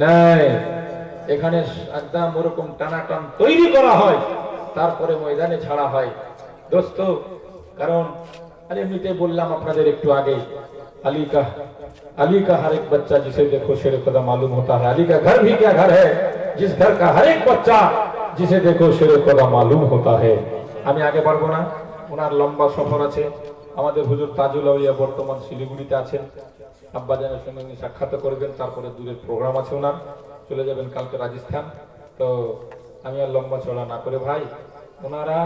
নাই, এখানে একদম ওরকম টানাটান তৈরি করা হয়, তারপরে ময়দানে ছাড়া হয় দোস্ত। কারণ আরে এমনিতে বললাম আপনাদের একটু আগে, अली का हर एक बच्चा जिसे देखो शेर खुदा मालूम होता है। अली का घर भी क्या घर है, जिस घर का हर एक बच्चा जिसे देखो शेर खुदा मालूम होता है। আমি আগে পারবো না, ওনার লম্বা সফর আছে। আমাদের হুজুর তাজুল আউলিয়া বর্তমান শিলিগুড়িতে আছেন, আব্বাজানের সঙ্গে উনি সাক্ষাৎ করবেন, তারপরে দূরের প্রোগ্রাম আছে ওনার, চলে যাবেন কালকে রাজস্থান। তো আমি আর লম্বা চড়া না করে ভাই, ওনারা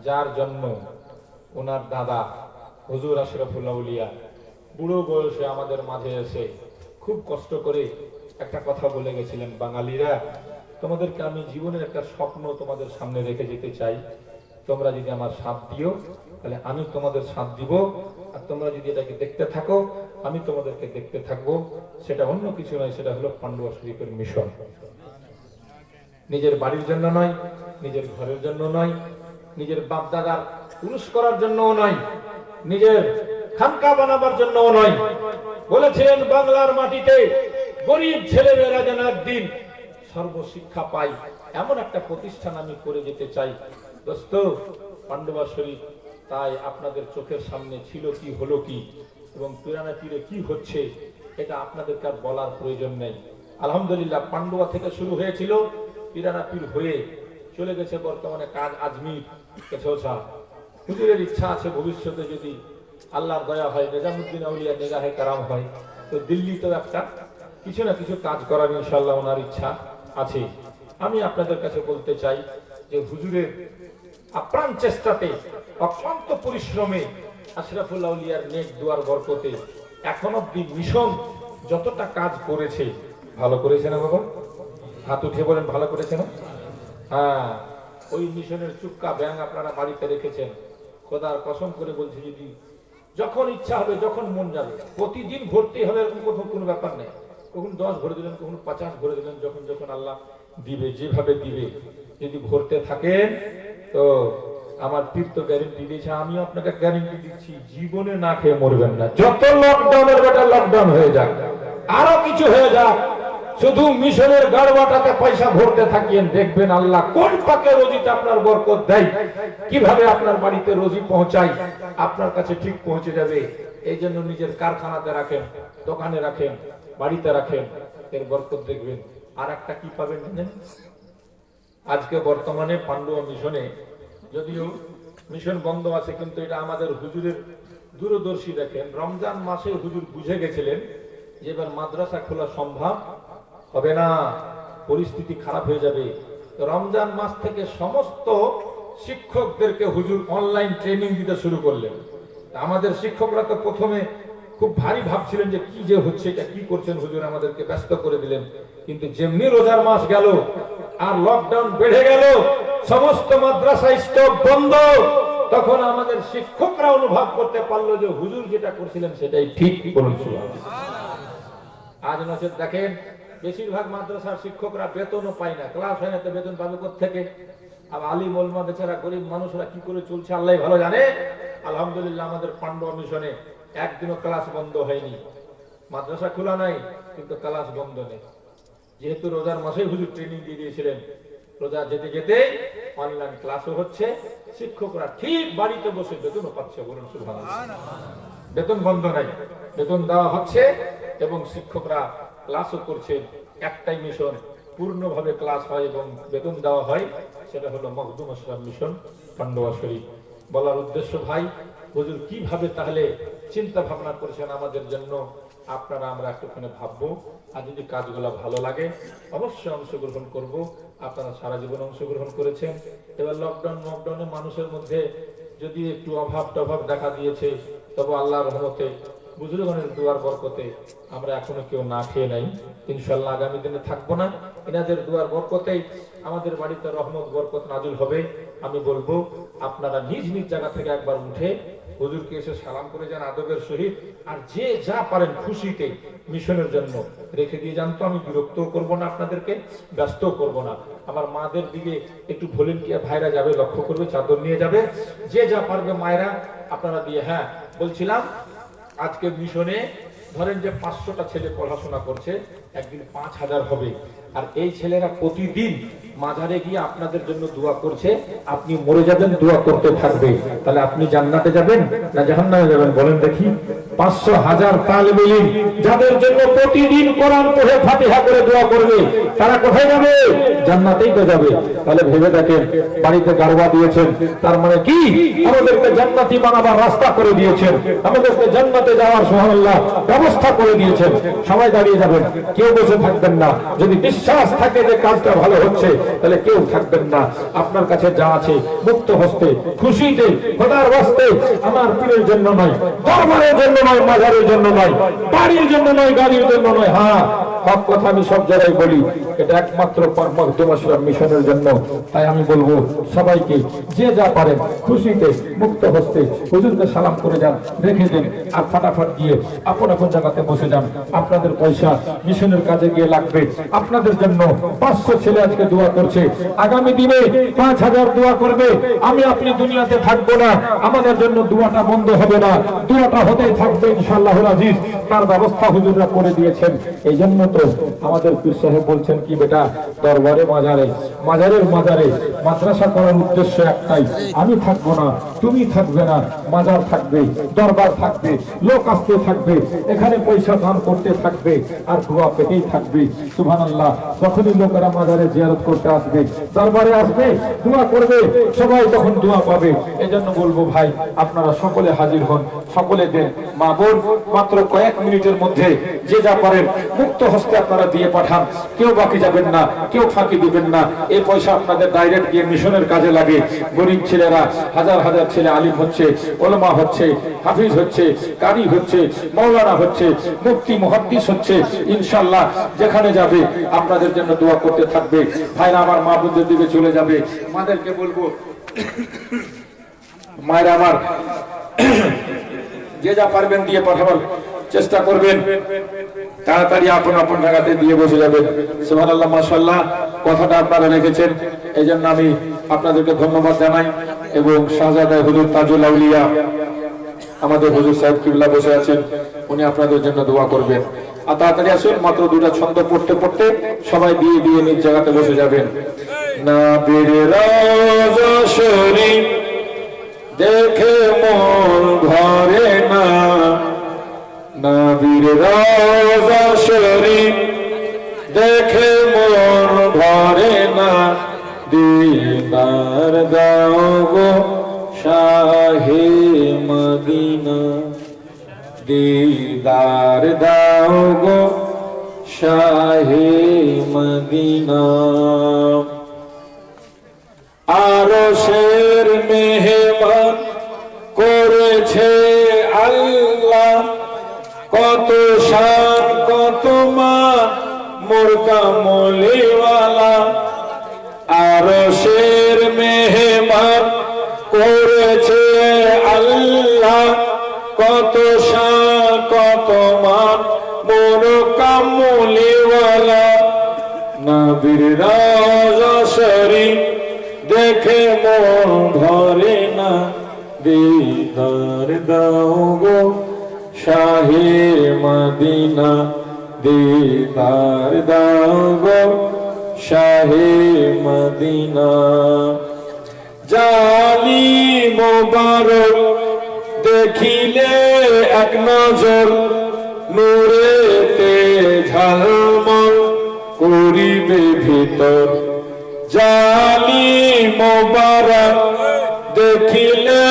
যার জন্য ওনার দাদা হুজুর আশরাফুল আউলিয়া বুড়ো বয়সে আমাদের মাঝে এসে খুব কষ্ট করে একটা কথা বলে গেছিলেন, বাঙালিরা তোমাদেরকে আমি জীবনের একটা স্বপ্ন তোমাদের সামনে রেখে যেতে চাই, তোমরা যদি আমার সাথ দিও তাহলে আমি তোমাদের সাথ দিব, আর তোমরা যদি এটাকে দেখতে থাকো আমি তোমাদেরকে দেখতে থাকবো। সেটা অন্য কিছু নয়, সেটা হলো পান্ডুয়া শরীফের মিশন। নিজের বাড়ির জন্য নয়, নিজের ঘরের জন্য নয়, নিজের বাপ দাদার পুরুষ করার জন্যও নয়, নিজের খানকা বানাবার জন্যও নয়। বলেছিলেন বাংলার মাটিতে গরিব ছেলেমেয়েরা যেন একদিন সর্বশিক্ষা পায়, এমন একটা প্রতিষ্ঠান আমি করে যেতে চাই দোস্ত। পান্ডুয়া শরীফ তাই আপনাদের চোখের সামনে ছিল কি, হলো কি, এবং পিরানা পীরে কি হচ্ছে, এটা আপনাদেরকে আর বলার প্রয়োজন নেই। আলহামদুলিল্লাহ, পান্ডুয়া থেকে শুরু হয়েছিল, পিরানা পীর হয়ে চলে গেছে বর্তমানে কাজ আজমির কেছোসা। হুজুরের ইচ্ছা আছে ভবিষ্যতে যদি আল্লাহর দয়া হয়, নিজামুদ্দিন আউলিয়া নিগাহে কারাম হয়, তো দিল্লিতেও একটা কিছু না কিছু কাজ করার ইনশাআল্লাহ ওনার ইচ্ছা আছে। আমি আপনাদের কাছে বলতে চাই যে হুজুরের আপ্রাণ চেষ্টাতে, অক্লান্ত পরিশ্রমে, আশরাফুল আউলিয়ার নেক দুয়ার বরকতে এখন অব্দি মিশন যতটা কাজ করেছে, ভালো করেছে না বাবা? হাত উঠে বলেন ভালো করেছে না? হ্যাঁ, ওই মিশনের চুক্কা ব্যাং আপনারা বাড়িতে রেখেছেন। খোদার কসম করে বলছি, যদি যখন ইচ্ছা হবে, যখন মন যাবে, প্রতিদিন ভর্তি হবে এরকম কোনো ব্যাপার নেই। কখন 10 ভরে দিলেন, কখন 50 ভরে দিলেন, যখন যখন আল্লাহ দিবে, যেভাবে দিবে, যদি ভরতে থাকেন তো আমার পীর তো গ্যারেন্টি দিয়েছে, আমিও আপনাকে গ্যারেন্টি দিচ্ছি, জীবনে না খেয়ে মরবেন না। যত লকডাউনের বেটা লকডাউন হয়ে যাক, আরো কিছু হয়ে যাক, শুধু মিশনের গাড়বাটাতে পয়সা ভরতে থাকিয়েন, দেখবেন আল্লাহ কোন পাকে রোজিটা আপনার বরকত দেয়, কিভাবে আপনার বাড়িতে রোজি পৌঁছায়, আপনার কাছে ঠিক পৌঁছে যাবে। এই জন্য নিজের কারখানাতে রাখেন, দোকানে রাখেন, বাড়িতে রাখেন, এর বরকত দেখবেন। আর একটা কি পাবেন জানেন? আজকে বর্তমানে পান্ডুয়া মিশনে, যদিও মিশন বন্ধ আছে, কিন্তু এটা আমাদের হুজুরের দূরদর্শী। দেখেন, রমজান মাসে হুজুর বুঝে গেছিলেন যে এবার মাদ্রাসা খোলা সম্ভব হবে না, পরিস্থিতি খারাপ হয়ে যাবে। রমজান মাস থেকে সমস্ত শিক্ষকদেরকে হুজুর অনলাইন ট্রেনিং দিতে শুরু করলেন। আমাদের শিক্ষকরা তো প্রথমে খুব ভারী ভাবছিলেন যে কি যে হচ্ছে, এটা কি করছেন হুজুর, আমাদেরকে ব্যস্ত করে দিলেন। কিন্তু যেমনি রোজার মাস গেল আর লকডাউন বেড়ে গেল, সমস্ত মাদ্রাসা স্টপ বন্ধ, তখন আমাদের শিক্ষকরা অনুভব করতে পারলো যে হুজুর যেটা করছিলেন সেটাই ঠিক বলেছিল। আজ নচেত দেখেন, বেশিরভাগ মাদ্রাসার শিক্ষকরা বেতনও পায় না, ক্লাস হয় না, তো বেতন পাবে কোত্থেকে? আর আলিম ওলামা বেচারা গরিব মানুষরা কি করে চলছে আল্লাহ ভালো জানে। আলহামদুলিল্লাহ, আমাদের পান্ডুয়া মিশনে একদিনও ক্লাস বন্ধ হয়নি। মাদ্রাসা খোলা নাই, কিন্তু ক্লাস বন্ধ নেই। যেহেতু রোজার মাসে হুজুর ট্রেনিং দিয়ে দিয়েছিলেন, রোজা যেতে যেতে অনলাইন ক্লাসও হচ্ছে, শিক্ষকরা ঠিক বাড়িতে বসে বেতনও পাচ্ছে। বলুন সুবহানাল্লাহ। বেতন বন্ধ নাই, বেতন দেওয়া হচ্ছে এবং শিক্ষকরা ক্লাসও করছেন। একটাই মিশন, পূর্ণভাবে ক্লাস হয় এবং বেতন দেওয়া হয়, সেটা হলো মখদুম আসলাম মিশন পান্ডুয়া শরীফ। বলার উদ্দেশ্য ভাই, হুজুর কিভাবে তাহলে চিন্তা ভাবনা করেছেন আমাদের জন্য, আপনারা আমরা একটুখানি ভাববো। আর যদি কাজগুলো ভালো লাগে অবশ্যই অংশগ্রহণ করব। আপনারা সারা জীবন অংশগ্রহণ করেছেন। এবার লকডাউনে মানুষের মধ্যে যদি একটু অভাব দেখা দিয়েছে, তবে আল্লাহর রহমতে বুজুর্গণের দুয়ার বরকতে আমরা এখনো কেউ না খেয়ে নাই। ইনশাআল্লাহ আগামী দিনে থাকবো না, এনাদের দুয়ার বরকতেই আমাদের বাড়িতে রহমত বরকত নাযিল হবে। আমি বলবো আপনারা নিজ নিজ জায়গা থেকে একবার উঠে হুজুরকে এসে সালাম করে যান আদবের সহিত, আর যে যা পারেন খুশিতে মিশনের জন্য রেখে দিয়ে যান। তো আমি বিরক্ত করব না, আপনাদেরকে ব্যস্ত করব না। আমার মাদের দিকে একটু ভলেন্টিয়ার ভাইরা যাবে, লক্ষ্য করবে, চাদর নিয়ে যাবে, যে যা পারবে মায়েরা আপনারা দিয়ে। হ্যাঁ বলছিলাম, আজকে মিশনে ধরেন যে 500টা ছেলে পড়াশোনা করছে, একদিন 5000 হবে। আর এই ছেলেরা প্রতিদিন মাজারে গিয়ে আপনাদের জন্য দোয়া করছে, আপনি মরে যাবেন দোয়া করতে থাকবে, তাহলে আপনি জান্নাতে যাবেন না জাহান্নামে যাবেন বলেন দেখি? 500,000 তালেবে ইলম যাদের জন্য প্রতিদিন কোরআন পড়ে ফাতিহা করে দোয়া করবে, তারা কোথায় যাবে? জান্নাতেই তো যাবে। তাহলে ভেবে দেখেন, বাড়িতে গারবা দিয়েছেন, তার মানে কি আমাদেরকে জান্নাতি বানাবার রাস্তা করে দিয়েছেন, আমাদেরকে জান্নাতে যাওয়ার সুবহানাল্লাহ ব্যবস্থা করে দিয়েছেন। সবাই দাঁড়িয়ে যাবেন, কেউ বসে থাকবেন না। যদি বিশ্বাস থাকে যে কাজটা ভালো হচ্ছে, তাহলে কেউ থাকবেন না। আপনার কাছে যা আছে মুক্ত হস্তে খুশিতে খোদার ওয়াস্তে, আমার পীরের জন্য নয়, দরবারের জন্য নয়, মাজারের জন্য নয়, বাড়ির জন্য নয়, গাড়ির জন্য নয়। হ্যাঁ, সব কথা আমি সব জায়গায় বলি, এটা একমাত্র মখদুম আশরাফ মিশনের জন্য। তাই আমি বলবো সবাইকে যে যা পারেন খুশিতে মুক্ত হস্তে হুজুরকে সালাম করে যান, রেখে দিন, আর ফাটাফাট গিয়ে আপন আপন জায়গাতে বসে যান। আপনাদের পয়সা মিশনের কাজে গিয়ে লাগবে। আপনাদের জন্য 500 ছেলে আজকে দোয়া করছে, আগামী দিনে 5000 দোয়া করবে। আমি আপনি দুনিয়াতে থাকবো না, আমাদের জন্য দোয়াটা বন্ধ হবে না, দোয়াটা হতেই থাকবে ইনশাআল্লাহুল আজিজ। তার ব্যবস্থা হুজুররা করে দিয়েছেন। এই জন্য তো আমাদের পীর সাহেব বলছেন কি, বেটা দরবারে মাজারে, মাজারের মাজারে মাদ্রাসা করার উদ্দেশ্য একটাই, আমি থাকবো না, তুমি থাকবে না, মাজার থাকবে, দরবার থাকবে, লোক আসতে থাকবে, এখানে পয়সা দান করতে থাকবে, আর দোয়া পেতেই থাকবে। সুবহানাল্লাহ। যখনই লোকেরা মাজারে জিয়ারত করতে আসবে, দরবারে আসবে, দোয়া করবে, সবাই তখন দোয়া পাবে। এজন্য বলবো ভাই, আপনারা সকলে হাজির হন, সকলে দেন। মা বোন, মাত্র কয়েক মিনিটের মধ্যে যে যা পারেন মুক্ত হস্তে আপনারা দিয়ে পাঠান। কেউ বাকি যাবেন না, কেউ ফাঁকি দিবেন না। এই পয়সা আপনাদের ডাইরেক্ট গিয়ে মিশনের কাজে লাগে। গরিব ছেলেরা, হাজার হাজার ছেলে আলিম হচ্ছে, ওলামা হচ্ছে, হাফিজ হচ্ছে, কারি হচ্ছে, মাওলানা হচ্ছে, মুফতি মুহাদ্দিস হচ্ছে। ইনশাআল্লাহ যেখানে যাবে আপনাদের জন্য দোয়া করতে থাকবে। ভাইরা আমার, মা বোনদের দিকে চলে যাবে। মাদেরকে বলবো, মায়েরা আমার, যে যা পারবেন দিয়ে পাঠাবার চেষ্টা করবেন। তাড়াতাড়ি আপন আপন জায়গাতে দিয়ে বসে যাবেন। সুবহানাল্লাহ, মাশাআল্লাহ। কথাটা আপনারা রেখেছেন, এই জন্য আমি আপনাদেরকে ধন্যবাদ জানাই। এবং শাহজাদা হুজুর তাজুল আউলিয়া, আমাদের হুজুর সাহেব কিবলা বসে আছেন, উনি আপনাদের জন্য দোয়া করবেন। আর তাড়াতাড়ি আসুন, মাত্র 2টা ছন্দ পড়তে পড়তে সবাই দিয়ে দিয়ে নিজ জায়গাতে বসে যাবেন। নবীর রওজা শরীফ দেখে মন ভরে না, নবীর রওজা শরীফ দেখে মন ভরে না, দিদার দাও গো শাহে মদিনা, দিদার দাও গো শাহে মদিনা। আরশের মেহমান করেছে আল্লাহ, কত শান কত মান মোর কামলিওয়ালা। আরশের মেহমান করেছে আল্লাহ, কত শান কত মান মোর কামলিওয়ালা। নবীর রওজা শরীফ দেখে মন ভরে না, দিদার দাও গো শাহে মদিনা, দিদার দাও গো শাহে মদিনা। জালি মোবারক দেখিলে এক নজর, নূরেতে ঝলমল করিবে ভিতর। জালি মোবারক দেখিলে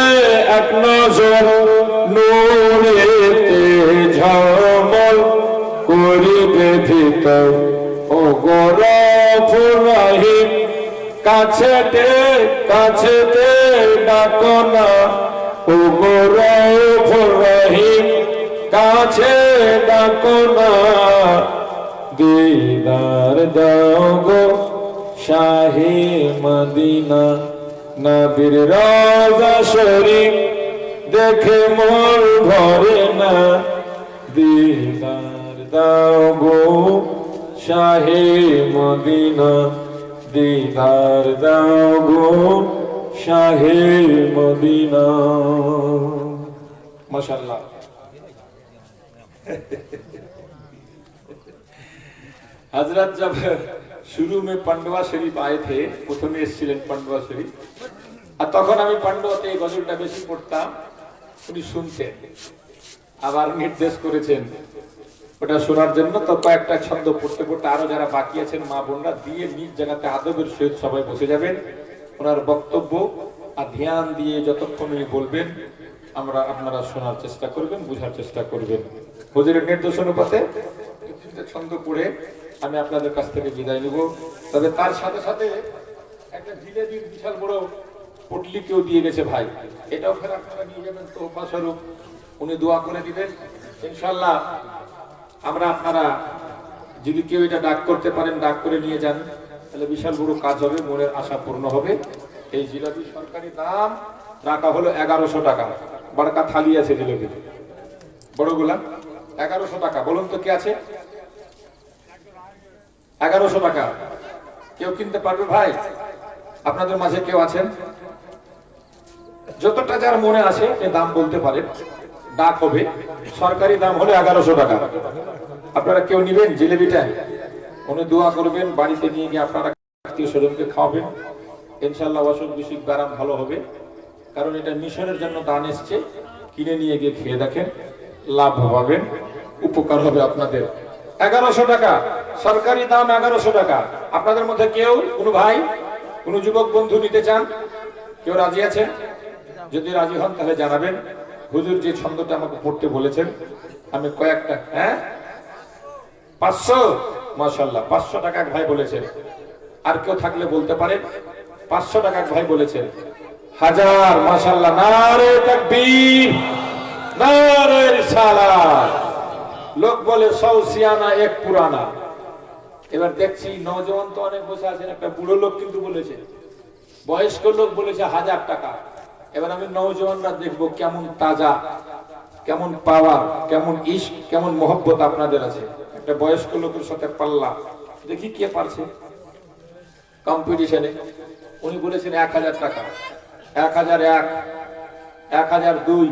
এক নজর, নূরেতে ঝলমল করিবে ভিতর। ও গো রব্বুর রহিম, কাছেতে কাছেতে ডাকো না, ও গো রব্বুর রহিম, কাছে ডাকো না, দিদার দাও গো শাহে মদিনা। নবীর রওজা শরীফ দেখে মন ভরে না, দিদার দাও গো শাহে মদিনা, দিদার দাও গো শাহে মদিনা। মাশাআল্লাহ। हजरत जब शुरू में पांडवा शरीफ आए थे, প্রথমে এসেছিলেন পান্ডবা শরীফ, আর তখন আমি পান্ডবাতে এই গজলটা বেশি পড়তাম, উনি শুনতেন, আবার নির্দেশ করেছেন ওটা শোনার জন্য। তো কয়েকটা ছন্দ পড়তে পড়তে আরো যারা বাকি আছেন মা বোনরা দিয়ে নিজ জায়গাতে আদবের সহিত সবাই বসে যাবেন, ওনার বক্তব্য আর ধ্যান দিয়ে যতক্ষণ উনি বলবেন আপনারা শোনার চেষ্টা করবেন, বোঝার চেষ্টা করবেন। হুজুরের নির্দেশ অনুপাতে ছন্দ পড়ে আমি আপনাদের কাছ থেকে বিদায় নিব। তবে তার সাথে সাথে একটা জিলেবির বিশাল বড় পটলি কেউ দিয়ে গেছে ভাই, এটাও ফের আপনারা নিয়ে যাবেন তোহফা স্বরূপ, উনি দোয়া করে দিবেন ইনশাআল্লাহ। আপনারা যদি কেউ এটা ডাক করতে পারেন, ডাক করে নিয়ে যান, তাহলে বিশাল বড় কাজ হবে, মনের আশা পূর্ণ হবে। এই জিলাপি সরকারি দাম রাখা হলো 1100 টাকা। বড়কা থালি আছে জিলাপি বড়গুলা 1100 টাকা। বলুন তো কে আছে? 1100 টাকা। কেউ কিনতে পারবে ভাই? আপনাদের মাঝে কেউ আছেন? যতটা যার মনে আসে এ দাম বলতে পারেন, ডাক হবে। সরকারি দাম হলো 1100 টাকা। আপনারা কেউ নিবেন জিলেবিটা? উনি দোয়া করবেন, বাড়িতে নিয়ে গিয়ে আপনারা আত্মীয় স্বজনকে খাওয়াবেন, ইনশাআল্লাহ অসুখ বিসুখ ব্যারাম ভালো হবে। কারণ এটা মিশনের জন্য দান এসছে, কিনে নিয়ে গিয়ে খেয়ে দেখেন, লাভ পাবেন, উপকার হবে আপনাদের। 1100 টাকা সরকারি দাম, 1100 টাকা। আপনাদের মধ্যে কেউ, কোনো ভাই, কোনো যুবক বন্ধু নিতে চান? কেউ রাজি আছেন? যদি রাজি হন তাহলে জানাবেন। হুজুর যে ছন্দটা আমাকে পড়তে বলেছেন, আমি কয়েকটা, 500, মাশাআল্লাহ 500 টাকা এক ভাই বলেছেন। আর কেউ থাকলে বলতে পারেন। 500 টাকা এক ভাই বলেছেন। 1000, মাশাআল্লাহ, নারে তাকবীর, নারে রিসালাত। লোক বলে 100 সিয়ানা এক পুরানা। এবার দেখছি নওজওয়ান তো অনেক বসে আছেন, একটা বুড়ো লোক কিন্তু বলেছে, বয়স্ক লোক বলেছে 1000 টাকা। এবার আমি নওজওয়ানরা দেখবো কেমন তাজা, কেমন পাওয়ার, কেমন ইশক, কেমন মহব্বত আপনাদের আছে। একটা বয়স্ক লোকের সাথে পাল্লা, দেখি কে পারছে কম্পিটিশনে। উনি বলেছেন 1000 টাকা। 1001, 1002,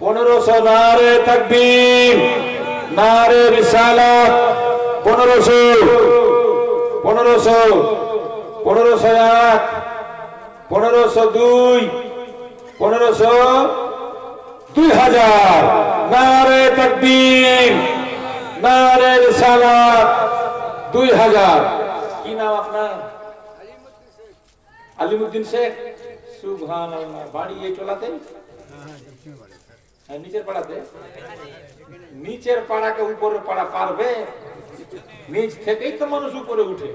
1500, নারে তাকবীর, নারে রিসালাত। 1500, 1500, 1501, 1502, 1500, 2000, নারে তাকবীর, নারে রিসালাত। 2000। কি নাম আপনার? আলিমউদ্দিন শেখ। সুবহানাল্লাহ। বাড়ি এই টোলাতে? নিচের পাড়াতে? নিচের পাড়াকে উপরের পাড়া পারবে? নিচ থেকেই তো মানুষ উপরে উঠে।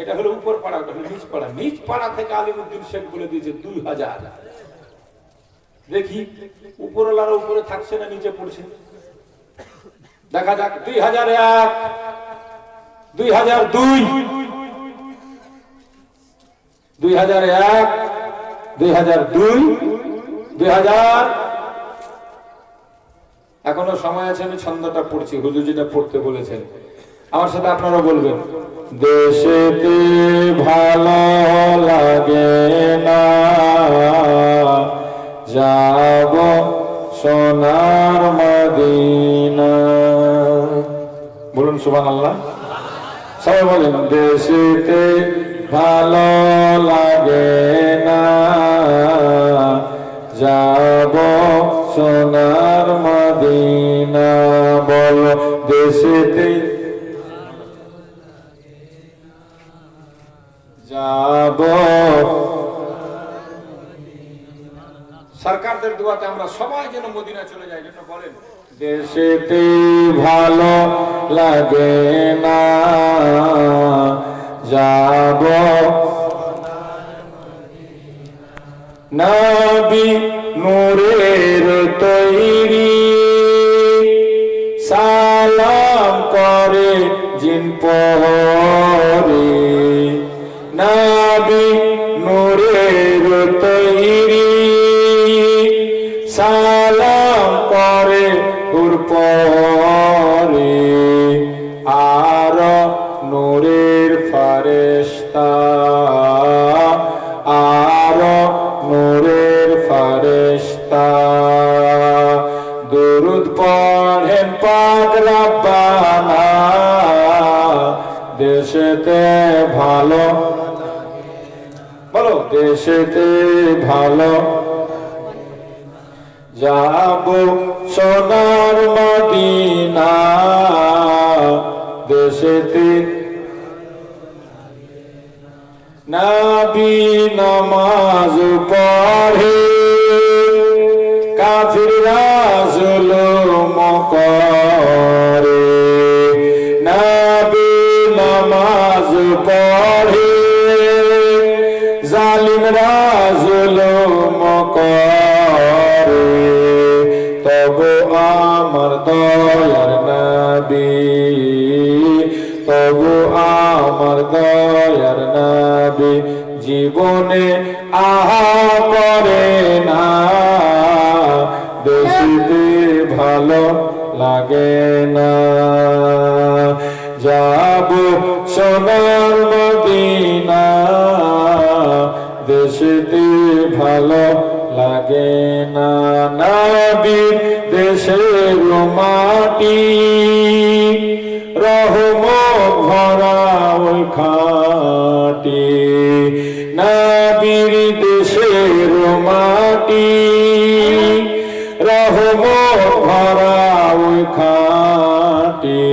এটা হলো উপর পাড়া, নিচ পাড়া। নিচ পাড়া থেকে আলিমউদ্দিন শেখ বলে দিয়েছে 2000। দেখি উপরওয়ালার উপরে থাকছে না নিচে পড়ছে, দেখা যাক। 2001, 2002, 2001, 2002, 2000। এখনো সময় আছে, আমি ছন্দটা পড়ছি, হুজুর যেটা পড়তে বলেছেন। আমার সাথে আপনারা বলবেন। দেশেতে ভালো লাগে না, যাব সোনার মদিনা। বলুন সুবহানাল্লাহ। সবাই বলেন, দেশেতে ভালো লাগে না, যাব সোনার মদিনা। বলো দেশেতে যাব। সরকারদের দোয়াতে আমরা সবাই যেন মদিনা চলে যাই, যেন বলেন দেশেতে ভালো লাগে না, যাব নবী নূরের তৈরি, সালাম করে জিন পরে। নবী নূরের তৈরি, সালাম করে হুর পরে। আর নূরের ফারেশতা, আর নূরের ফারেশতা, দুরুদ পড়ে দেশেতে ভালো, বলো দেশেতে ভালো, যাব সোনার মদিনা, দেশেতে নবী নামাজ পড়ে, কাফিররা জুলুম করে, নবী নামাজ পড়ে, জালিমরা জুলুম করে, তবু আমার দয়ার নবী, তবু আমার দয়ার নবী জীবনে আহা করে না, দেশে ভালো লাগে না, যাব সোনার মদিনা, দেশে ভালো লাগে না, নবীর দেশের মাটি রহমত ভরা ওই খাটি, নবীর দেশের মাটি রহমত ভরা ওই খাটি,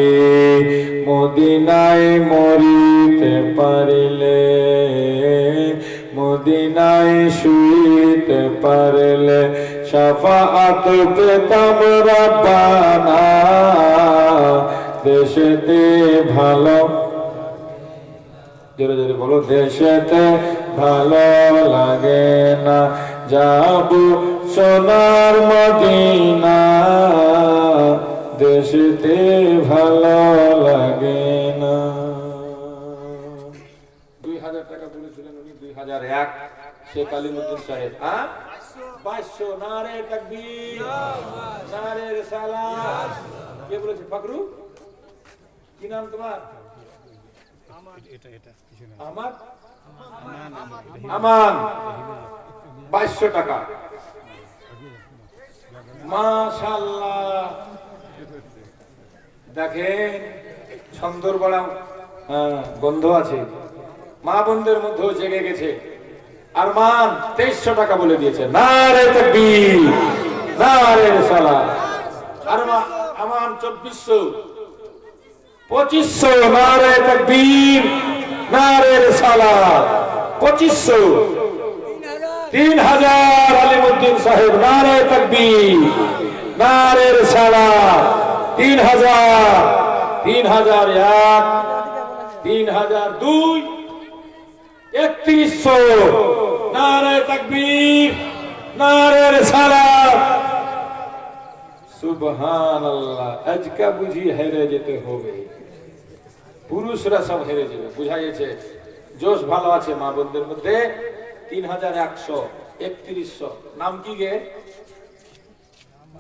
মদিনায় মরিতে পারিলে, মদিনায় শুইতে পারলে, শাফাআত পেতাম রব্বানা, দেশেতে ভালো, জোরে জোরে বলো, দেশেতে ভালো লাগে না, যাব সোনার মদিনা, দেশেতে ভালো লাগে না। 2000 টাকা বলেছিলেন উনি, 2001 শেখ আলিমুদ্দিন সাহেব। 500 নারে তাকবীর, নারে রিসালাত। কে বলেছে? ফাকরু। কি নাম তোমার? আহমদ আমান। 500 টাকা। মাশাআল্লাহ। দেখেন সুন্দর বড় গন্ধ আছে, মা বোনদের মধ্যেও জেগে গেছে। আরমান 2300 টাকা বলে দিয়েছে। নারে তাকবীর, নারে রিসালাত। আমান 2400, 2500, নারে তাকবীর, নারে রিসালাত। 2500, 3000 আলিমুদ্দিন সাহেব, নারে তাকবীর, নারে রিসালাত। 3000, 3001, 3002, 3100, নারে তাকবীর, নারে রিসালাত। সুবহানাল্লাহ। আজকা বুঝি হেরে যেতে হবে, পুরুষরা সব হেরে যাবে, বুঝা গেছে। জোশ ভালো আছে মা বোনদের মধ্যে। 3100, 3100। নাম কি গে?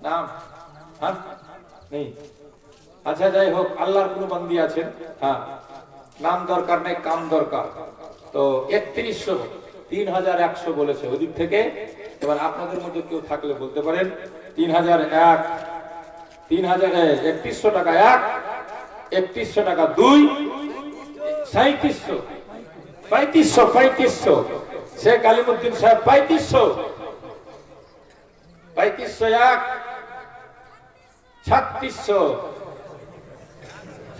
নাম নেই। আচ্ছা যাই হোক, আল্লাহর কোন বান্দি আছেন, হ্যাঁ, নাম দরকার নেই, কাম দরকার। তো 3100, 3100 বলেছে ওদিক থেকে। এবার আপনাদের মধ্যে কেউ থাকলে বলতে পারেন। 3001, 3100 টাকা 1, 3100 টাকা 2, 3700, 3500। শেখ আলিমুদ্দিন সাহেব 3500, 3501, 3600,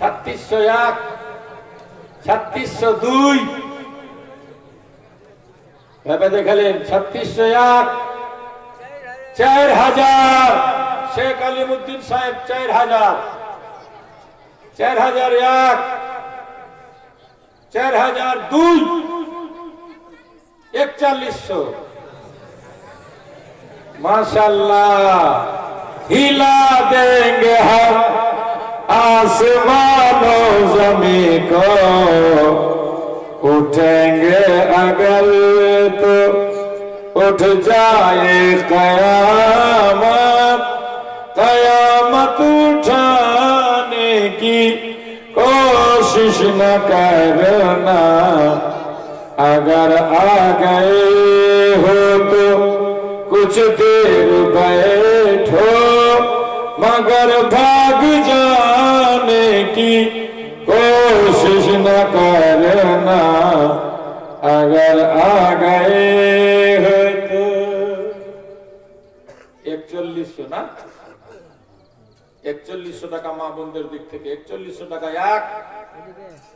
3601, 3602। ভেবে দেখালেন। 3601, 4000। শেখ আলিমুদ্দিন সাহেব 4000, 4001, 4002, 4100। माशाल्लाह। हिला देंगे हम आसमानों ज़मीन को, उठेंगे अगर तो उठ जाए कयामत, कयामत उठाने की कोशिश न करना, अगर आ गए हो तो कुछ देर बैठो, मगर भाग जाने की कोशिश न करना अगर आ गए हो तो 4100 না 4100 টাকা মা বোনদের দিক থেকে 4100 টাকা এক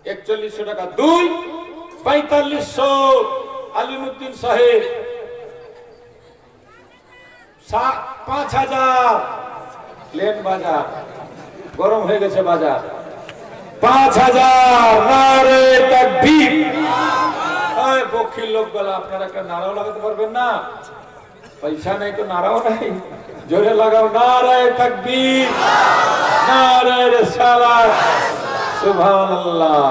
4100 টাকা দুই 4500 আলিমউদ্দিন সাহেব 5000 প্লেন বাজার গরম হয়ে গেছে বাজার 5000 নারে তাকবীর ওই বকিল লোকগুলো আপনারা একটা নারাও লাগাতে পারবেন না পয়সা নাই তো নারাও নাই জোরে লাগাও নারে তাকবীর নারে রিসালাত সুবহানাল্লাহ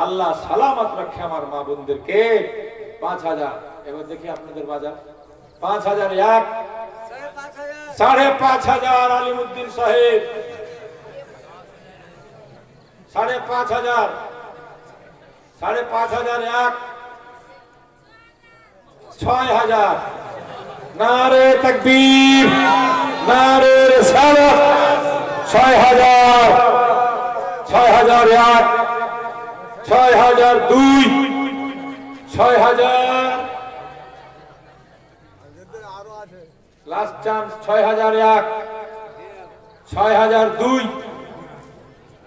আল্লাহ সালামত রাখে আমার মা বোনদেরকে 5000 এবার দেখি আপনাদের বাজার 5000 এক 5500 আলিমউদ্দিন সাহেব 5500 5500 এক 6000 নারে তাকবীর নারে রিসালাত 6000 6000 এক 6000 দুই 6000 লাস্ট চান্স 6000 এক 6000 দুই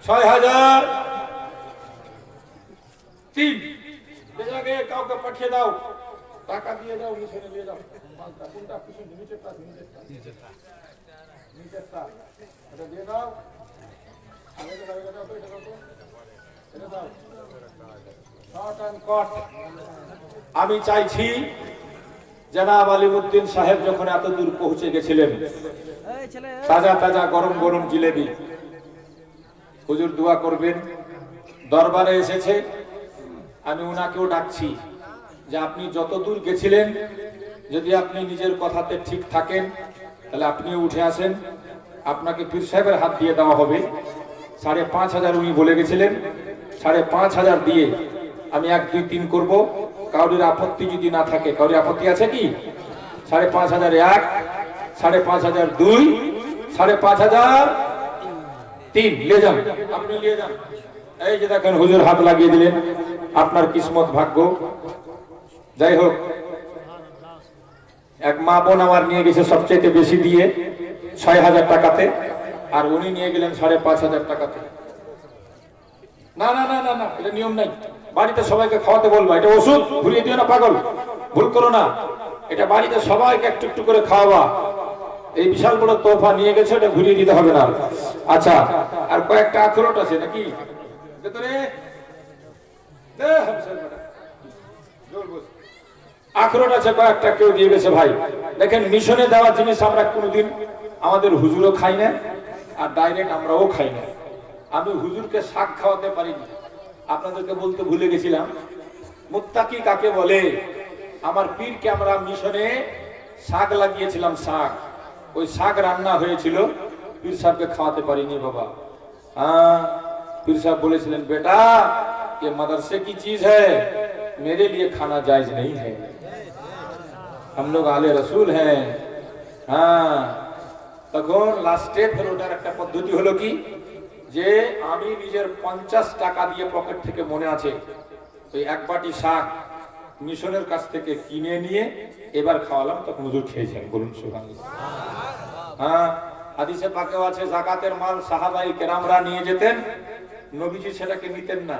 6000 তিন জায়গাকে কাউকে পাঠিয়ে দাও টাকা দিয়ে দাও মিশনে নিয়ে যাও কোনটা কিছু নিচেরটা এটা দিয়ে দাও আমি চাইছি জনাব আলিমউদ্দিন সাহেব যখন এত দূর পৌঁছে গেছিলেন তাজা তাজা গরম গরম জিলেবি হুজুর দোয়া করবেন দরবারে এসেছে আমি উনাকেও ডাকছি যে আপনি যত দূর গেছিলেন যদি আপনি নিজের কথাতে ঠিক থাকেন তাহলে আপনিও উঠে আসেন আপনাকে পীর সাহেবের হাত দিয়ে দেওয়া হবে 5500 উনি বলে গেছিলেন 5500 দিয়ে আমি 1 2 3 করব কাউরির আপত্তি যদি না থাকে কাউরির আপত্তি আছে কি 5500 এক 5500 দুই 5500 তিন নিয়ে যান আপনি নিয়ে যান এই যে দেখেন হুজুর হাত লাগিয়ে দিলেন আপনার কিসমত ভাগ্য যাই হোক এক মা বোন আমার নিয়ে গেছে সবচেয়ে বেশি দিয়ে 6000 টাকাতে আর উনি নিয়ে গেলেন 5500 টাকাতে না না না না না এটা নিয়ম নাই বাড়িতে সবাইকে খাওয়াতে বলবো এটা ওষুধ ভুলিয়ে দিও না পাগল ভুল করো না এটা বাড়িতে সবাইকে একটু একটু করে খাওয়াবা এই বিশাল বড় তোফা নিয়ে গেছে এটা ভুলিয়ে দিতে হবে না আচ্ছা আর কয়েকটা আখরোট আছে নাকি ভেতরে দে হামসার বেটা জোর বস আখরোট আছে কয়েকটা কেউ দিয়ে গেছে ভাই দেখেন মিশনে দেওয়া জিনিস আমরা কোনোদিন আমাদের হুজুরও খাই না আর ডাইরেক্ট আমরাও খাই না আমি হুজুরকে শাক খাওয়াতে পারিনি আপনাদেরকে বলতে ভুলে গেছিলাম মুত্তাকি কাকে বলে আমার পীরকে আমরা মিশনে শাক লাগিয়েছিলাম শাক ওই শাক রান্না হয়েছিল পীর সাহেবকে খাওয়াতে পারিনি বাবা हाँ पीर साहब बोलेছিলেন बेटा ये मदरसे की चीज है मेरे लिए खाना जायज नहीं है हम लोग आले रसूल हैं हाँ তখন লাস্টে ফের ওটার একটা পদ্ধতি হলো কি যে আমি নিজের 50 টাকা দিয়ে পকেট থেকে মনে আছে ওই এক বাটি শাক মিশনের কাছ থেকে কিনে নিয়ে এবার খাওয়ালাম তখন হুজুর খেয়েছেন বলুন সুবহানাল্লাহ হ্যাঁ হাদিসে পাকেও আছে যাকাতের মাল সাহাবায়ে কেরামরা নিয়ে যেতেন নবীজি সেটাকে নিতেন না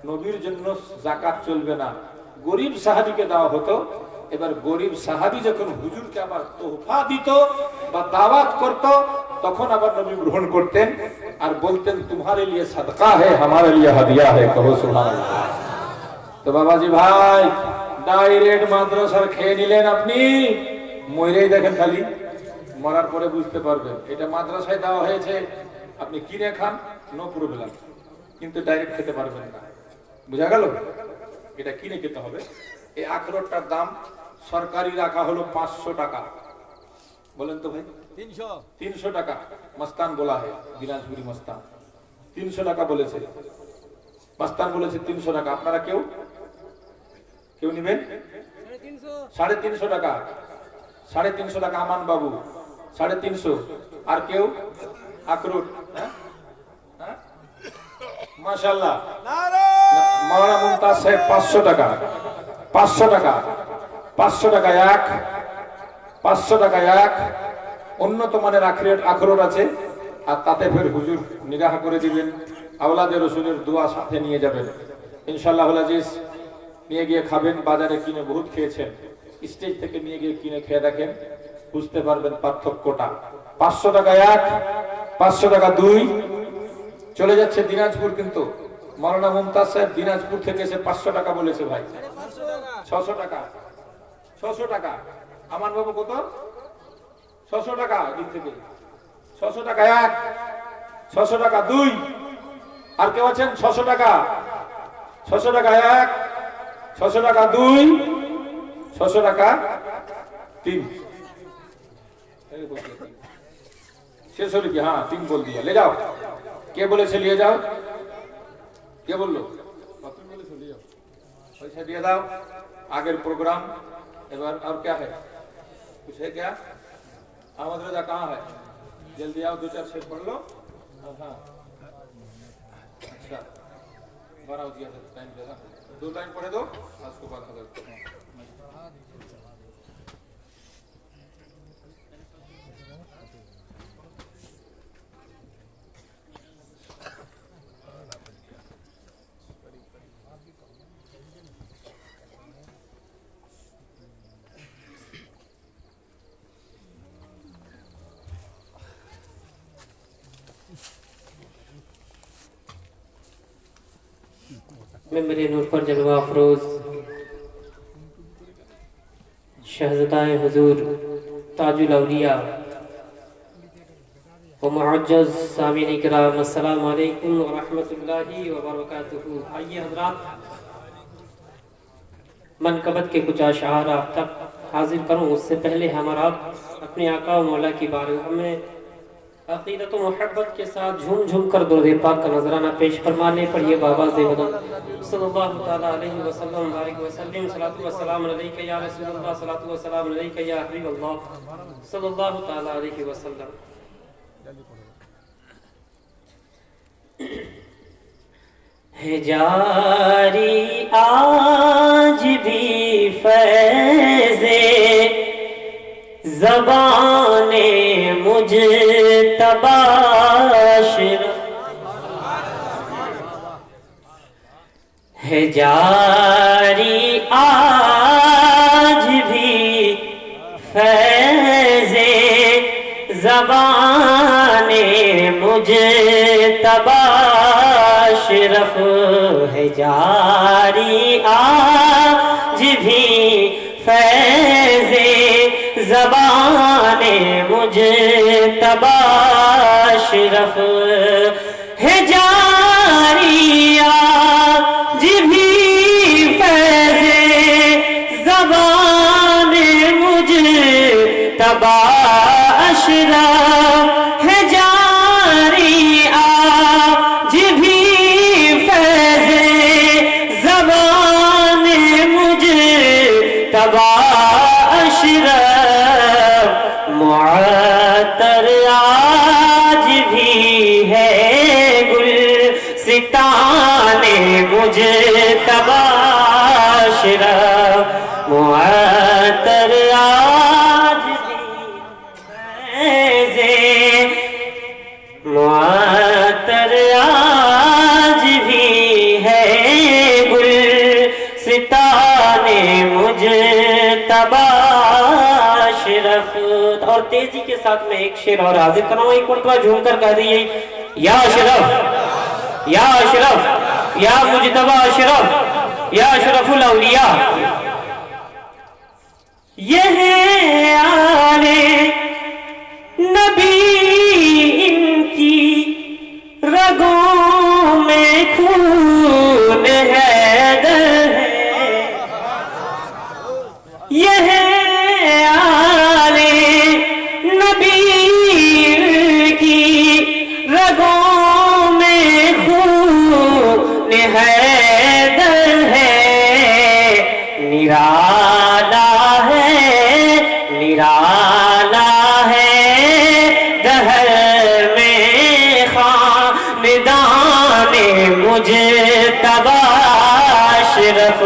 নবীর জন্য যাকাত চলবে না গরীব সাহাবীকে দেওয়া হতো এবার গরীব সাহাবী যখন হুজুরকে আবার তোহফা দিত বা দাওয়াত করত তখন আবার নবী গ্রহণ করতেন আর বলতেন तुम्हारे लिए सदका है हमारे लिए हदिया है कहो सुभान तो बाबाजी भाई डायरेक्ट মাদ্রাসার খেয়ে নিলেন আপনি মইরেই দেখেন খালি মরার পরে বুঝতে পারবেন এটা মাদ্রাসায় দেওয়া হয়েছে আপনি কিনে খান নো প্রবলেম কিন্তু ডাইরেক্ট খেতে পারবেন না বুঝা গেল এটা কিনে খেতে হবে এই আখরোটটার দাম সরকারি রাখা হলো 500 টাকা বলেন তো ভাই 300 টাকা মস্তান বলা হয় দিনাজপুরি মস্তান 300 টাকা বলেছে মস্তান বলেছে 300 টাকা আপনারা কেউ নেবেন 350 টাকা 350 টাকা আমান বাবু 350 আর কেউ আখরোট মাশাআল্লাহ। মাওলানা মুমতাজ সাহেব 500 টাকা, 500 টাকা, 500 টাকা এক, 500 টাকা এক। উন্নত মানের আখরোট আছে, আর তাতে ফের হুজুর নিগাহ করে দিবেন। আওলাদে রসুলের দোয়া সাথে নিয়ে যাবেন ইনশাআল্লাহ আজিজ। নিয়ে গিয়ে খাবেন, বাজারে কিনে বহুত খেয়েছেন, স্টেজ থেকে নিয়ে গিয়ে কিনে খেয়ে দেখেন, বুঝতে পারবেন পার্থক্যটা। 500 টাকা এক, 500 টাকা দুই। চলে যাচ্ছে দিনাজপুর, কিন্তু মাওলানা মুমতাজ সাহেব দিনাজপুর থেকে এসে 500 টাকা বলেছে ভাই। 600 টাকা, 600 টাকা। আমার বাবু কত? 600 টাকা দিক থেকে। 600 টাকা এক, 600 টাকা দুই। আর কেউ আছেন? 600 টাকা, 600 টাকা এক, 600 টাকা দুই, 600 টাকা তিন। শেষ হলো কি? হ্যাঁ, 3 বল দিয়া। ले जाओ। কে বলেছে নিয়ে যাও? কে বললো? पैसा দিয়ে দাও। আগের প্রোগ্রাম এবার। और क्या है? कुछ है क्या? अहमद रजा कहाँ है? जल्दी आओ, 2-4 शेर पढ़ लो। हाँ, अच्छा, 12 दिया था टाइम ज़्यादा। 2 लाइन पढ़े दो, उसको बात खत्म। मेंबर नूर पर जलवा अफरोज शहज़ादा हुजूर ताजुल औलिया व मुअज्जज़ सामीन इकराम, अस्सलामु अलैकुम व रहमतुल्लाहि व बरकातुहू। आइए हज़रात, मनकबत के कुछ अशआर आप तक हाजिर करूँ, उससे पहले हमारा अपने आका व मौला की बारगाह में अक़ीदत व मोहब्बत के साथ झूम झूम कर दुरूद पाक का नजराना पेश फरमाने पर ये बाबा से बदल सल्लल्लाहु ताला अलैहि वसल्लम बारिक वसल्लम सलातु व सलाम अलैका या रसूलल्लाह सलातु व सलाम अलैका या हबीबल्लाह सल्लल्लाहु ताला अलैहि वसल्लम। है जारी आज भी फैज़े ज़बाने मुजतबा अशरफ, है जारी आज भी फैज़े ज़बाने मुजतबा अशरफ, है जारी आज भी फैज़े ज़बाने मुजतबा अशरफ, है जारी आज भी फैज़े ज़बाने मुजतबा अशरफ, है जारी आज भी फैज़े ज़बाने मुजतबा अशरफ, मुअत्तर आज भी है गुल सिताने मुजतबा अशरफ, मुअत्तर आज भी फैज़े, मुअत्तर आज भी है गुल सिताने मुजतबा अशरफ। और तेजी के साथ में एक शेर और हाजिर कराऊं, एक मरतबा झूम कर कह दिए, या अशरफ, या अशरफ, या मुजतबा अशरफ, या अशरफुल औलिया। ये है आले नबी, इनकी रगों में खून हैदर है। ये है आले नबी, की रगों में खून हैदर है। निराला है, निराला तबाशरफ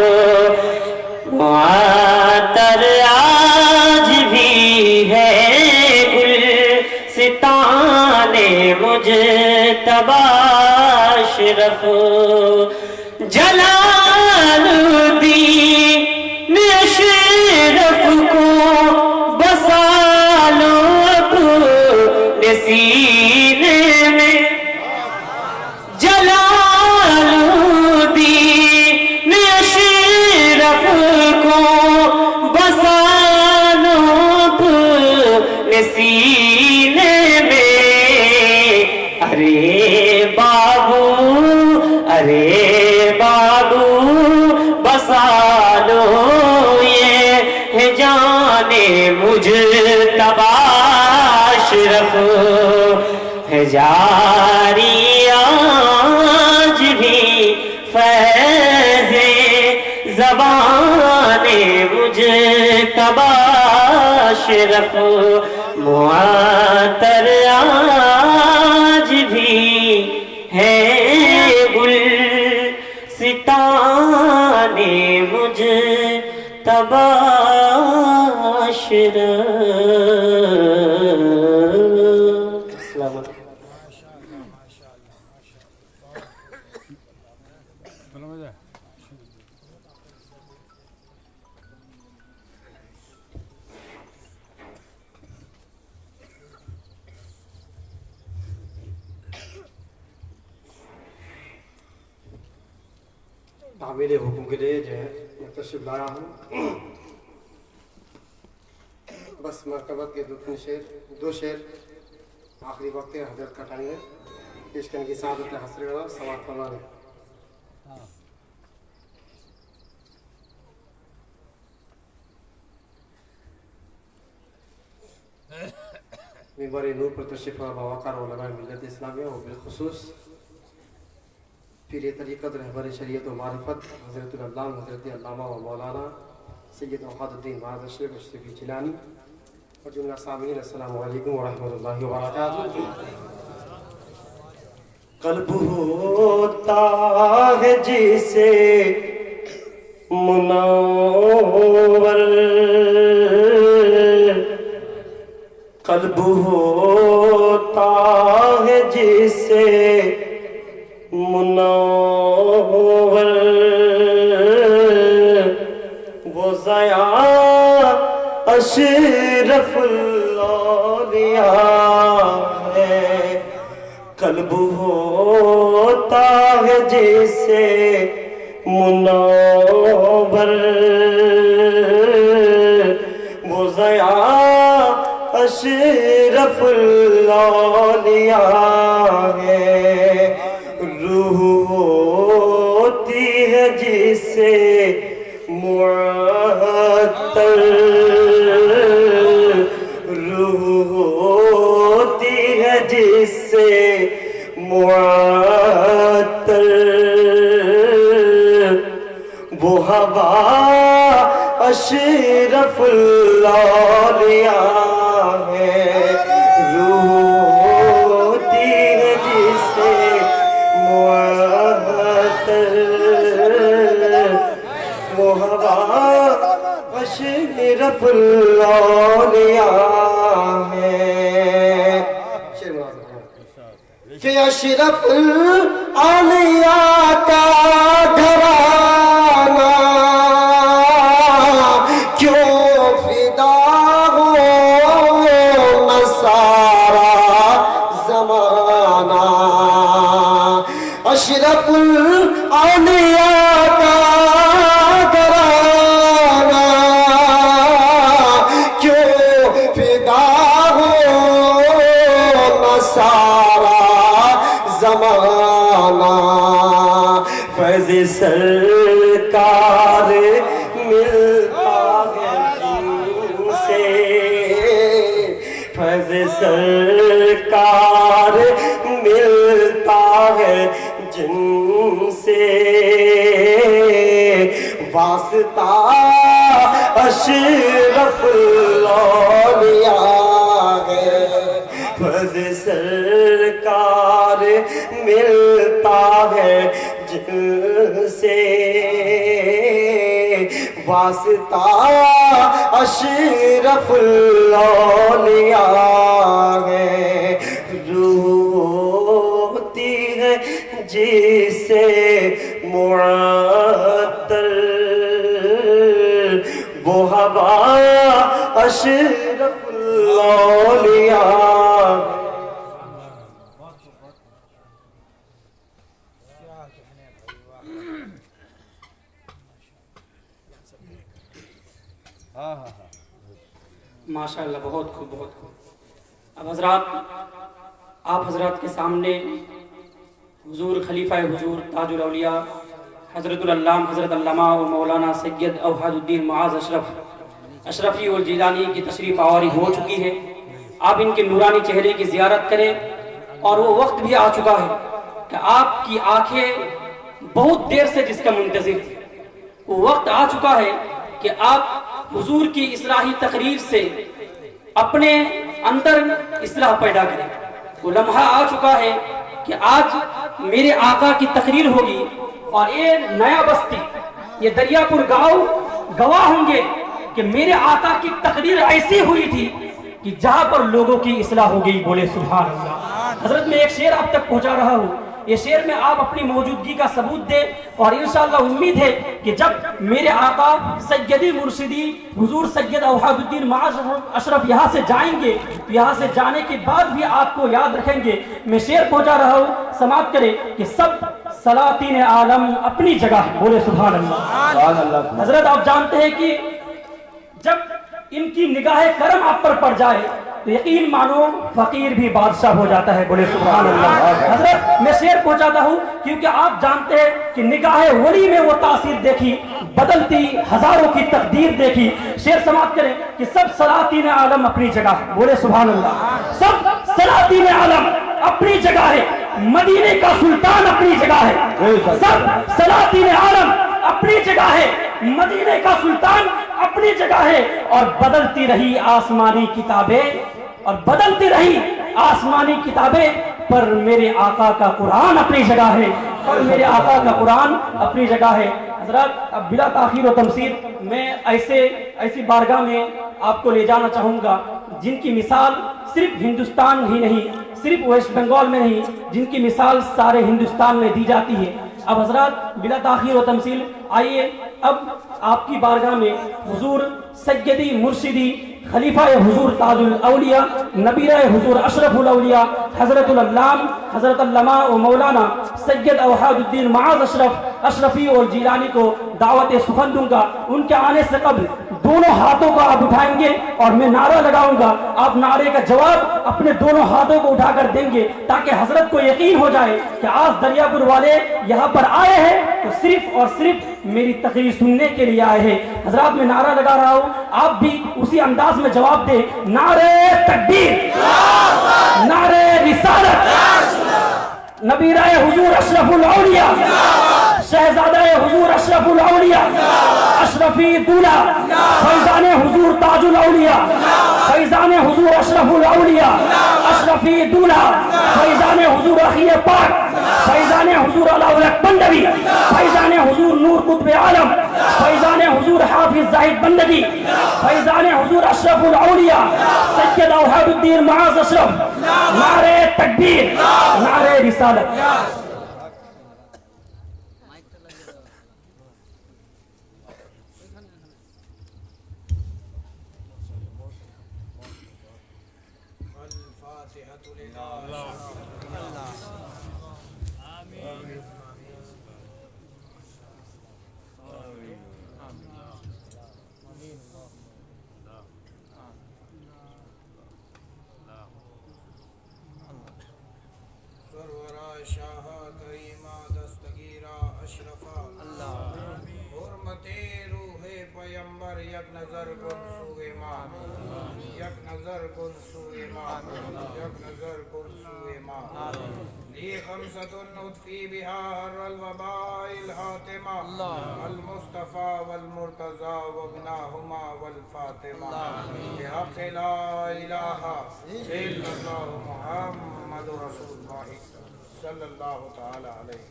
मुआतर आज भी है गुल सिताने मुझे तबाशरफ जलालुद्दीन अशरफ को बसा लो अपने सीने में जलालुद्दीन अशरफ को बसा लो अपने सीने में अरे बाबू बसा लो ये है जाने मुझतबा अशरफ है जारी आज भी फैज़े ज़बाने मुझतबा अशरफ मुआतर आज भी है गुल सिताने मुझतबा अशरफ। अस्सलाम वालेकुम। तामील हुक्म के लिए जो है मैं तशरीफ लाया हूँ। बस मरकबत के दो शेर आखिरी वक्त हजरत का टाइम है पेश करने की सादत हसर समात फरमाने। मिंबर नूर पर तशरीफ बावकार उलमा मिल्लत इस्लामिया और बिलखुसूस पीर तरीक़त रहबर शरीयत व मारिफत हज़रतुल अल्लामा हज़रत अल्लामा व मौलाना सैयद वक़ादुद्दीन महाद अशरफ अशरफी जिलानी और जुमला सामीन अस्सलामु अलैकुम व रहमतुल्लाहि व बरकातुहू। कल्ब होता है जिसे मुनव्वर, कल्ब होता है जिसे मुनव्वर, वो ज़या अशरफुल औलिया है। कल्ब होता है जैसे मुनव्वर, वो ज़या अशरफुल औलिया है। रूह होती है जिसे मुअत्तर, रूह होती है जिसे मुअत्तर, वो हवा अशरफुल औलिया है। रूह होती है जिसे मुअत्तर, वो हवा अशरफुल औलिया है। कि अशरफुल औलिया का घराना क्यों फिदा हो न सारा ज़माना। अशरफुल औलिया का घराना क्यों फिदा हो न सारा ज़माना। फैज़ सरकार मिलता है जिनसे, फैज़ सरकार मिलता है जिनसे। वास्ता अशरफुल औलिया है। फैज़ सरकार मिलता है जिनसे। से वास्ता अशरफुल औलिया है, रूती है जिसे मुअत्तल वो हवा अशरफुल औलिया। माशाअल्लाह, बहुत खूब, बहुत खूब। अब हजरात, आप हजरात के सामने हुजूर खलीफा हुजूर ताजुल औलिया हजरतुल अल्लाम हजरत अल्लामा व मौलाना सैयद औहादुद्दीन मुआज़ अशरफी और जीलानी की तशरीफ आवारी हो चुकी है। आप इनके नूरानी चेहरे की ज़ियारत करें, और वो वक्त भी आ चुका है कि आपकी आंखें बहुत देर से जिसका मुंतज़िर थी, वो वक्त आ चुका है कि आप हुजूर की इस्लाही तकरीर से अपने अंदर इस्लाह पैदा करें। वो लम्हा आ चुका है कि आज मेरे आका की तकरीर होगी, और ये नया बस्ती, ये दरियापुर गांव गवाह होंगे कि मेरे आका की तकरीर ऐसी हुई थी कि जहां पर लोगों की इस्लाह हो गई। बोले सुभान अल्लाह। हजरत मैं एक शेर आप तक पहुंचा रहा हूं, ये शेर में आप अपनी मौजूदगी का सबूत दें, और इंशाअल्लाह उम्मीद है कि जब मेरे आका सैयदी मुर्शिदी हुजूर सैयद औहादुद्दीन मुआज़ अशरफ यहाँ से जाएंगे, तो यहाँ से जाने के बाद भी आपको याद रखेंगे। मैं शेर पहुंचा रहा हूँ, समाप्त करें कि सब सलातीन आलम अपनी जगह। बोले सुभान अल्लाह। हजरत आप जानते हैं कि जब इनकी निगाह करम आप पर पड़ जाए तो यकीन मानो फकीर भी बादशाह हो जाता है। बोले सुभान अल्लाह। हजरत मैं शेर पहुंचाता हूं क्योंकि आप जानते हैं कि निगाह वली में वो तासीर देखी, बदलती हजारों की तकदीर देखी। शेर समाप्त करें कि सब सलातीन आलम अपनी जगह है। बोले सुभान अल्लाह। सब सलातीन आलम अपनी जगह है, मदीने का सुल्तान अपनी जगह है। सब सलातीन आलम अपनी जगह है, मदीने का सुल्तान अपनी जगह है। और बदलती रही आसमानी किताबें, और बदलती रही आसमानी किताबें, पर मेरे आका का कुरान अपनी जगह है, पर मेरे आका का कुरान अपनी जगह है। हजरत अब बिला ताखीर व तमसीर मैं ऐसी बारगाह में आपको ले जाना चाहूँगा जिनकी मिसाल सिर्फ हिंदुस्तान ही नहीं, सिर्फ वेस्ट बंगाल में नहीं, जिनकी मिसाल सारे हिंदुस्तान में दी जाती है। अब हजरत बिला ताखीर व तमसील आइए अब आपकी बारगाह में हुजूर सैयदी मुर्शिदी खलीफा हुजूर ताजुल औलिया नबीरा हुजूर अशरफुल औलिया हजरतुल अल्लाम हजरत अल्लामा व मौलाना सैयद औहादुद्दीन मुआज़ अशरफी और जीलानी को दावत सुखन दूंगा। उनके आने से कबल दोनों हाथों को आप उठाएंगे और मैं नारा लगाऊंगा, आप नारे का जवाब अपने दोनों हाथों को उठाकर देंगे ताकि हजरत को यकीन हो जाए कि आज दरियापुर वाले यहाँ पर आए हैं तो सिर्फ और सिर्फ मेरी तकरीर सुनने के लिए आए हैं। हजरात मैं नारा लगा रहा हूँ, आप भी उसी अंदाज में जवाब दे। नारे तकबीर, नारे रिसालत, नबीरा हुजूर अशरफुल औलिया, शहजादा हुजूर अशरफुल औलिया, अशरफी दूल्हा फैजान हुजूर ताजुल औलिया, फैजान हुजूर अशरफुल औलिया, अशरफी दूल्हा फैजान हुजूर अखिए पाक, फैजान हुजूर अलाउल बंदगी, फैजान हुजूर नूर कुतुब आलम, फैजान हुजूर हाफिज जाहिद बंदगी, फैजान हुजूर अशरफुल औलिया सैयद औहादुद्दीन मुआज़ अशरफ। नारे तकबीर, नारे रिसालत। सल्लल्लाहु तआला अलैहि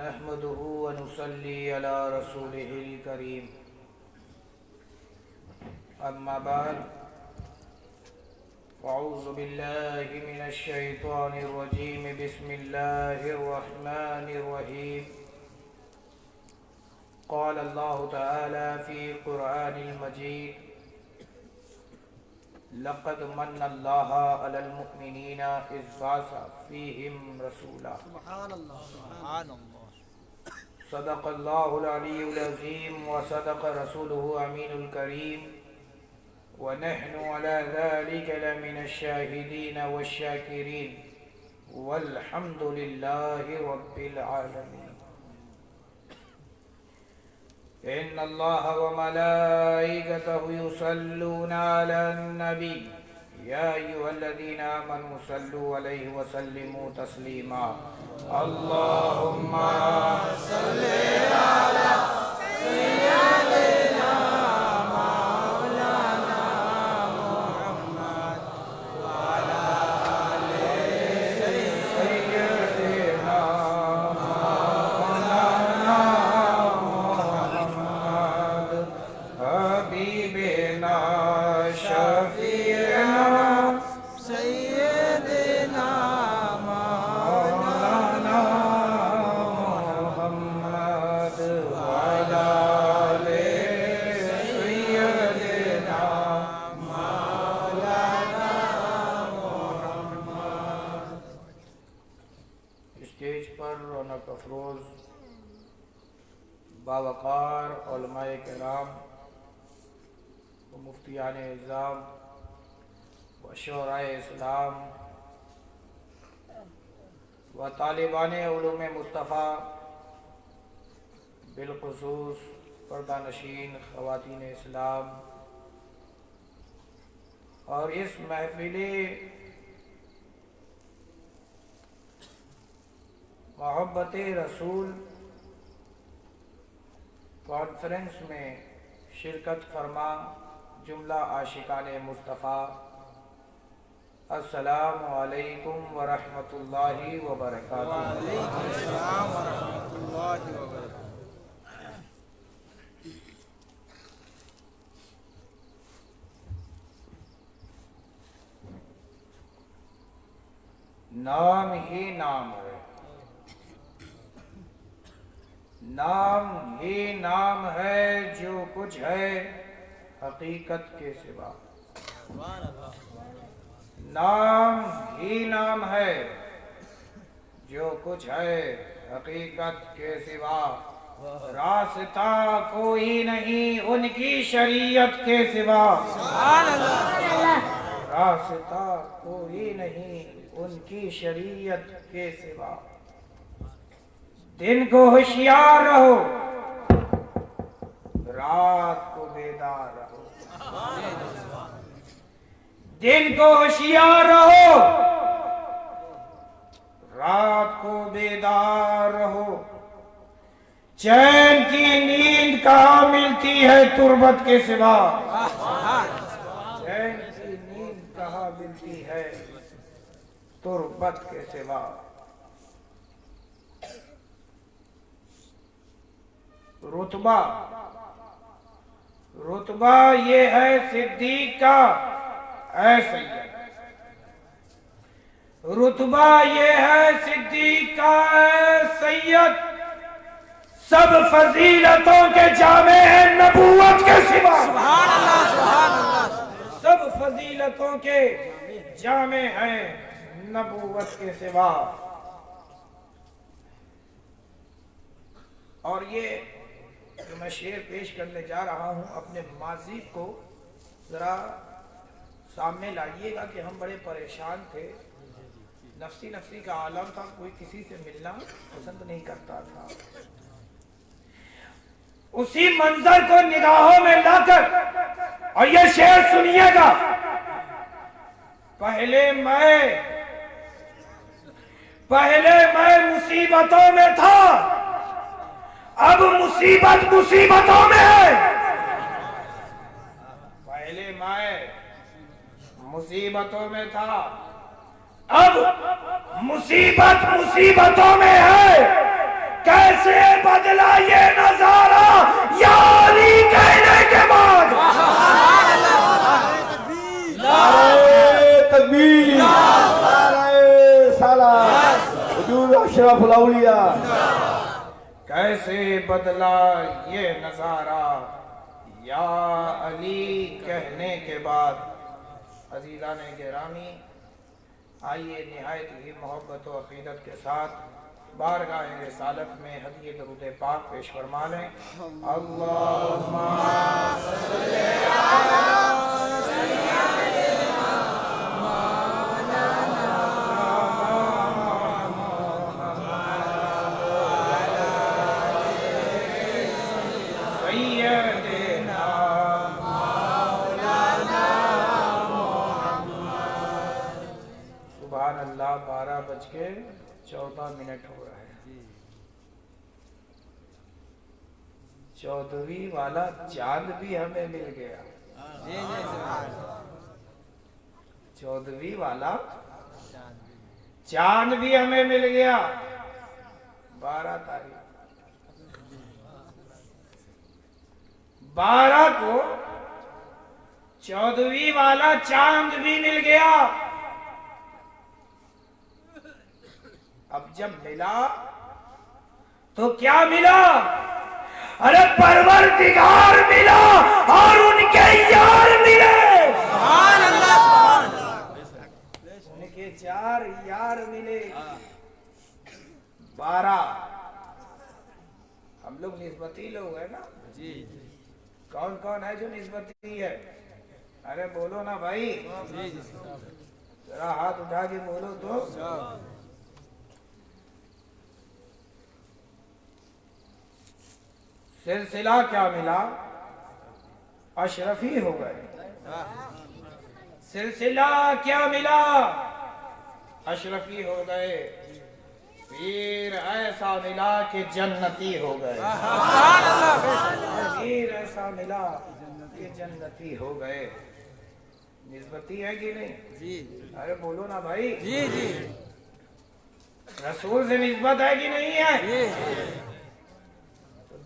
نحمده ونصلي على رسوله الكريم أما بعد أعوذ بالله من الشيطان الرجيم بسم الله الرحمن الرحيم قال الله تعالى في القرآن المجيد لقد من الله على المؤمنين إذ بعث فيهم رسولا صدق الله العلي العظيم وصدق رسوله أمين الكريم ونحن على ذلك لمن الشاهدين والشاكرين والحمد لله رب العالمين إن الله وملائكته يصلون على النبي يا أيها الذين آمنوا صلوا عليه وسلموا تسليما اللهم صل على سيدنا مولانا محمد وعلى آل سيدنا مولانا محمد حبيبنا شفيعنا سيدنا مولانا محمد وعلى آل سيدنا مولانا محمد. اسٹیج پر رونق افروز باوقار علماء کرام و مفتیان اعظام و شعراء اسلام و طالبان علوم مصطفیٰ بالخصوص پردہ نشین خواتین اسلام اور اس محفل محبت رسول کانفرنس میں شرکت فرما جملہ عاشقان مصطفیٰ السلام علیکم ورحمۃ اللہ وبرکاتہ. نام ہی نام ہے، نام ہی نام ہے جو کچھ ہے حقیقت کے سوا. نام ہی نام ہے جو کچھ ہے حقیقت کے سوا. راستہ کوئی نہیں ان کی شریعت کے سوا. راستہ کوئی نہیں ان کی شریعت کے سوا. دن کو ہوشیار رہو، رات کو بیدار رہو. دن کو ہوشیار رہو، رات کو بیدار رہو. چین کی نیند کہاں ملتی ہے تربت کے سوا. چین کی نیند کہاں ملتی ہے تربت کے سوا. رتبہ یہ ہے صدیق کا اے سید. رتبہ یہ ہے صدیق کا اے سید. سب فضیلتوں کے جامع ہیں نبوت کے سوا. سب فضیلتوں کے جامع ہیں نبوت کے سوا. اور یہ جو میں شعر پیش کرنے جا رہا ہوں اپنے ماضی کو ذرا سامنے لائیے گا کہ ہم بڑے پریشان تھے. نفسی کا عالم تھا، کوئی کسی سے ملنا پسند نہیں کرتا تھا. اسی منظر کو نگاہوں میں لا کر اور یہ شعر سنیے گا. پہلے میں مصیبتوں میں تھا، اب مصیبت مصیبتوں میں ہے. پہلے میں مصیبتوں میں تھا، اب مصیبت مصیبتوں میں ہے. कैसे बदला ये नजारा या अली कहने के बाद। तकबीर, नारे सलाम, हुजूर अशरफुल औलिया। कैसे बदला ये नजारा या अली कहने के बाद। अजीज़ान गिरामी, आइए निहायत ही मोहब्बत और अक़ीदत के साथ बारगाह रिसालत में हदीये दरूद पाक पेश फरमा लें। अल्लाहुम्मा सल्ली अल्लाह 12:14 हो रहा है। 14वीं वाला चांद भी हमें मिल गया। 14वीं वाला चांद भी हमें मिल गया। 12 तारीख 12 को 14वीं वाला चांद भी मिल गया। अब जब मिला तो क्या मिला? अरे परवरदिगार मिला और उनके यार मिले। उनके 4 यार मिले। 12 हम लोग निस्बती लोग है ना जी। कौन कौन है जो निस्बती है? अरे बोलो ना भाई, जरा हाथ उठा के बोलो तो। सिलसिला क्या मिला? अशरफी हो गए। सिलसिला क्या मिला? अशरफी हो गए। फिर ऐसा मिला कि जन्नती हो गए। फिर ऐसा मिला कि जन्नती हो गए। निस्बती है कि नहीं जी? अरे बोलो ना भाई। जी जी। रसूल से निस्बत है कि नहीं है?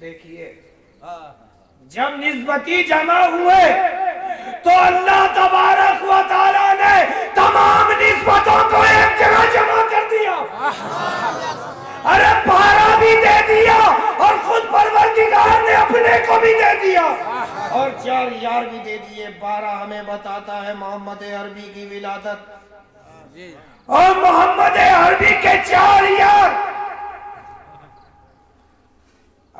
देखिए, जब निस्बती जमा हुए तो अल्लाह तबारक व तआला ने तमाम निस्बतों को एक जगह जमा कर दिया। अरे 12 भी दे दिया और खुद परवरदिगार ने अपने को भी दे दिया और 4 यार भी दे दिए। 12 हमें बताता है मोहम्मद अरबी की विलादत और मोहम्मद अरबी के 4 यार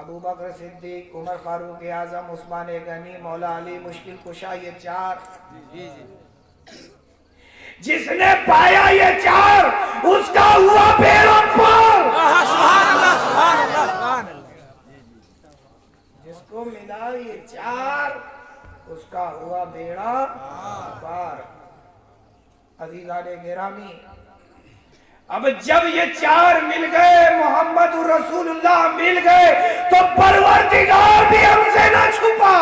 अबू बकर सिद्दीक, उमर फारूक आजम, उस्मान गनी, मौला अली मुश्किल कुशा, ये 4। जिसने पाया ये 4 उसका हुआ बेड़ा पार। जिसको मिला ये 4 उसका हुआ बेड़ा पार। अज़ीज़ाने गिरामी, अब जब ये 4 मिल गए, मोहम्मद रसूलुल्लाह मिल गए, तो परवरदिगार भी हमसे न छुपा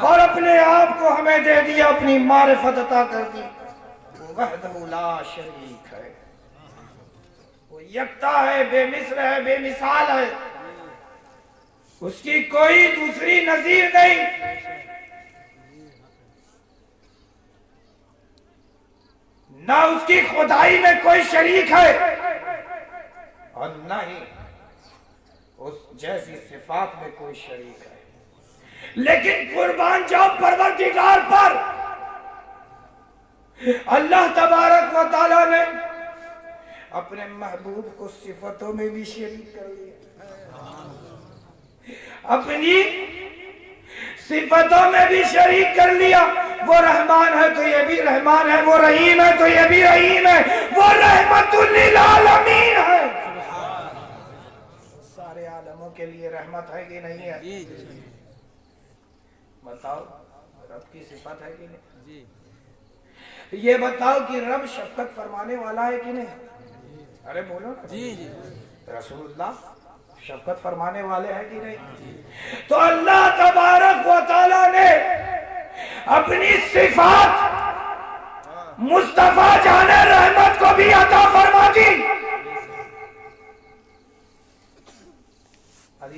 और अपने आप को हमें दे दिया, अपनी मारिफत अता कर दी। वो वहदहु ला शरीक है, वो यकता है, बेमिसल है, बेमिसाल है, उसकी कोई दूसरी नजीर नहीं। ना उसकी खुदाई में कोई शरीक है और ना ही उस जैसी सिफात में कोई शरीक है। लेकिन कुर्बान जाओ परवरदिगार पर। अल्लाह तबारक व तआला ने अपने महबूब को सिफतों में भी शरीक कर लिया। अपनी सिफतों में भी शरीक कर लिया। वो रहमान है तो ये भी रहमान है, वो रहीम है तो ये भी रहीम है, वो रहमतुल लिल आलमीन है, सारे आलमों के लिए रहमत है कि नहीं है? बताओ, रब की सिफत है कि नहीं? ये बताओ कि रब शफकत फरमाने वाला है कि नहीं? अरे बोलो ना जी। रसूलुल्लाह शफकत फरमाने वाले हैं कि नहीं? तो अल्लाह तबारक व तआला ने अपनी सिफात मुस्तफा जाने रहमत को भी अता फरमा दी।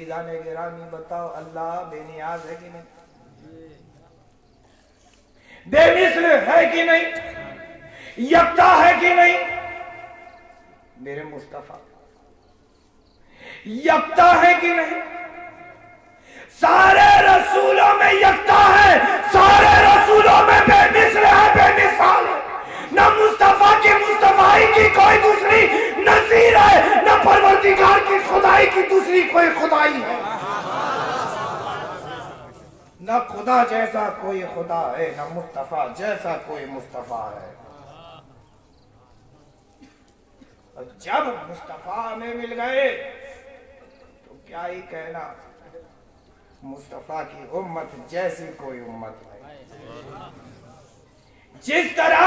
अजीजान गिरामी बताओ अल्लाह बेनियाज है कि नहीं, बेमिसल है कि नहीं, यकता है कि नहीं? मेरे मुस्तफा यकता है कि नहीं? सारे रसूलों में यकता है, सारे रसूलों में बेमिसल है, बेमिसाल है। न मुस्तफा की मुस्तफाई की कोई दूसरी नजीर है, न परवरदिगार की खुदाई की दूसरी कोई खुदाई है। न खुदा जैसा कोई खुदा है, न मुस्तफा जैसा कोई मुस्तफा है। और जब मुस्तफा हमें मिल गए तो क्या ही कहना, मुस्तफा की उम्मत जैसी कोई उम्मत नहीं। जिस तरह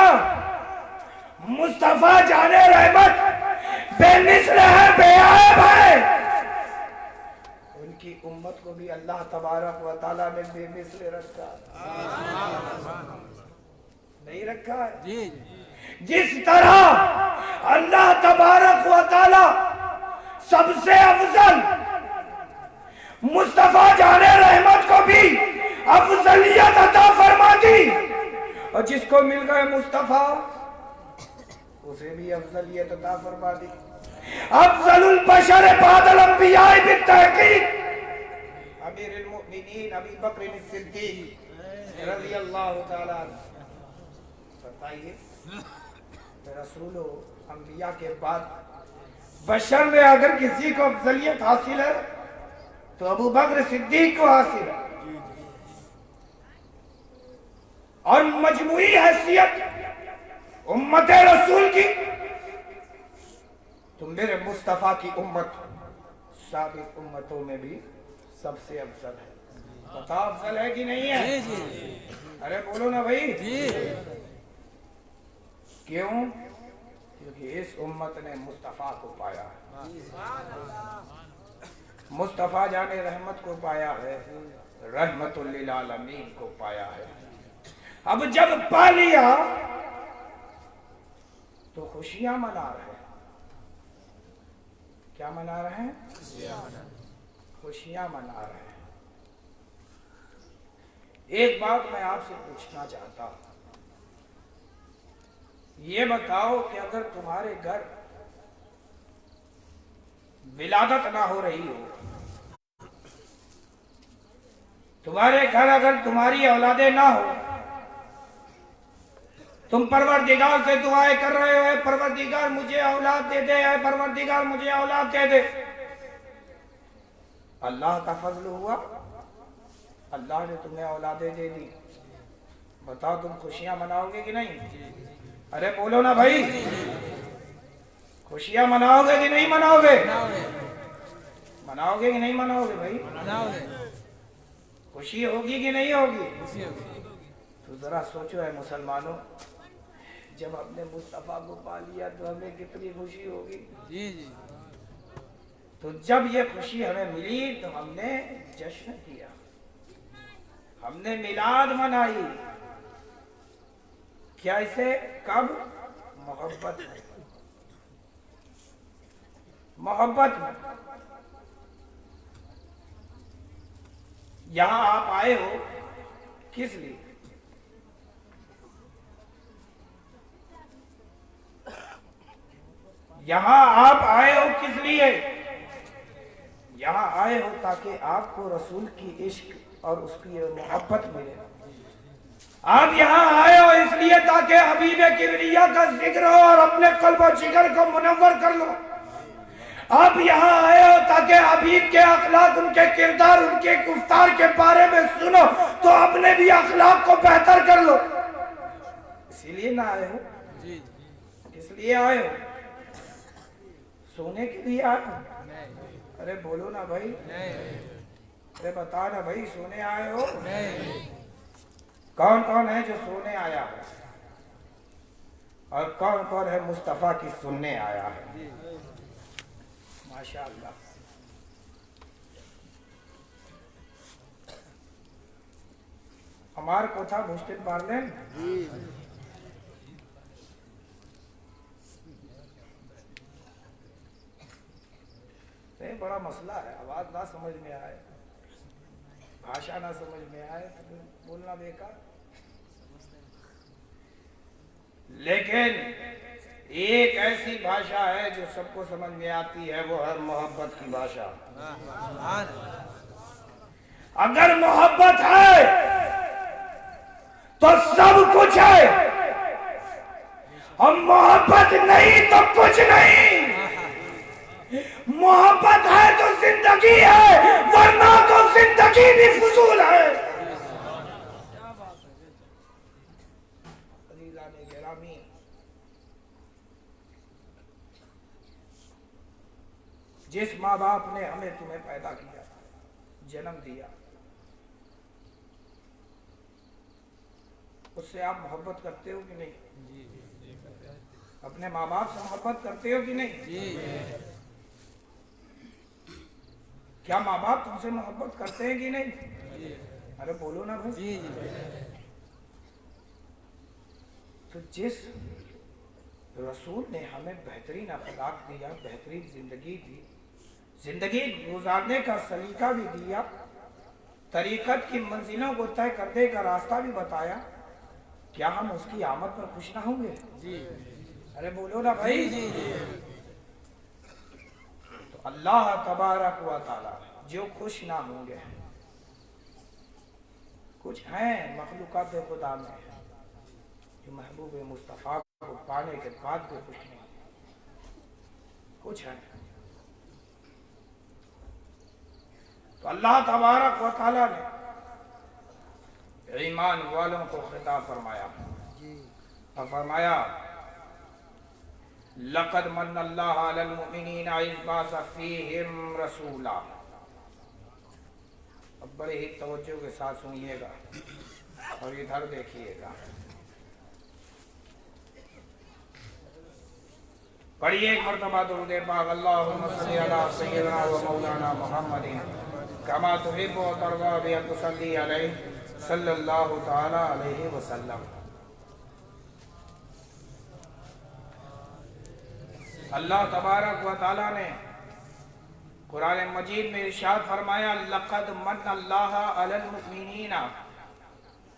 मुस्तफा जाने रहमत बेमिसल है, बेअयब है, उनकी उम्मत को भी अल्लाह तबारक व तआला ने बेमिसल रखा नहीं रखा है। जिस तरह अल्लाह तबारक व तआला सबसे अफजल मुस्तफा जाने रहमत को भी अफजलियत अता फरमा दी, और जिसको मिल गए मुस्तफा उसे भी अफजलियत अता फरमा दी। अफजलुल बशर बादल अंबिया बित्तहकीक अमीरुल मुमिनीन अबू बकर सिद्दीक रज़ियल्लाहु ताला अन्हु। बताइए रसूलों अंबिया के बाद बशर में अगर किसी को अफजलियत हासिल है तो अबू बकर सिद्दीक को हासिल है, और मजमूई हैसियत उम्मत रसूल की तो मेरे मुस्तफा की उम्मत साबिक उम्मतों में भी सबसे अफजल है। बताओ अफजल है कि नहीं है? अरे बोलो ना भाई। क्यों? क्योंकि इस उम्मत ने मुस्तफा को पाया है, मुस्तफा जाने रहमत को पाया है, रहमतुल लिल आलमीन को पाया है। अब जब पा लिया तो खुशियां मना रहे हैं। क्या मना रहे हैं? खुशियां मना रहे हैं। एक बात मैं आपसे पूछना चाहता हूं, ये बताओ कि अगर तुम्हारे घर विलादत ना हो रही हो, तुम्हारे घर अगर तुम्हारी औलादे ना हो, तुम परवरदिगार से दुआएं कर रहे हो, परवरदिगार मुझे औलाद दे दे, परवरदिगार मुझे औलाद दे दे, अल्लाह का फजल हुआ, अल्लाह ने तुम्हें औलादे दे दी। बताओ तुम खुशियां मनाओगे कि नहीं? अरे बोलो ना भाई, खुशियां मनाओगे कि नहीं मनाओगे? मनाओगे कि नहीं मनाओगे भाई? खुशी होगी कि नहीं होगी? तो जरा सोचो है मुसलमानों, जब हमने मुस्तफा को पा लिया तो हमें कितनी खुशी होगी। तो जब ये खुशी हमें मिली तो हमने जश्न किया, हमने मिलाद मनाई। क्या इसे? कब? मोहब्बत में, मोहब्बत में। यहां आप आए हो किस लिए? यहां आप आए हो किस लिए? यहां आए हो ताकि आपको रसूल की इश्क और उसकी मोहब्बत मिले। आप यहाँ आए हो इसलिए ताकि हबीब किबरिया का जिक्र हो और अपने कल्ब और जिगर को मुनव्वर कर लो। आप यहाँ आए हो ताकि हबीब के अखलाक, उनके किरदार, उनके गुफ्तार के बारे में सुनो तो अपने भी अखलाक को बेहतर कर लो। इसीलिए ना आए हो? इसलिए आए हो? सोने के लिए आए हो? अरे बोलो ना भाई, अरे बता ना भाई, सोने आए हो? कौन कौन है जो सोने आया है और कौन कौन है मुस्तफा की सुनने आया है? माशाअल्लाह। हमार कोठा मुश्किल पार्लेन बड़ा मसला है, आवाज ना समझ में आए, भाषा ना समझ में आए तो बोलना बेकार। लेकिन एक ऐसी भाषा है जो सबको समझ में आती है, वो है मोहब्बत की भाषा। अगर मोहब्बत है तो सब कुछ है, हम मोहब्बत नहीं तो कुछ नहीं। मोहब्बत है तो जिंदगी है, वरना तो जिंदगी भी फजूल है। अज़ीज़ान गिरामी, जिस माँ बाप ने हमें तुम्हें पैदा किया, जन्म दिया, उससे आप मोहब्बत करते हो कि नहीं? अपने माँ बाप से मोहब्बत करते हो कि नहीं? क्या माँ बाप तुमसे मोहब्बत करते हैं कि नहीं? अरे बोलो ना भाई। तो जिस रसूल ने हमें बेहतरीन अखलाक दिया, बेहतरीन जिंदगी दी, जिंदगी गुजारने का सलीका भी दिया, तरीकत की मंजिलों को तय करने का रास्ता भी बताया, क्या हम उसकी आमद पर खुश ना होंगे? अरे बोलो ना भाई। तो अल्लाह तबारक व तआला जो खुश ना होंगे, कुछ हैं मखलूकात खुदा में जो महबूब मुस्तफ़ा को पाने के बाद भी खुश नहीं, कुछ हैं। तो अल्लाह तबारक व तआला ने ईमान वालों को खिताब फरमाया और फरमाया लक़द मन्नल्लाहु अलल मुमिनीना इज़ बअसा फ़ीहिम रसूला। अब बड़े ही तवज्जो के साथ सुनिएगा और इधर देखिएगा, पढ़िए एक मरतबा दुरूद पाक अल्लाहुम्मा सल्ली अला सय्यिदना व मौलाना मुहम्मदिन कमा तुहिब्बु व तर्दा बि अन तुसल्ली अलैहि सल्लल्लाहु तआला अलैहि वसल्लम। अल्लाह तबारक व तआला ने कुरान मजीद में इरशाद फरमाया लक़द मन्नल्लाहु अलल मुमिनीना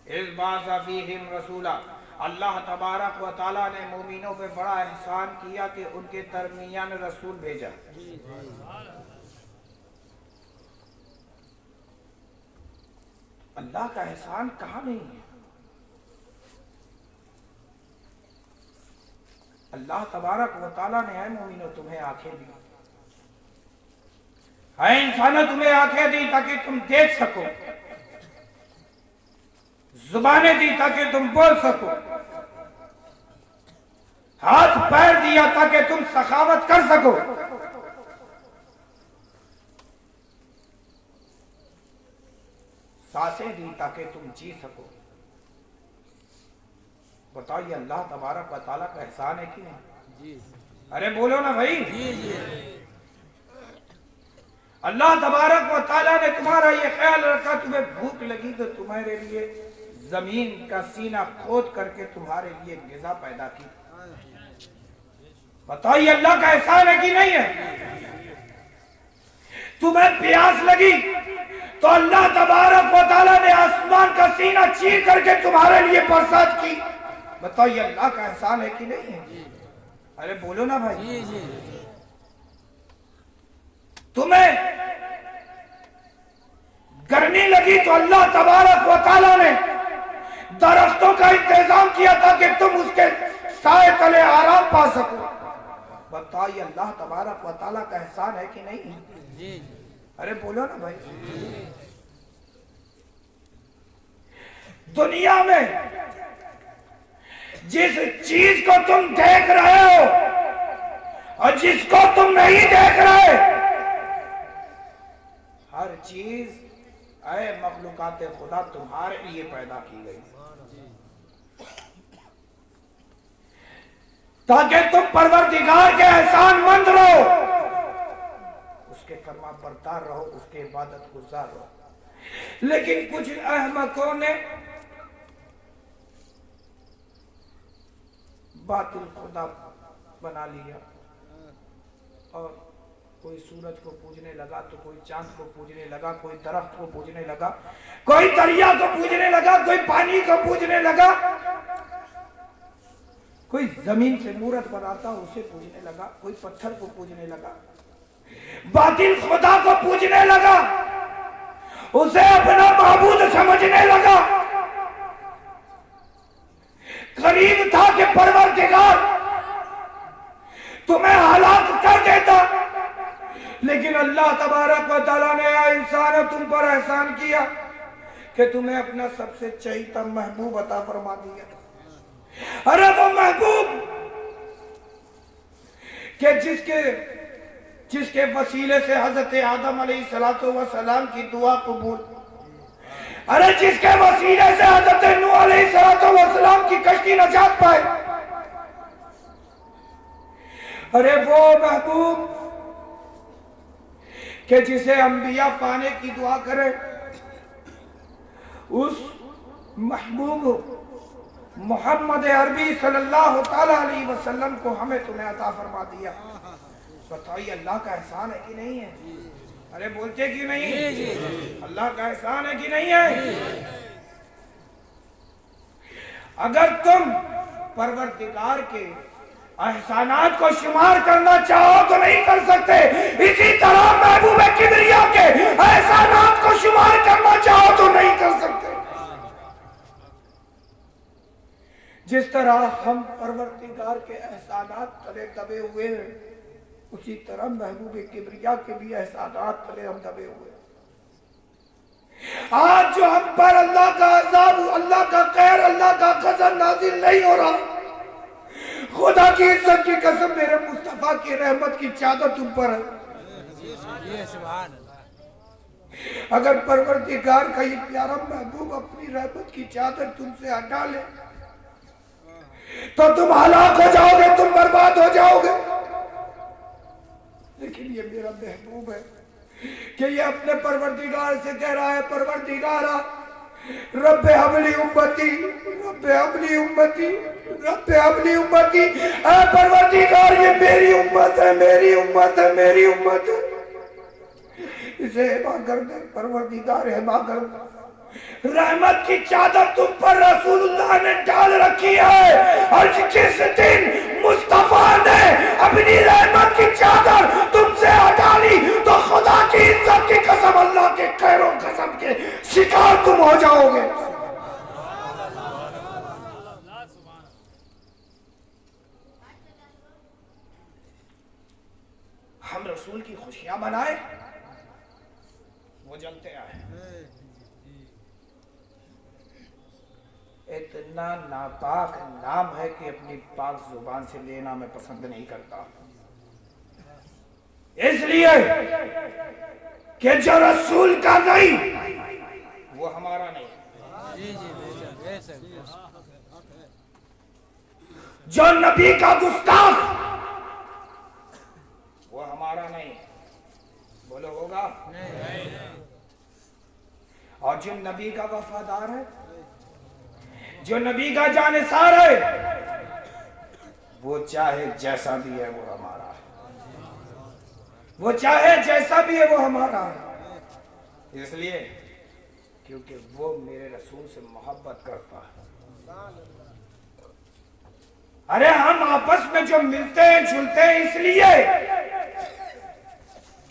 इज़ बअसा फ़ीहिम रसूला। अल्लाह तबारक व तआला ने मोमिनों पे बड़ा एहसान किया कि उनके दरमियान रसूल भेजा। अल्लाह का एहसान कहाँ नहीं है? अल्लाह तबारक व तआला ने है मोमिनो तुम्हें आंखें दी, है इंसानों तुम्हें आंखें दी ताकि तुम देख सको, जुबानें दी ताकि तुम बोल सको, हाथ पैर दिया ताकि तुम सखावत कर सको, सांसें दी ताकि तुम जी सको। बताओ ये अल्लाह तबारक व तआला का एहसान है कि नहीं? अरे बोलो ना भाई। अल्लाह तबारक व तआला ने तुम्हारा ये ख्याल रखा, तुम्हें भूख लगी तो तुम्हारे लिए जमीन का सीना खोद करके तुम्हारे लिए ग़िज़ा पैदा की। बताओ ये अल्लाह का एहसान है कि नहीं है? तुम्हें प्यास लगी तो अल्लाह तबारक व तआला ने आसमान का सीना चीर करके तुम्हारे लिए बरसात की। बताओ ये अल्लाह का एहसान है कि नहीं है? अरे बोलो ना भाई। तुम्हें गर्मी लगी तो अल्लाह तबारक व तआला ने दरख्तों का इंतजाम किया ताकि तुम उसके साए तले आराम पा सको। बताओ ये अल्लाह तबारक व तआला का एहसान है कि नहीं? अरे बोलो ना भाई। दुनिया में जिस चीज को तुम देख रहे हो और जिसको तुम नहीं देख रहे, हर चीज ऐ मखलूकात खुदा तुम्हारे लिए पैदा की गई ताकि तुम परवरदिगार के एहसान मंद रहो, उसके फरमा बरदार रहो, उसके इबादत गुजार रहो। लेकिन कुछ अहमकों ने बातिल खुदा बना लिया और कोई सूरज को पूजने लगा, तो कोई चांद को पूजने लगा, कोई दरख्त को पूजने लगा, कोई दरिया को पूजने लगा, कोई पानी को पूजने लगा, कोई जमीन से मूर्त बनाता उसे पूजने लगा, कोई पत्थर को पूजने लगा, बातिल खुदा को पूजने लगा, उसे अपना माबूद समझने लगा। करीब था कि परवरदिगार तुम्हें हलाक कर देता, लेकिन अल्लाह तबारक व तआला ने या इंसान तुम पर एहसान किया कि तुम्हें अपना सबसे चहीता महबूब अता फरमा दिया। अरे वो महबूब कि जिसके वसीले से हजरत आदम अलैहिस्सलातु वस्सलाम की दुआ कबूल, अरे जिसके वसीले से हजरत नूह अलैहिस्सलातु वस्सलाम की कश्ती नजात पाए, अरे वो महबूब कि जिसे अंबिया पाने की दुआ करे, उस महबूब मोहम्मद अरबी सल्लल्लाहु ताला अलैहि वसल्लम को हमें तुम्हें अता फरमा दिया। बताइए अल्लाह का एहसान है कि नहीं है? अरे बोलते क्यों नहीं? अल्लाह का एहसान है कि नहीं है? अगर तुम परवरदिगार के एहसानात को शुमार करना चाहो तो नहीं कर सकते, इसी तरह महबूब किबरिया के एहसानात को शुमार करना चाहो तो नहीं कर सकते। जिस तरह हम परवरदिगार के एहसानात तले दबे हुए हैं, उसी तरह महबूब किबरिया के भी एहसानात तले हम दबे हुए हैं। आज जो हम पर अल्लाह का अज़ाब, अल्लाह का कहर, अल्लाह का गज़ब नाज़िल नहीं हो रहा, खुदा की इज्जत की कसम मेरे मुस्तफा की रहमत की चादर तुम पर है। अगर परवरदिगार का ये प्यारा महबूब अपनी रहमत की चादर तुमसे हटा ले तो तुम हलाक हो जाओगे, तुम बर्बाद हो जाओगे। लेकिन ये मेरा महबूब है कि ये अपने परवरदिगार से कह रहा है, परवरदिगारा रब्बे हबली उम्मती, रब्बे हबली उम्मती, रब्बे हबली उम्मती। ऐ परवरदिगार ये मेरी उम्मत है, मेरी उम्मत है, मेरी उम्मत है, इसे हिमा कर दे परवरदिगार, हिमा कर दे। रहमत की चादर तुम पर रसूलुल्लाह ने डाल रखी है, और जिस दिन मुस्तफा ने अपनी रहमत की चादर तुमसे हटा ली तो खुदा की इज्जत की कसम, अल्लाह के खैरों कसम के शिकार तुम हो जाओगे। हम रसूल की खुशियां मनाए, वो जलते आए। इतना नापाक नाम है कि अपनी पाक जुबान से लेना मैं पसंद नहीं करता, इसलिए कि जो रसूल का नहीं वो हमारा नहीं, जो नबी का गुस्ताख वो हमारा नहीं। बोलो होगा? और जो नबी का वफादार है, जो नबी का जानिसार है, वो चाहे जैसा भी है वो हमारा है, वो चाहे जैसा भी है वो हमारा है, इसलिए क्योंकि वो मेरे रसूल से मोहब्बत करता है। अरे हम आपस में जो मिलते हैं जुलते हैं इसलिए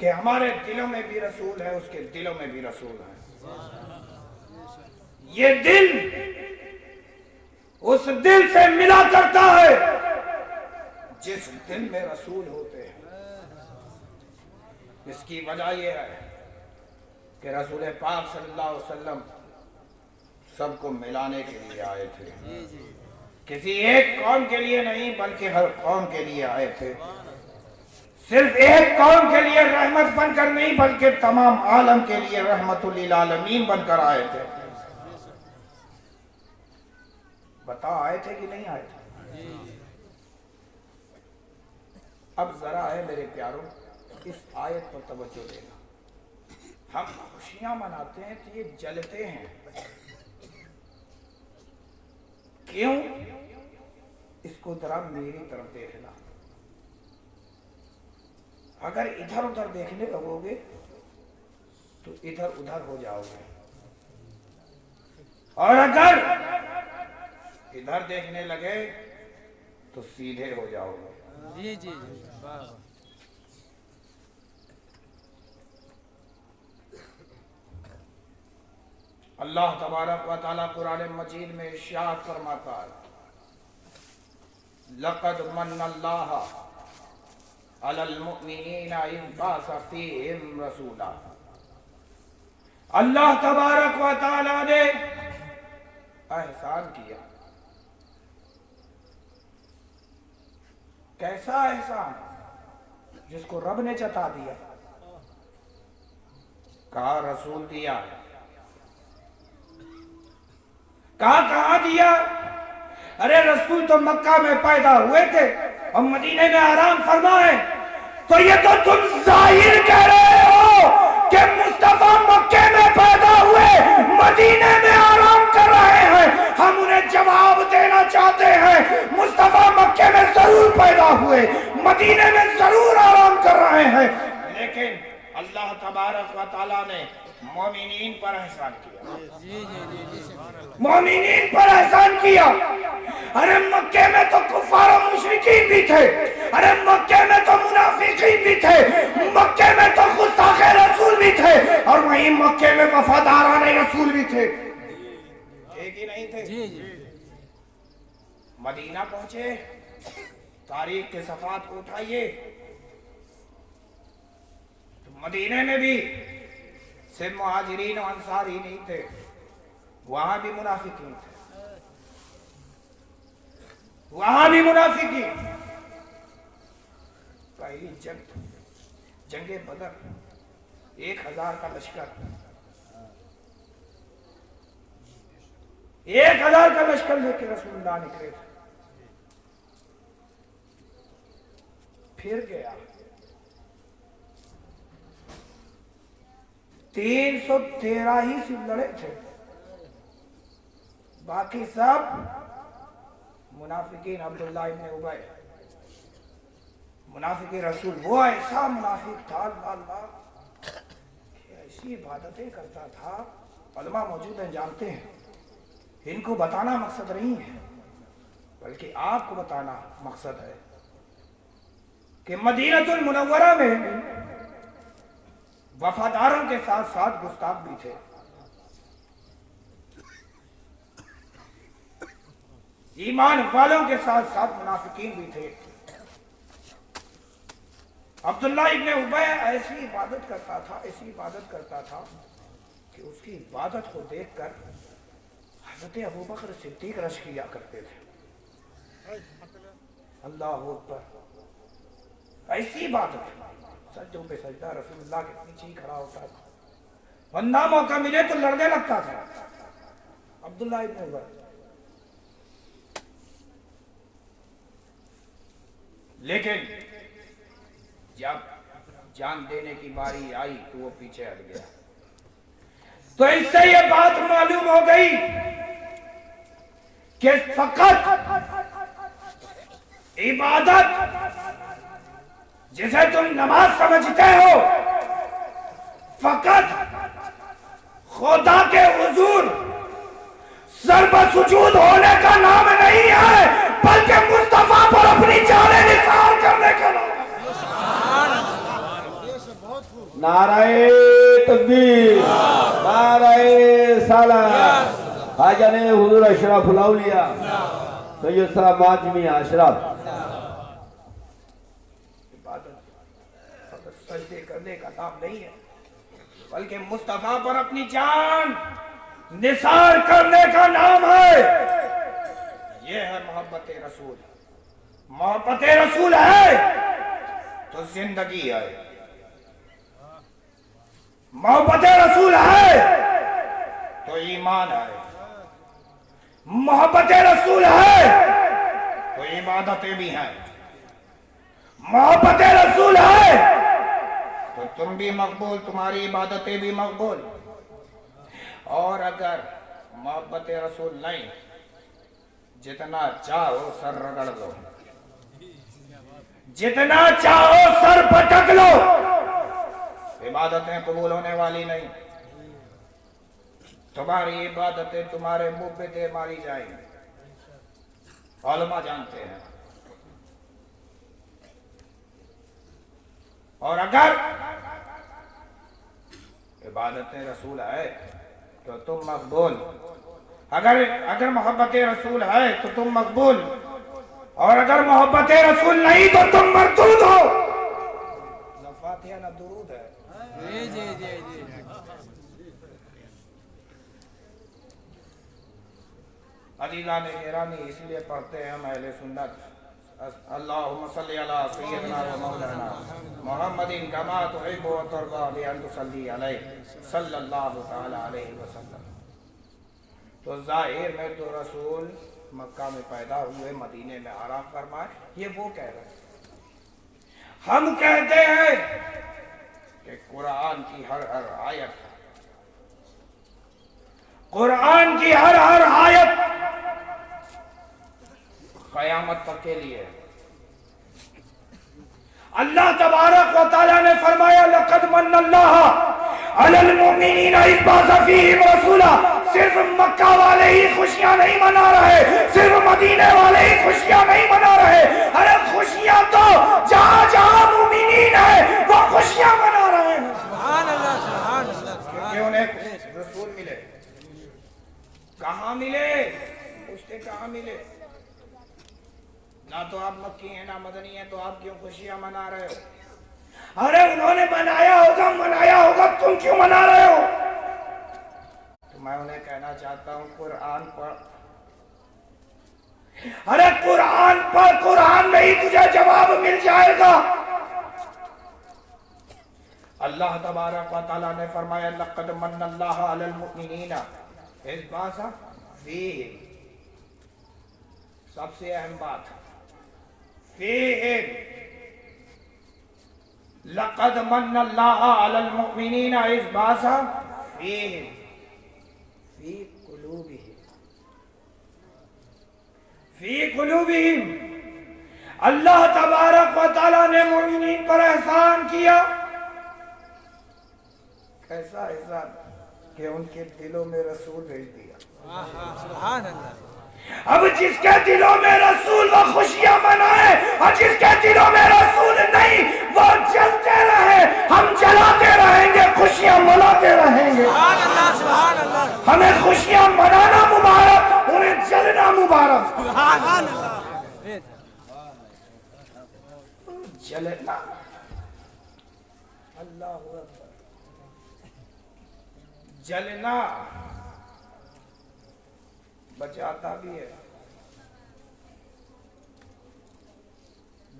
कि हमारे दिलों में भी रसूल है, उसके दिलों में भी रसूल है। ये दिल उस दिल से मिला करता है जिस दिल में रसूल होते हैं। इसकी वजह यह है कि रसूल पाक सल्लल्लाहु अलैहि वसल्लम सबको मिलाने के लिए आए थे, किसी एक कौम के लिए नहीं बल्कि हर कौम के लिए आए थे। सिर्फ एक कौम के लिए रहमत बनकर नहीं बल्कि तमाम आलम के लिए रहमतुल लिल आलमीन बनकर आए थे। बताओ आए थे कि नहीं आए थे? अब जरा है मेरे प्यारों, इस आयत पर तवज्जो देना। हम खुशियां मनाते हैं तो ये जलते हैं, क्यों? इसको जरा मेरी तरफ देखना। अगर इधर उधर देखने लगोगे तो इधर उधर हो जाओगे, और अगर इधर देखने लगे तो सीधे हो जाओगे। जी जी वाह। अल्लाह तबारक व तआला कुरान मजीद में इरशाद फरमाता है, लक़द मन्नल्लाह अलल मुमिनीना इज़ बअस फ़ीहिम रसूला। अल्लाह तबारक व तआला ने एहसान किया। कैसा एहसान? जिसको रब ने जता दिया, कहा रसूल दिया, कहा दिया। अरे रसूल तो मक्का में पैदा हुए थे और मदीने में आराम फरमाए, तो ये तो तुम जाहिर कह रहे हो कि मुस्तफा मक्के में पैदा हुए मदीने में आराम कर रहे हैं। हम उन्हें जवाब देना चाहते हैं, मुस्तफा मक्के में जरूर पैदा हुए, मदीने में जरूर आराम कर रहे हैं, लेकिन अल्लाह तबारक व तआला ने मोमिनीन पर एहसान किया। मोमिनीन पर एहसान किया। अरे मक्के में तो कुफार और मुशरिकीन भी थे, अरे मक्के में तो मुनाफिकीन भी थे, मक्के में तो गुस्ताखे रसूल भी थे, और वहीं मक्के में वफादाराने रसूल भी थे। एक ही नहीं थे। मदीना पहुंचे, तारीख के सफात को उठाइए तो मदीने में भी सिर्फ मुहाजिरीन और अंसार ही नहीं थे, वहां भी मुनाफिकीन थे, वहां भी मुनाफिकीन। पहली जंगे बदर 1000 का लश्कर, 1000 का लश्कर लेके रसूलुल्लाह निकले थे। फिर गया 313 ही सिर्फ लड़े थे, बाकी सब मुनाफिकीन। अब्दुल्लाह इब्न उबय मुनाफिकी रसूल, वो ऐसा मुनाफिक था अल्लाह कि ऐसी इबादतें करता था, उलमा मौजूद हैं जानते हैं। इनको बताना मकसद नहीं है, बल्कि आपको बताना मकसद है कि मदीनतुल मुनव्वरा में वफादारों के साथ साथ गुस्ताख भी थे। ईमान वालों के साथ साथ मुनाफिकीन भी थे। अब्दुल्लाह इब्ने उबय ऐसी इबादत करता था, ऐसी इबादत करता था कि उसकी इबादत को देखकर हज़रत अबू बकर सिद्दीक रश किया करते थे। अल्लाह अकबर, ऐसी इबादत, सज्जों पे सजदा, रसूलुल्लाह के नीचे ही खड़ा होता था, बंदा मौका मिले तो लड़ने लगता था। अब्दुल्लाह इब्न उबय लेकिन जब जान देने की बारी आई तो वो पीछे हट गया। तो इससे ये बात मालूम हो गई कि फकत इबादत जिसे तुम नमाज समझते हो, फकत खुदा के हुजूर सर्वसुजूद होने का नाम नहीं है, बल्कि मुस्तफा पर अपनी जाने निसार करने का नाम। नाराए तकबीर, नाराए सलाम। हाजने हुजूर अशरफुल औलिया सैयद साहब माजमी अशरफ। सजदे करने का नाम नहीं है, बल्कि मुस्तफा पर अपनी जान निसार करने का नाम है। ये है मोहब्बत रसूल। मोहब्बत रसूल है तो जिंदगी है, मोहब्बत रसूल है तो ईमान है, मोहब्बत रसूल है तो इबादतें भी हैं, मोहब्बत रसूल है तो तुम भी मकबूल, तुम्हारी इबादतें भी मकबूल। और अगर मोहब्बत रसूल नहीं, जितना चाहो सर रगड़ दो, जितना चाहो सर पटक लो, इबादतें कबूल होने वाली नहीं। तुम्हारी इबादतें तुम्हारे मुंह पे दे मारी जाएंगी, उलमा जानते हैं। और अगर इबादतें रसूल है तो तुम मकबूल, अगर मोहब्बत रसूल है तो तुम मकबूल, और अगर मोहब्बत रसूल नहीं तो तुम मरदूद हो। न फातिहा न दुरूद है। जी जी जी जी। अजीज़ान गिरामी, इसलिए पढ़ते हैं हम अहले सुन्नत, अल्लाहुम्मा सल्ली अला सय्यिदना व मौलाना मुहम्मदिन कमा तुहिब्बु व तर्दा बि अन तुसल्ली अलैहि सल्लल्लाहु तआला अलैहि वसल्लम। तो ज़ाहिर में तो रसूल मक्का में पैदा हुए, मदीने में आराम फरमाए, ये वो कह रहे हैं। हम कहते हैं कि कुरान की हर हर आयत, कुरान की हर हर आयत क़यामत तक के लिए। अल्लाह तबारक व तआला ने फरमाया लक़द मन्नल्लाहु अलल मुमिनीना इज़ बअसा फ़ीहिम रसूला। सिर्फ मक्का वाले ही खुशियां नहीं मना रहे, सिर्फ मदीने वाले ही खुशियां नहीं मना रहे, अरे खुशियां तो जहां जहां मुमिनीन है वो खुशियां मना रहे हैं। सुभान अल्लाह, सुभान अल्लाह। क्योंकि उन्हें रसूल मिले। कहाँ मिले? पूछते कहाँ मिले? ना तो आप मक्की हैं ना मदनी हैं, तो आप क्यों खुशियां मना रहे हो? अरे उन्होंने मनाया होगा, तुम क्यों मना रहे हो? तो मैं उन्हें कहना चाहता हूं कुरान पढ़। अरे कुरान पढ़, कुरान में ही तुझे जवाब मिल जाएगा। अल्लाह तबारक व तआला ने फरमाया लक़द मन्नल्लाहु अलल मुमिनीना इज़ बअसा फ़ीहिम। सबसे अहम बात, फ़ीहिम लक़द मन्नल्लाहु अलल मुमिनीना इज़ बअसा फ़ीहिम फ़ी क़ुलूबिहिम, फ़ी क़ुलूबिहिम। अल्लाह तबारक व तआला ने मुमिनीन पर एहसान किया। कैसा एहसान कि उनके दिलों में रसूल भेज दिया। सुभान अल्लाह। अब जिसके दिलों में रसूल वो खुशियां मनाए, और जिसके दिलों में रसूल नहीं वो जलते रहे। हम जलाते रहेंगे, खुशियां मनाते रहेंगे। सुभान अल्लाह, सुभान अल्लाह। हमें खुशियां मनाना मुबारक, उन्हें जलना मुबारक। सुभान अल्लाह। जलना, अल्लाह अकबर, जलना बचाता भी है,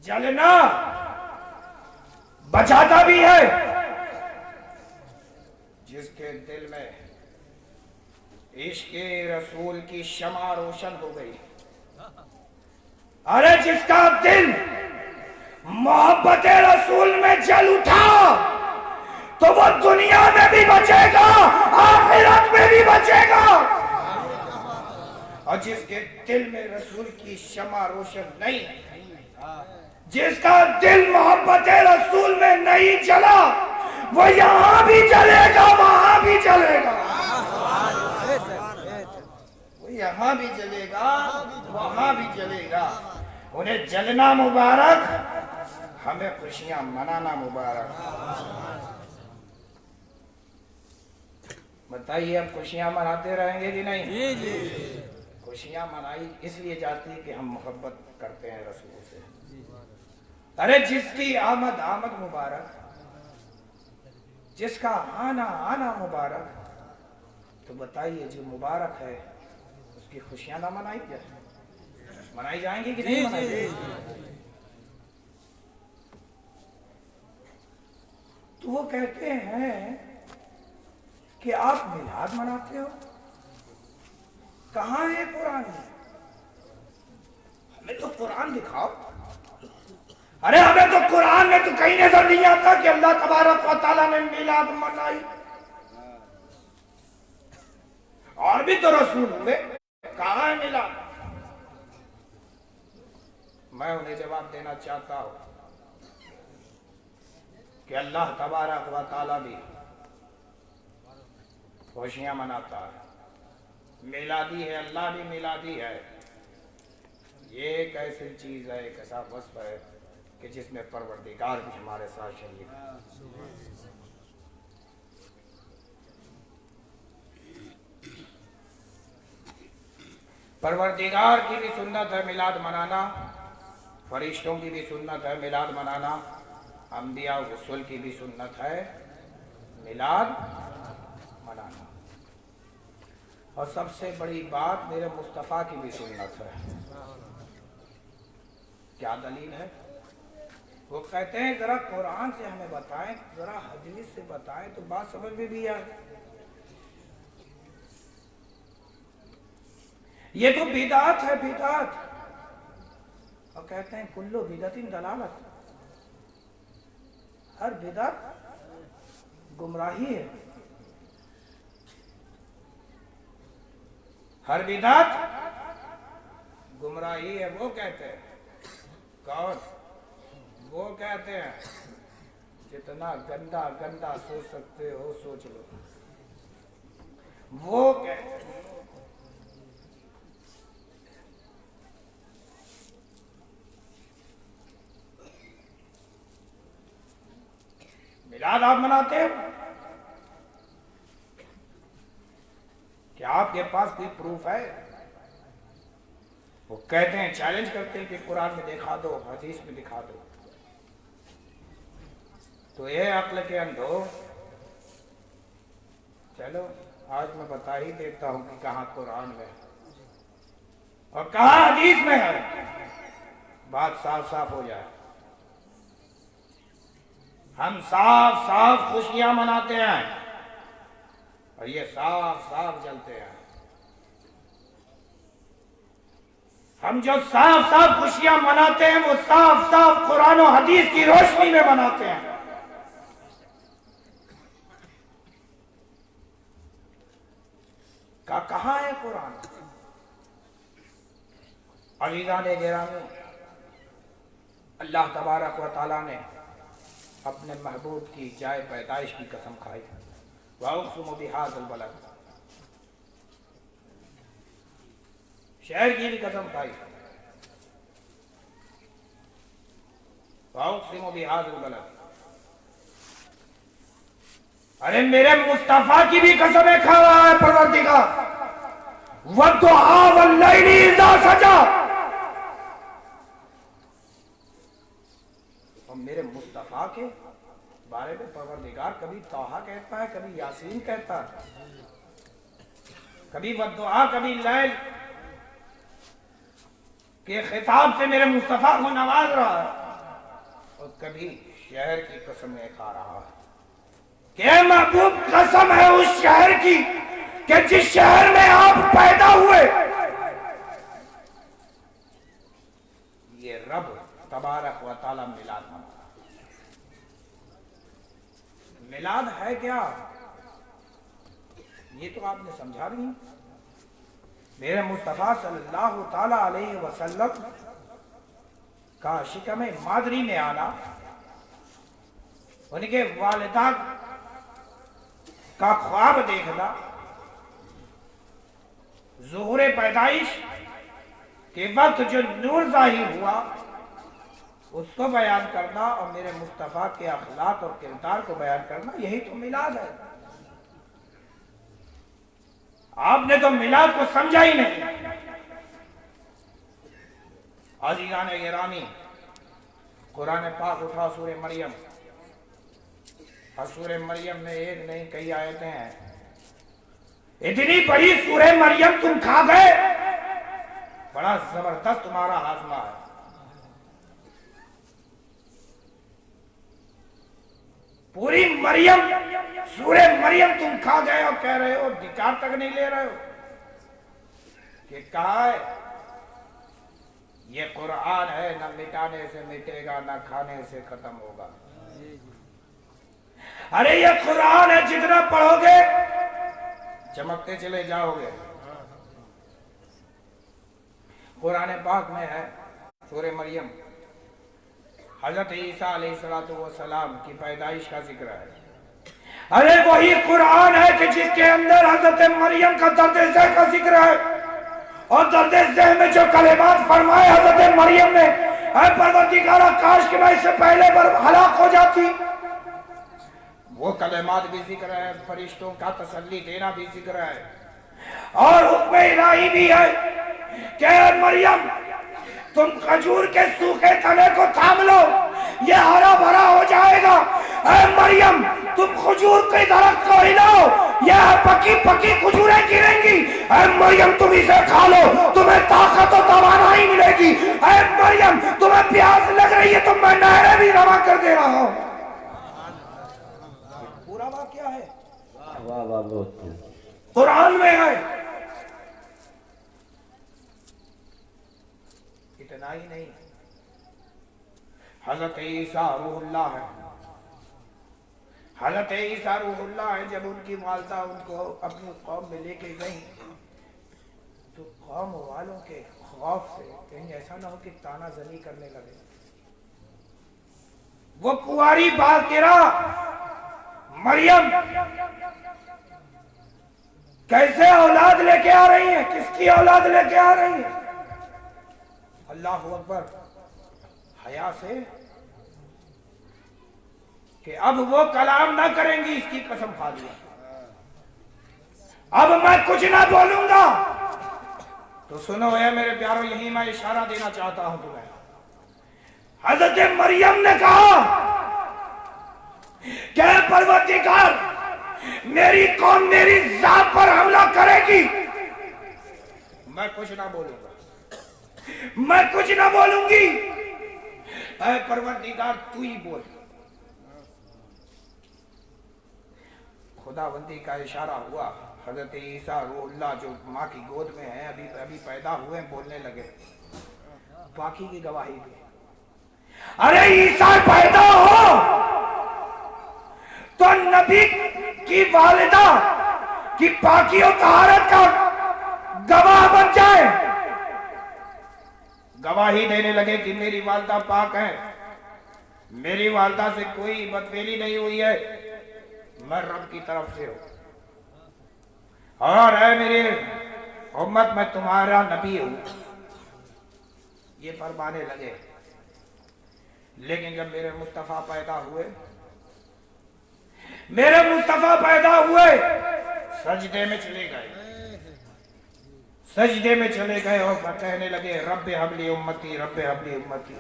जलना बचाता भी है। जिसके दिल में इश्क़ रसूल की शमा रोशन हो गई, अरे जिसका दिल मोहब्बत रसूल में जल उठा, तो वो दुनिया में भी बचेगा, आखिरत में भी बचेगा। और जिसके दिल में रसूल की शमा रोशन नहीं, जिसका दिल मोहब्बत रसूल में नहीं जला, वो यहाँ भी जलेगा, वहां भी जलेगा। वो यहाँ भी जलेगा, वहां भी जलेगा। उन्हें जलना मुबारक, हमें खुशियां मनाना मुबारक। बताइए, अब खुशियां मनाते रहेंगे कि नहीं? जी जी। खुशियां मनाई इसलिए जाती है कि हम मोहब्बत करते हैं रसूल से। अरे जिसकी आमद आमद मुबारक, जिसका आना आना मुबारक, तो बताइए जो मुबारक है उसकी खुशियां ना मनाई जाए? मनाई जाएंगी कि नहीं मनाई जाएंगी? तो वो कहते हैं कि आप मिलाद मनाते हो, कहाँ है कुरान में? हमें तो कुरान दिखाओ। अरे हमें तो कुरान में तो कहीं नजर नहीं आता कि अल्लाह तबारक व तआला ने मिलाद मनाई। और भी तो रसूल हुए, कहाँ है मिलाद? मैं उन्हें जवाब देना चाहता हूं, کہ اللہ تبارک و تعالی بھی خوشیاں مناتا ہے. میلادی ہے, اللہ بھی میلادی ہے. یہ ایک ایسی چیز ہے, ایک ایسا وصف ہے کہ جس میں پروردگار بھی ہمارے ساتھ شریک ہے. پروردگار کی بھی سنت ہے میلاد منانا, فرشتوں کی بھی سنت ہے میلاد منانا, انبیاء و رسول کی بھی سنت ہے میلاد منانا. اور سب سے بڑی بات میرے مصطفیٰ کی بھی سنت ہے. کیا دلیل ہے؟ وہ کہتے ہیں ذرا قرآن سے ہمیں بتائیں, ذرا حدیث سے بتائیں تو بات سمجھ میں بھی آئے. یہ تو بدعت ہے, بدعت. اور کہتے ہیں کلو بدعت دلالت, ہر بدعت گمراہی ہے, ہر بدعت گمراہی ہے. وہ کہتے ہیں, کون؟ وہ کہتے ہیں جتنا گندا گندا سوچ سکتے ہو سوچ لو. وہ کہتے ہیں میلاد آپ مناتے ہیں, کیا آپ کے پاس کوئی پروف ہے؟ وہ کہتے ہیں, چیلنج کرتے ہیں کہ قرآن میں دکھا دو, حدیث میں دکھا دو. تو یہ عقل کے اندھو, چلو آج میں بتا ہی دیتا ہوں کہ کہاں قرآن میں اور کہاں حدیث میں ہے, بات صاف صاف ہو جائے. ہم صاف صاف خوشیاں مناتے ہیں اور یہ صاف صاف جلتے ہیں. ہم جو صاف صاف خوشیاں مناتے ہیں وہ صاف صاف قرآن و حدیث کی روشنی میں مناتے ہیں. کہاں ہے قرآن؟ عزیزان گرامی, اللہ تبارک و تعالیٰ نے اپنے محبوب کی جائے پیدائش کی قسم کھائی. وَأُقْسِمُ بِهَٰذَا الْبَلَدِ, شہر کی بھی قسم کھائی. وَأُقْسِمُ بِهَٰذَا الْبَلَدِ, ارے میرے مصطفیٰ کی بھی قسمیں کھا رہا ہے پروردگار. وَالضُّحَىٰ وَاللَّيْلِ إِذَا سَجَىٰ, اور میرے مصطفیٰ کے بارے میں پروردگار کبھی طٰہٰ کہتا ہے, کبھی یاسین کہتا ہے, کبھی والضحیٰ, کبھی لیل کے خطاب سے میرے مصطفیٰ کو نواز رہا ہے, اور کبھی شہر کی قسمیں کھا رہا ہے. کہ محبوب قسم ہے اس شہر کی کہ جس شہر میں آپ پیدا ہوئے. یہ رب تبارک و تعالی میلاد مناتا. میلاد ہے کیا؟ یہ تو آپ نے سمجھا نہیں. میرے مصطفیٰ صلی اللہ تعالی علیہ وسلم کا شکم مادری میں آنا, ان کے والدہ کا خواب دیکھنا, ظہور پیدائش کے وقت جو نور ظاہر ہوا اس کو بیان کرنا, اور میرے مصطفیٰ کے اخلاق اور کردار کو بیان کرنا, یہی تو میلاد ہے. آپ نے تو میلاد کو سمجھا ہی نہیں. عزیزان گرامی, قرآن پاک اٹھا سورہ مریم, اور سورہ مریم میں ایک نہیں کئی آیتیں ہیں. اتنی بڑی سورہ مریم تم کھا گئے, بڑا زبردست تمہارا ہاضمہ ہے. پوری مریم, سورہ مریم تم کھا گئے اور کہہ رہے ہو, دکار تک نہیں لے رہے ہو کہ کہا ہے یہ قرآن ہے, نہ مٹانے سے مٹے گا نہ کھانے سے ختم ہوگا. ارے یہ قرآن ہے, جتنا پڑھو گے چمکتے چلے جاؤ گے. قرآن پاک میں ہے سورہ مریم हजरत ईसा अलैहिस्सलाम की पैदाइश का जिक्र है। अरे वही कुरान है कि जिसके अंदर हजरत मरियम का दर्द ज़ह का जिक्र है, और दर्द ज़ह में जो कलेमात फरमाए हजरत मरियम ने, ऐ परवरदिगारा काश कि मैं इससे पहले पर हलाक हो जाती, वो कलेमात भी जिक्र है, फरिश्तों का तसल्ली देना भी जिक्र है, और हुक्म इलाही भी है कि ऐ मरियम तुम खजूर के सूखे तने को थाम लो, ये हरा भरा हो जाएगा। ऐ मरियम तुम खजूर के दरख्त को हिलाओ, यह पकी पकी खजूरें गिरेंगी। ऐ मरियम तुम इसे खा लो, तुम्हें ताकत और तवानाई मिलेगी। ऐ मरियम तुम्हें प्यास लग रही है तो मैं नहरें भी रवा कर दे रहा हूँ। पूरा वाक्य है, वाह वाह, बहुत कुरान में है। इतना ही नहीं, हजरत ईसा रूहुल्लाह है। हजरत ईसा रूहुल्लाह है। जब उनकी वालिदा उनको अपनी कौम में लेके गई तो कौम वालों के खौफ से कहीं ऐसा ना हो कि तानाजनी करने लगे। वो कुंवारी बाकिरा मरियम कैसे औलाद लेके आ रही है, किसकी औलाद लेके आ रही है? अल्लाहु अकबर। हया से कि अब वो कलाम ना करेंगी, इसकी कसम खा लिया। अब मैं कुछ ना बोलूंगा। तो सुनो है मेरे प्यारों, यही मैं इशारा देना चाहता हूं तुम्हें। हजरत मरियम ने कहा कि परवरदिगार मेरी कौम मेरी जात पर हमला करेगी, मैं कुछ ना बोलूंगा, मैं कुछ ना बोलूंगी। ऐ परवरदिगार तू ही बोल। खुदाबंदी का इशारा हुआ। हजरत ईसा रूहुल्लाह जो माँ की गोद में है, अभी अभी पैदा हुए, बोलने लगे। बाकी की गवाही भी, अरे ईसा पैदा हो तो नबी की वालिदा की पाकी और तहारत का गवाह बन जाए। गवाही देने लगे कि मेरी वालिदा पाक है, मेरी वालिदा से कोई बदफेली नहीं हुई है, मैं रब की तरफ से हूं, और है मेरे उम्मत मैं तुम्हारा नबी हूं, ये फरमाने लगे। लेकिन जब मेरे मुस्तफा पैदा हुए, मेरे मुस्तफा पैदा हुए, सजदे में चले गए, सजदे में चले गए और कहने लगे रब्बे हबली उम्मती, रब्बे हबली उम्मती।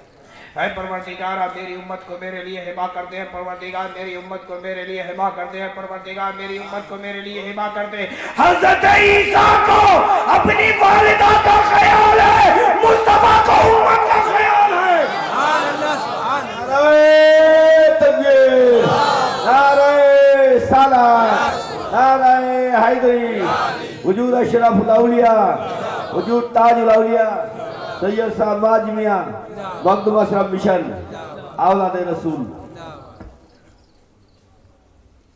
है परवरदिगार मेरी उम्मत को मेरे लिए हिबा कर दे, परवरदिगार मेरी उम्मत को मेरे लिए हिबा कर दे, परवरदिगार मेरी उम्मत को मेरे लिए हिबा कर दे। हजरत ईसा को अपनी वालिदा का ख्याल है, मुस्तफा को उम्मत का ख्याल है। नारे तकबीर, नारे सलात, नारे हैदरी, वजूद अशरफुल औलिया, वजूद ताजुल औलिया, सैयद साहब माज मियां, मखदूम अशरफ मिशन, औलाद रसूल।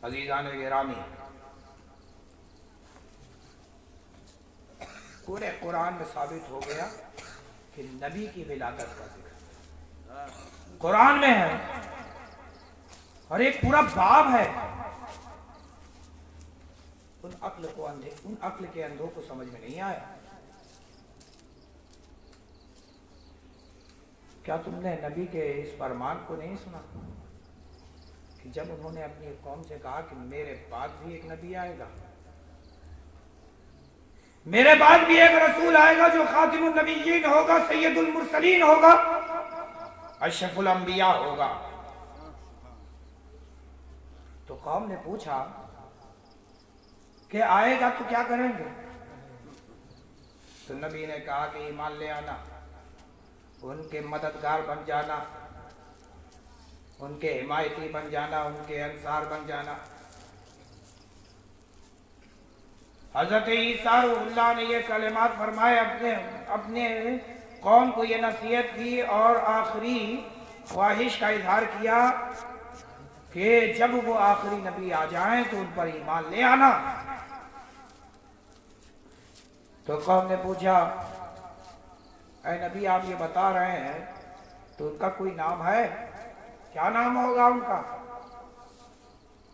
अजीजान गिरामी, पूरे कुरान में साबित हो गया कि नबी की विलादत का जिक्र कुरान में है, और एक पूरा बाब है। उन अक्ल के अंधों को समझ में नहीं आया। क्या तुमने नबी के इस फरमान को नहीं सुना कि जब उन्होंने अपनी कौम से कहा कि मेरे बाद भी एक नबी आएगा, मेरे बाद भी एक रसूल आएगा जो खातिमुन नबिय्यीन होगा, सैयदुल मुरसलीन होगा, अशरफुल अंबिया होगा। तो कौम ने पूछा कि आएगा तो क्या करेंगे? तो नबी ने कहा कि ईमान ले आना, उनके मददगार बन जाना, उनके हिमायती बन जाना, उनके अंसार बन जाना। हजरत ईसा रूहुल्लाह ने ये कलिमात फरमाए, अपने कौम को ये नसीहत की और आखिरी ख्वाहिश का इजहार किया कि जब वो आखिरी नबी आ जाएं तो उन पर ईमान ले आना। तो कौम ने पूछा, ऐ नबी आप ये बता रहे हैं तो उनका कोई नाम है? क्या नाम होगा उनका?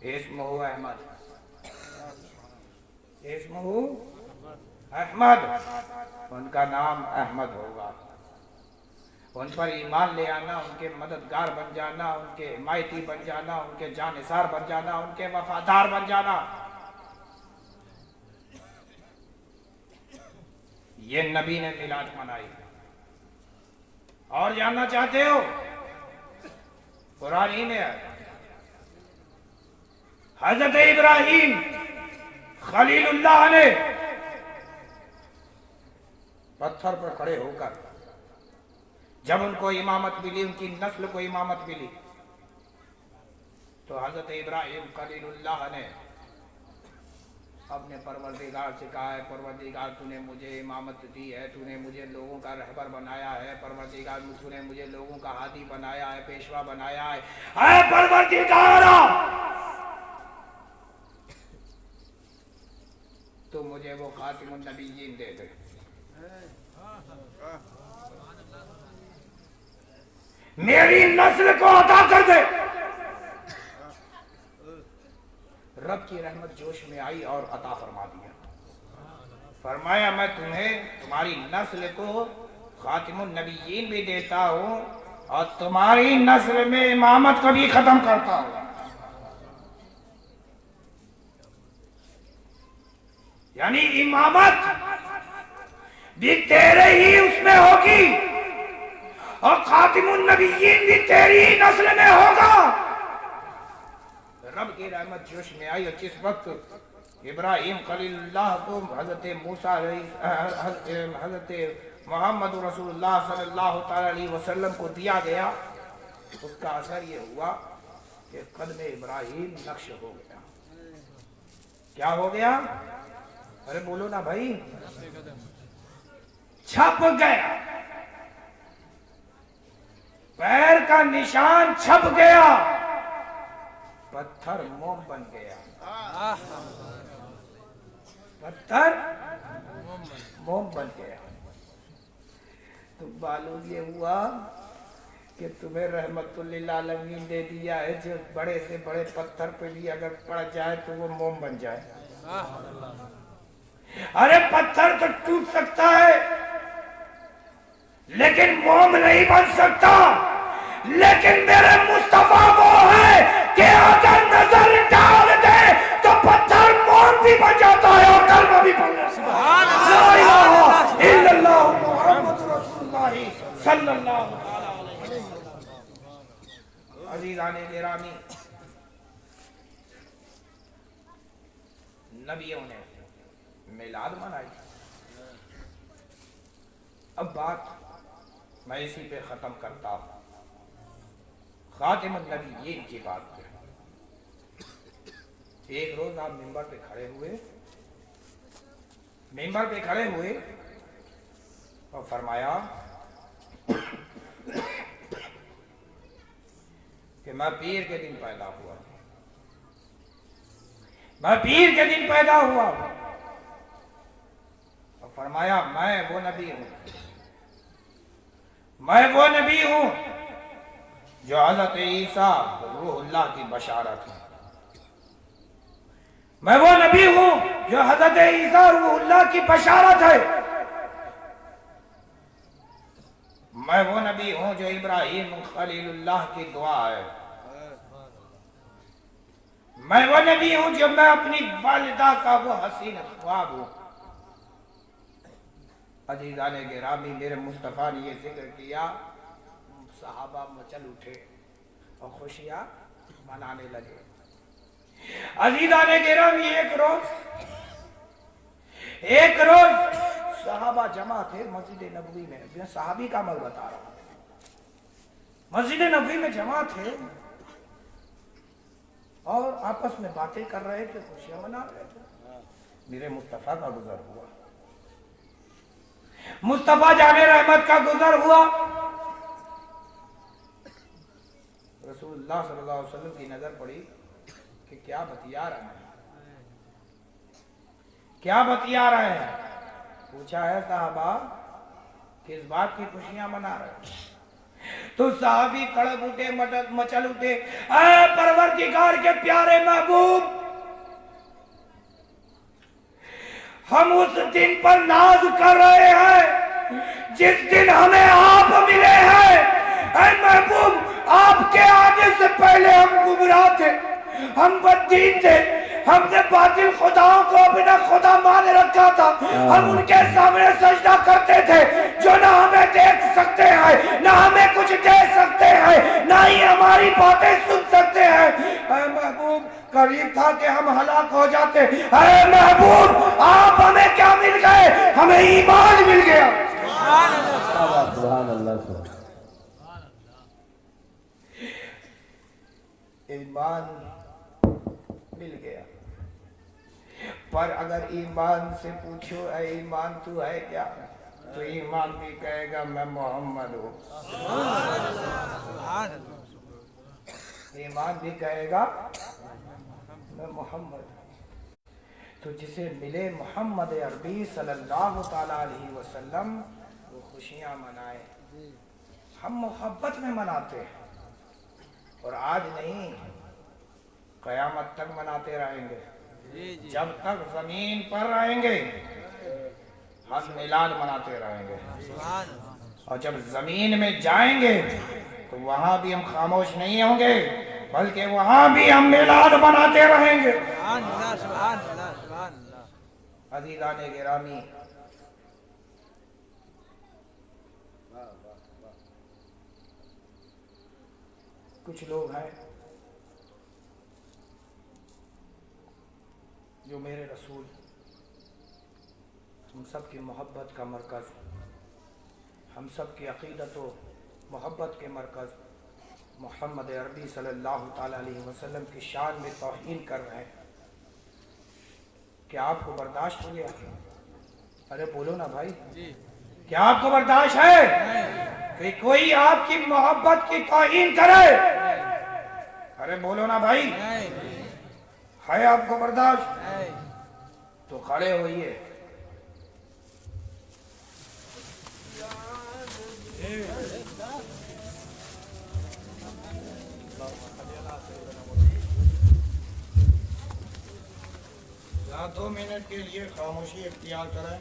इस्मुहु अहमद, इस्मुहु अहमद, उनका नाम अहमद होगा। उन पर ईमान ले आना, उनके मददगार बन जाना, उनके हिमायती बन जाना, उनके जानिसार बन जाना, उनके वफादार बन जाना। ये नबी ने मिलाद मनाई। और जानना चाहते हो? कुरान ही में है, हजरत इब्राहिम खलीलुल्लाह ने पत्थर पर खड़े होकर जब उनको इमामत मिली, उनकी नस्ल को इमामत मिली, तो हजरत इब्राहिम खलीलुल्लाह ने अपने परवरदिगार से कहा है, परवरदिगार तूने मुझे इमामत दी है, तूने मुझे लोगों का रहबर बनाया है, परवरदिगार तूने मुझे लोगों का हादी बनाया है, पेशवा बनाया है, ऐ परवरदिगार तो मुझे वो खातिमुन नबीयीन दे दे। मेरी नस्ल को अता कर दे। रब की रहमत जोश में आई और अता फरमा दिया। फरमाया मैं तुम्हें तुम्हारी नस्ल को खातिमुन नबीयीन भी देता हूं और तुम्हारी नस्ल में इमामत को भी खत्म करता हूं। यानी इमामत भी तेरे ही उसमें होगी और खातिमुन नबीयीन भी तेरी ही नस्ल में होगा। रब की रहमत जोश में आई और जिस वक्त इब्राहिम खलीलुल्लाह को हजरत मूसा हजरत मोहम्मद रसूलुल्लाह सल्लल्लाहु अलैहि वसल्लम को दिया गया, उसका असर ये हुआ कि कदम इब्राहिम नक्श हो गया। क्या हो गया? अरे बोलो ना भाई, छप गया, पैर का निशान छप गया, पत्थर मोम बन गया, पत्थर मोम बन गया। तो मालूम ये हुआ कि तुम्हें रहमतुल्लिल आलमीन दे दिया है, जो बड़े से बड़े पत्थर पे भी अगर पड़ जाए तो वो मोम बन जाए। अरे पत्थर तो टूट सकता है लेकिन मोम नहीं बन सकता। लेकिन मेरे मुस्तफा वो है कि अगर नजर डाल दे तो पत्थर मोम भी बन जाता है और कलमा भी पढ़ जाता है। ला इलाहा इल्लल्लाह मुहम्मदुर रसूलुल्लाह सल्लल्लाहु अलैहि वसल्लम। अज़ीज़ाने गिरामी, नबियों ने मिलाद मनाई। अब बात मैं इसी पे खत्म करता हूं, खातिमुन नबीयीन की बात पे। एक रोज आप मिंबर पे खड़े हुए और फरमाया कि मैं पीर के दिन पैदा हुआ, मैं पीर के दिन पैदा हुआ। और फरमाया मैं वो नबी हूं, मैं वो नबी हूं जो हजरत ईसा रूहुल्लाह की बशारत है। मैं वो नबी हूं जो हजरत ईसा रूहुल्लाह की बशारत है। मैं वो नबी हूं जो इब्राहिम खलीलुल्लाह की दुआ है। मैं वो नबी हूं जो मैं अपनी वालिदा का वो हसीन ख्वाब हूं। अजीज़ाने गिरामी, मेरे मुस्तफ़ा ने ये जिक्र किया, सहाबा मचल उठे और खुशियां मनाने लगे। अजीज़ाने गिरामी, एक रोज सहाबा जमा थे मस्जिद नबवी में। मैं सहाबी का अमल बता रहा हूं। मस्जिद नबवी में जमा थे और आपस में बातें कर रहे थे, खुशियां मना रहे थे। मेरे मुस्तफ़ा का गुजर हुआ, मुस्तफा जाने रहमत का गुजर हुआ। रसूलुल्लाह सल्लल्लाहु अलैहि वसल्लम की नजर पड़ी कि क्या बतिया रहे हैं, क्या बतिया रहे हैं। पूछा है साहबा किस बात की खुशियां मना रहे हैं? तो साहबी तड़प उठे, मचल उठे, ऐ परवरदिगार के प्यारे महबूब, हम उस दिन पर नाज कर रहे हैं जिस दिन हमें आप मिले हैं। ऐ महबूब, आपके आने से पहले हम गुमराह थे, हम बददीन थे, हमने बातिल खुदाओं को अपना खुदा मान रखा था। हम उनके सामने सजदा करते थे जो ना हमें देख सकते हैं, ना हमें कुछ दे सकते हैं, ना ही हमारी बातें सुन सकते हैं। ऐ महबूब, करीब था कि हम हलाक हो जाते। ऐ महबूब, आप हमें क्या मिल गए? हमें ईमान मिल गया। सुभान अल्लाह। ईमान मिल गया। पर अगर ईमान से पूछो ऐ ईमान तू है क्या, तो ईमान भी कहेगा मैं मोहम्मद हूँ। ईमान भी कहेगा मैं मोहम्मद हूँ। तो जिसे मिले मोहम्मद अरबी सल्लल्लाहु ताला अलैहि वसल्लम, वो खुशियाँ मनाए। हम मोहब्बत में मनाते हैं, और आज नहीं, कयामत तक मनाते रहेंगे। जब तक जमीन पर रहेंगे हम मिलाद मनाते रहेंगे, और जब जमीन में जाएंगे तो वहां भी हम खामोश नहीं होंगे, बल्कि वहां भी हम मिलाद मनाते रहेंगे। अज़ीज़ाने गिरामी, कुछ लोग हैं जो मेरे रसूल, हम सब की मोहब्बत का मरकज़, हम सब की अक़ीदत व मोहब्बत के मरकज़ मोहम्मद अरबी सल्लल्लाहु ताला अलैहि वसल्लम की शान में तौहीन कर रहे हैं। क्या आपको बर्दाश्त हो गया? अरे बोलो ना भाई, क्या आपको बर्दाश्त है कि कोई आपकी मोहब्बत की तौहीन करे? अरे बोलो ना भाई, है आपको बर्दाश्त? तो खड़े होइए। या 2 मिनट के लिए खामोशी इख्तियार करें,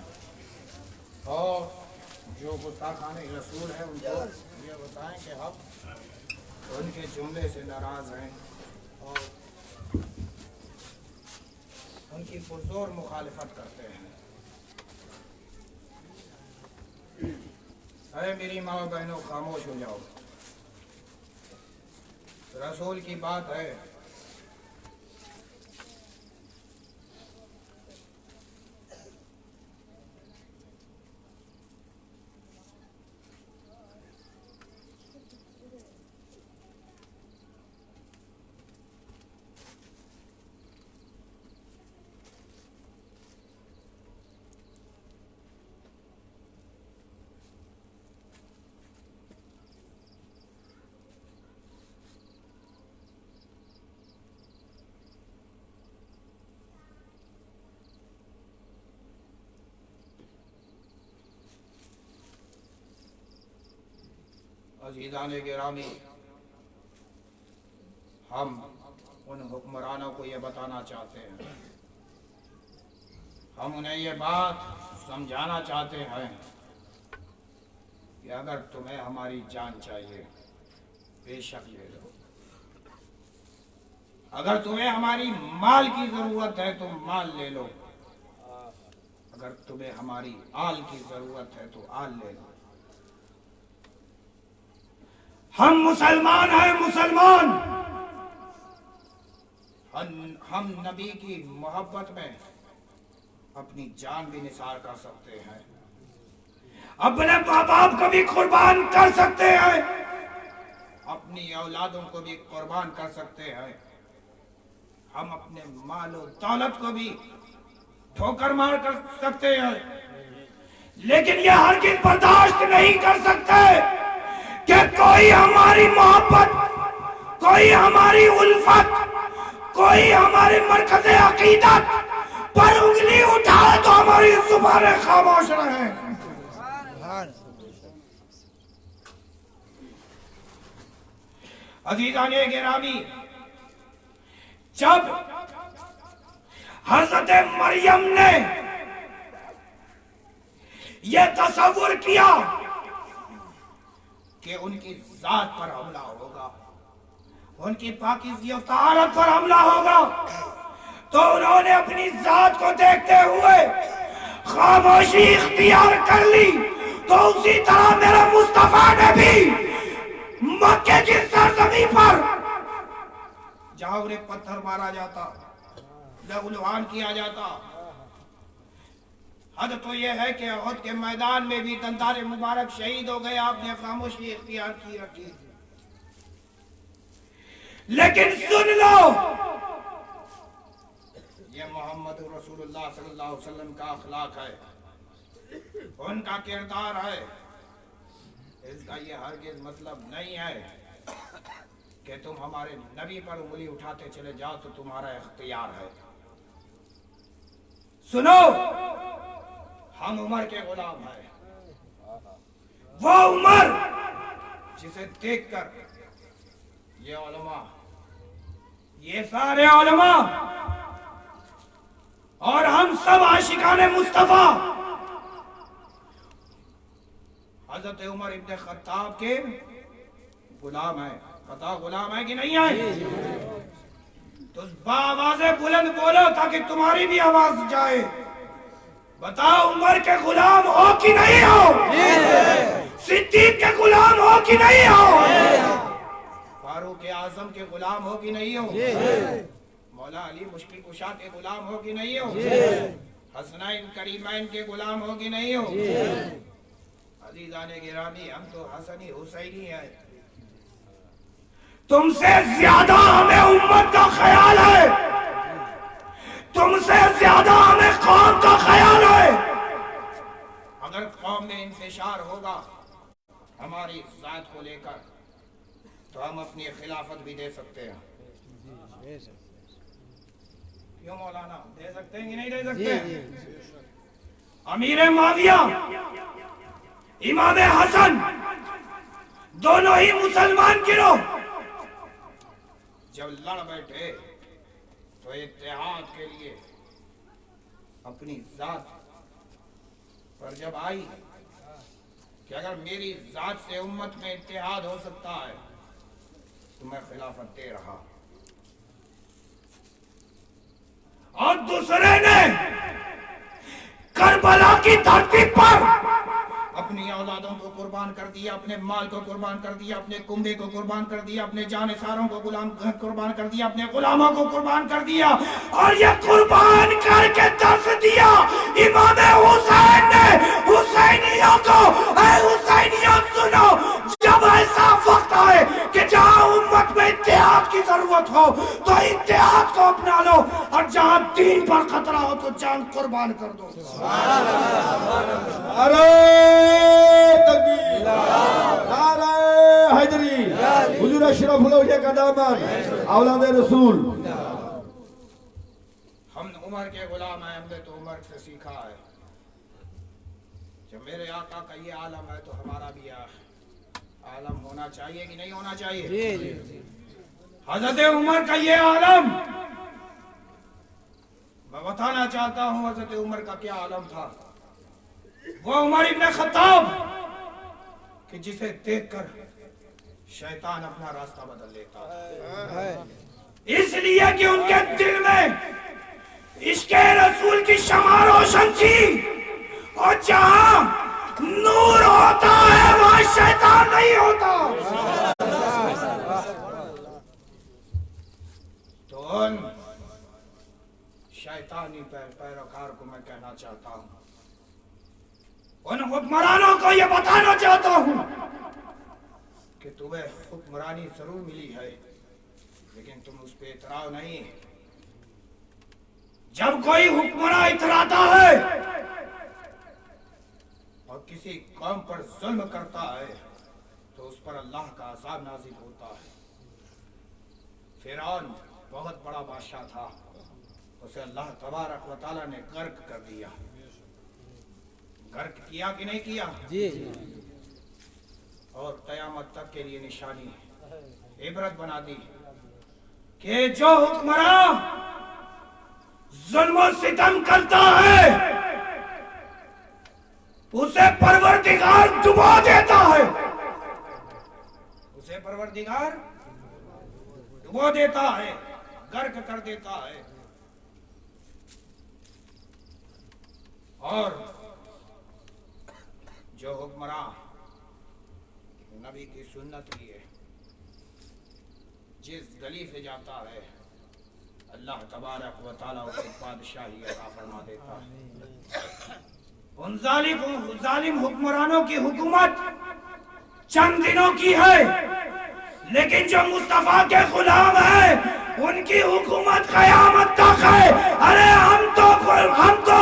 और जो गुस्ताखाने रसूल है उनको ये बताएं कि हम उनके जुमले से नाराज हैं और उनकी पुरजोर मुखालिफत करते हैं। अरे मेरी माँ बहनों, खामोश हो जाओ। रसूल की बात है। अज़ीज़ाने गिरामी, हम उन हुक्मरानों को ये बताना चाहते हैं, हम उन्हें ये बात समझाना चाहते हैं कि अगर तुम्हें हमारी जान चाहिए, बेशक ले लो। अगर तुम्हें हमारी माल की जरूरत है तो माल ले लो, अगर तुम्हें हमारी आल की जरूरत है तो आल ले लो। हम मुसलमान हैं, मुसलमान। हम नबी की मोहब्बत में अपनी जान भी निसार कर सकते हैं, अपने माँ बाप को भी कुर्बान कर सकते हैं, अपनी औलादों को भी कुर्बान कर सकते हैं, हम अपने माल और दौलत को भी ठोकर मार कर सकते हैं, लेकिन ये हरगिज़ बर्दाश्त नहीं कर सकते कि कोई हमारी मोहब्बत, कोई हमारी उल्फत, कोई हमारे मरकज़े अकीदत पर उंगली उठाए तो हमारी जुबानें खामोश रहें। अजीजाने गिरामी, जब हजरत मरियम ने यह तसव्वुर किया कि उनकी जात पर हमला होगा, उनकी पाकीज़गी और तहारत पर हमला होगा, तो उन्होंने अपनी जात को देखते हुए खामोशी इख्तियार कर ली। तो उसी तरह मेरे मुस्तफा ने भी मक्के की सरजमी पर जहां उन्हें पत्थर मारा जाता, लहूलुहान किया जाता, हद तो यह है कि उहद के मैदान में भी दंतारे मुबारक शहीद हो गए, आपने खामोशी इख्तियार की रखी। लेकिन सुन लो, ये मोहम्मद रसूलुल्लाह सल्लल्लाहु अलैहि वसल्लम का अखलाक है, उनका किरदार है। इसका ये हरगिज मतलब नहीं है कि तुम हमारे नबी पर उंगली उठाते चले जाओ तो तुम्हारा इख्तियार है। सुनो, हम उमर के गुलाम हैं, वो उमर जिसे देखकर ये उलमा, ये सारे उलमा और हम सब आशिकाने मुस्तफा हजरत उमर इब्न खत्ताब के गुलाम है। पता गुलाम है कि नहीं है? तो बावाज़े बुलंद बोलो ताकि तुम्हारी भी आवाज जाए। बताओ, उमर के गुलाम हो कि नहीं हो? सिद्दीक के गुलाम हो कि नहीं हो? फारूक आजम के गुलाम हो कि नहीं हो? मौला अली मुश्किल कुशा के गुलाम हो कि नहीं हो? हसनैन करीमैन के गुलाम हो कि नहीं हो? अजीजाने गिरामी, हम तो हसनी हुसैनी है। तुमसे ज्यादा हमें उम्मत का ख्याल है, तुमसे ज्यादा हमें कौम का ख्याल है। अगर कौम में इंतशार होगा हमारी जात को लेकर तो हम अपनी खिलाफत भी दे सकते हैं। क्यों मौलाना, दे सकते हैं कि नहीं दे सकते? अमीर माविया, इमाम हसन, दोनों ही मुसलमान गिरोह जब लड़ बैठे तो इत्तेहाद के लिए अपनी जात पर जब आई कि अगर मेरी जात से उम्मत में इत्तेहाद हो सकता है तो मैं खिलाफत दे रहा। और दूसरे ने करबला की धरती पर अपनी औलादों को कुर्बान कर दिया, अपने माल को कुर्बान कर दिया, अपने कुंबे को कुर्बान कर दिया, अपने जानेसारों को कुर्बान कर दिया, अपने गुलामों को कुर्बान कर दिया। और ये कुर्बान करके दर्श दिया इमाम हुसैन ने हुसैनियों को, ऐ हुसैनियों सुनो, जब ऐसा वक्त आए कि जहां उम्मत में इत्तेहाद की जरूरत हो तो इत्तेहाद को अपना लो, और जहां दीन पर खतरा हो तो जान कुर्बान कर दो। अरे तकबीर, नारे हैदरी, हुजूर अशरफ उलौलिया का दामन, औलाद रसूल। हम उमर के गुलाम हैं, हमने तो उमर से सीखा है। जब मेरे आका का ये आलम है तो हमारा भी आलम होना चाहिए कि नहीं होना चाहिए? हजरत उमर का ये आलम, मैं बताना चाहता हूँ हजरत उमर का क्या आलम था। वो उमर इब्न खत्ताब कि जिसे देखकर शैतान अपना रास्ता बदल लेता है, इसलिए कि उनके दिल में इश्क़े रसूल की शमा रोशन थी, और जहां नूर होता है वहां शैतान नहीं होता। तो उन शैतानी पैरोकार को मैं कहना चाहता हूं, उन हुक्मरानों को यह बताना चाहता हूं कि तुम्हें हुक्मरानी जरूर मिली है लेकिन तुम उस पे इतराओ नहीं। जब कोई हुक्मरान इतराता है और किसी कौम पर जुल्म करता है तो उस पर अल्लाह का अज़ाब नाज़िल होता है। फिरौन बहुत बड़ा बादशाह था, उसे अल्लाह तबारक व तआला ने गर्क कर दिया। गर्क किया कि नहीं किया? जी। और क़यामत तक के लिए निशानी इबरत बना दी कि जो हुक्मरान जुल्म और सितम करता है उसे परवरदिगार डुबो देता है, उसे परवरदिगार डुबो देता है, गर्क कर देता है। और जो हुक्मरान नबी की सुन्नत लिए जिस गली से जाता है अल्लाह तबारक व तआला उसे बादशाही अता फरमा देता है। उन जालिम हुक्मरानों की हुकूमत चंद दिनों की है, लेकिन जो मुस्तफा के गुलाम है उनकी हुकूमत कयामत तक है। अरे हम तो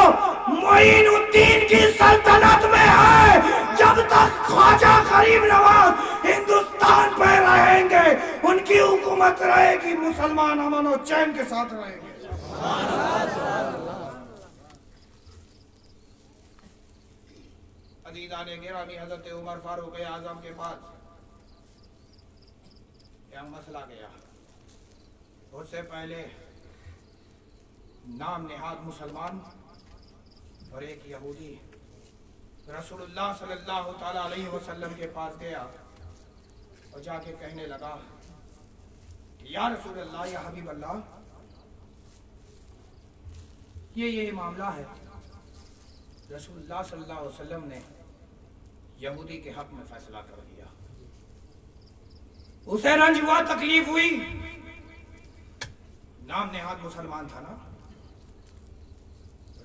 मोइनुद्दीन की सल्तनत में है, जब तक ख्वाजा गरीब नवाज हिंदुस्तान पे रहेंगे उनकी हुकूमत रहेगी, मुसलमान अमन और चैन के साथ रहेंगे। अजीज़ान गिरामी, हजरत उमर फारूक आजम के पास यह मसला गया। उससे पहले नाम निहाद मुसलमान और एक यहूदी रसूलुल्लाह सल्लल्लाहु ताला अलैहि वसल्लम के पास गया और जाके कहने लगा कि या रसूलल्लाह, या हबीब अल्लाह, ये मामला है। रसूलुल्लाह सल्लल्लाहु अलैहि वसल्लम ने यहूदी के हक में फैसला कर दिया। उसे रंज हुआ, तकलीफ हुई, नाम नेहाद मुसलमान था ना,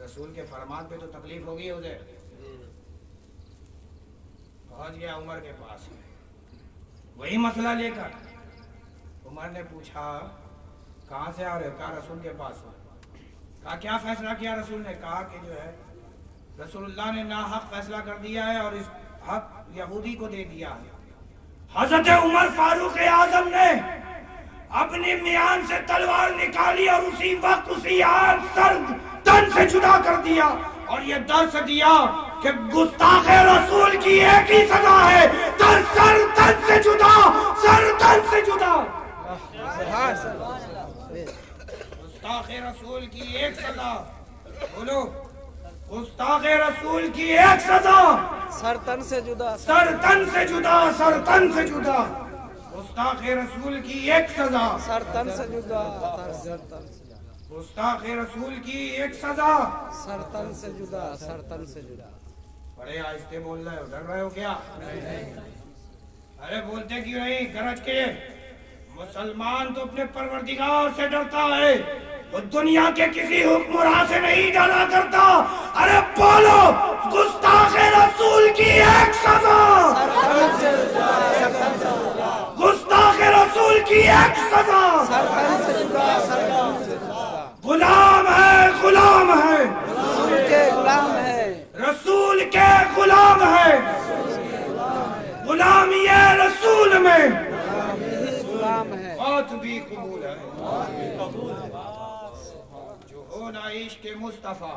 रसूल के फरमान पे तो तकलीफ होगी उसे। पहुंच गया उमर के पास, वही मसला लेकर। उमर ने पूछा कहां से आ रहे हो? कहा रसूल के पास। कहा क्या फैसला किया? रसूल ने कहा कि जो है रसूलुल्लाह ने ना हक फैसला कर दिया है और इस हक यहूदी को दे दिया है। हजरत उमर फारूक आजम ने अपनी मियान से तलवार निकाली और उसी वक्त उसी आन सर तन से जुदा कर दिया और ये दर्श दिया कि गुस्ताख रसूल की एक ही सजा है, सर तन से जुदा, सर तन से जुदा। गुस्ताख रसूल की एक सजा, बोलो, गुस्ताख रसूल की एक सजा, सर तन से जुदा, सर तन से जुदा, सर तन से जुदा। गुस्ताख रसूल की एक सजा, सर तन से जुदा, गुस्ताख रसूल की एक सजा, सर तन से जुदा, सर तन से जुदा। बड़े आहिस्ते बोल रहे हो, डर रहे हो क्या? अरे बोलते क्यों नहीं? गरज के। मुसलमान तो अपने परवरदिगार से डरता है, वो दुनिया के किसी हुक्मरान से नहीं डरा करता। अरे बोलो, गुस्ताख रसूल की एक सजा, गुस्ताख रसूल की एक सजा। गुलाम है, गुलाम है, रसूल के गुलाम है, रसूल के गुलाम है, गुलामी है रसूल में, गुलाम है। बात भी कबूल है। जो हो ना इश्क मुस्तफा,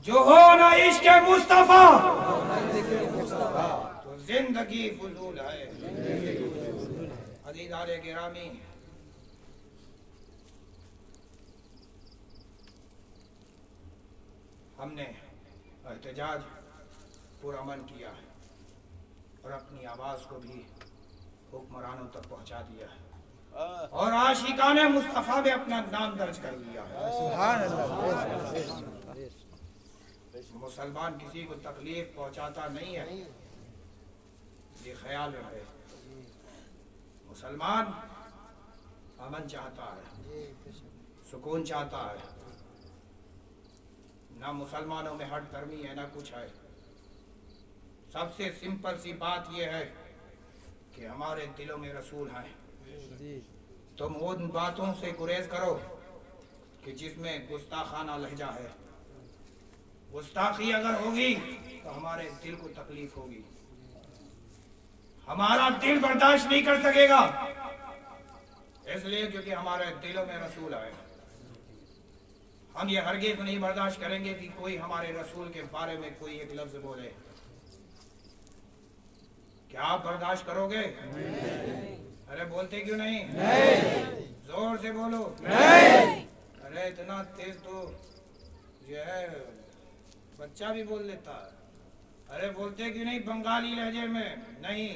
जो हो ना इश्क मुस्तफा तो जिंदगी फजूल है। अज़ीज़ान गिरामी, हमने एहतजाज पुरअमन किया है और अपनी आवाज को भी हुक्मरानों तक पहुंचा दिया है और आशिकाने मुस्तफा में अपना नाम दर्ज कर लिया है। मुसलमान किसी को तकलीफ पहुंचाता नहीं है, ये ख्याल रहे। मुसलमान अमन चाहता है, सुकून चाहता है। ना मुसलमानों में हट धर्मी है, ना कुछ है। सबसे सिंपल सी बात यह है कि हमारे दिलों में रसूल हैं। तुम उन बातों से गुरेज करो कि जिसमें गुस्ताखाना लहजा है। गुस्ताखी अगर होगी तो हमारे दिल को तकलीफ होगी, हमारा दिल बर्दाश्त नहीं कर सकेगा, इसलिए क्योंकि हमारे दिलों में रसूल है। हम ये हरगिज़ नहीं बर्दाश्त करेंगे कि कोई हमारे रसूल के बारे में कोई एक लफ्ज बोले क्या आप बर्दाश्त करोगे? अरे बोलते क्यों नहीं? जोर से बोलो। अरे इतना तेज तो जो है बच्चा भी बोल लेता है। अरे बोलते क्यों नहीं बंगाली लहजे में? नहीं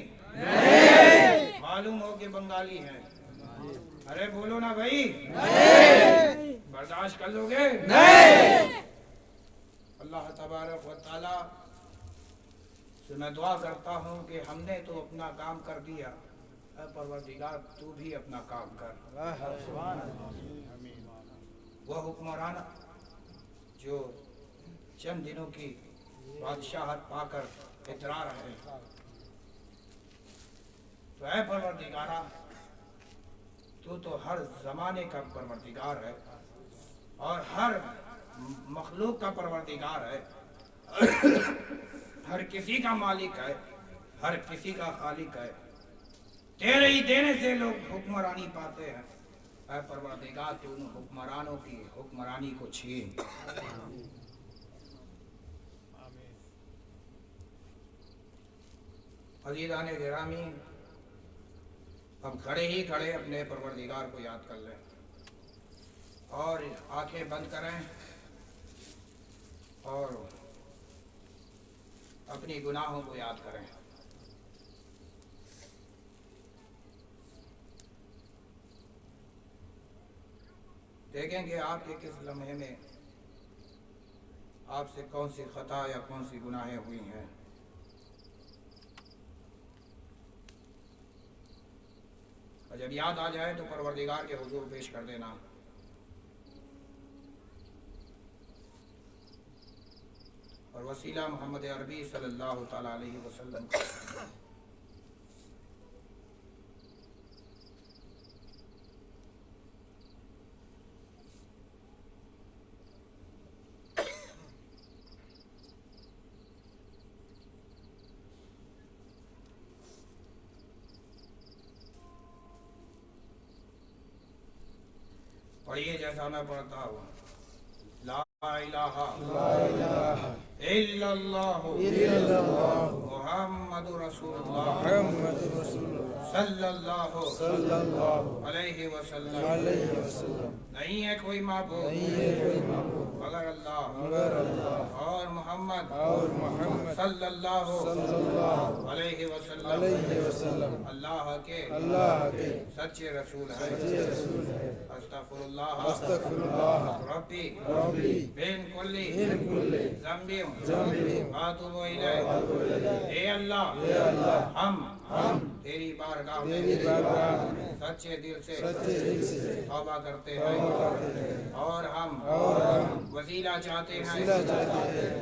मालूम हो कि बंगाली है। अरे बोलो ना भाई। बर्दाश्त कर लोगे? अल्लाह तबारक व तआला से मैं दुआ करता हूँ कि हमने तो अपना काम कर दिया, परवरदिगार तू भी अपना काम कर। वह हुक्मरान जो चंद दिनों की बादशाहत पाकर इतरा रहे, तो ऐ परवरदिगारा तू तो हर जमाने का परवरदिगार है और हर मखलूक का परवरदिगार है, हर किसी का मालिक है, हर किसी का खालिक है। तेरे ही देने से लोग हुक्मरानी पाते हैं। ऐ परवरदिगार तू उन हुक्मरानों की हुक्मरानी को छीन। अज़ीज़ान गिरामी, अब खड़े ही खड़े अपने परवरदिगार को याद कर लें और आंखें बंद करें और अपनी गुनाहों को याद करें। देखेंगे आपके किस लम्हे में आपसे कौन सी खता या कौन सी गुनाहें हुई हैं। और जब याद आ जाए तो परवरदिगार के हुजूर पेश कर देना। और वसीला मोहम्मद अरबी सल्लल्लाहु ताला अलैहि वसल्लम का पढ़िए जैसा मैं पढ़ता हूँ। ला इलाहा इल्लल्लाहु मुहम्मदुर रसूलुल्लाह सल्लल्लाहु अलैहि वसल्लम। नहीं है कोई माबूद मगर अल्लाह और मोहम्मद सल्लल्लाहु अलैहि वसल्लम अल्लाह के सच्चे रसूल है। अस्तगफिरुल्लाह रब्बी बिन कुल्ली ज़म्बिम वातूबु इलैह। ए अल्लाह हम तेरी बारगाह में सच्चे दिल से तौबा करते हैं और हम वसीला चाहते हैं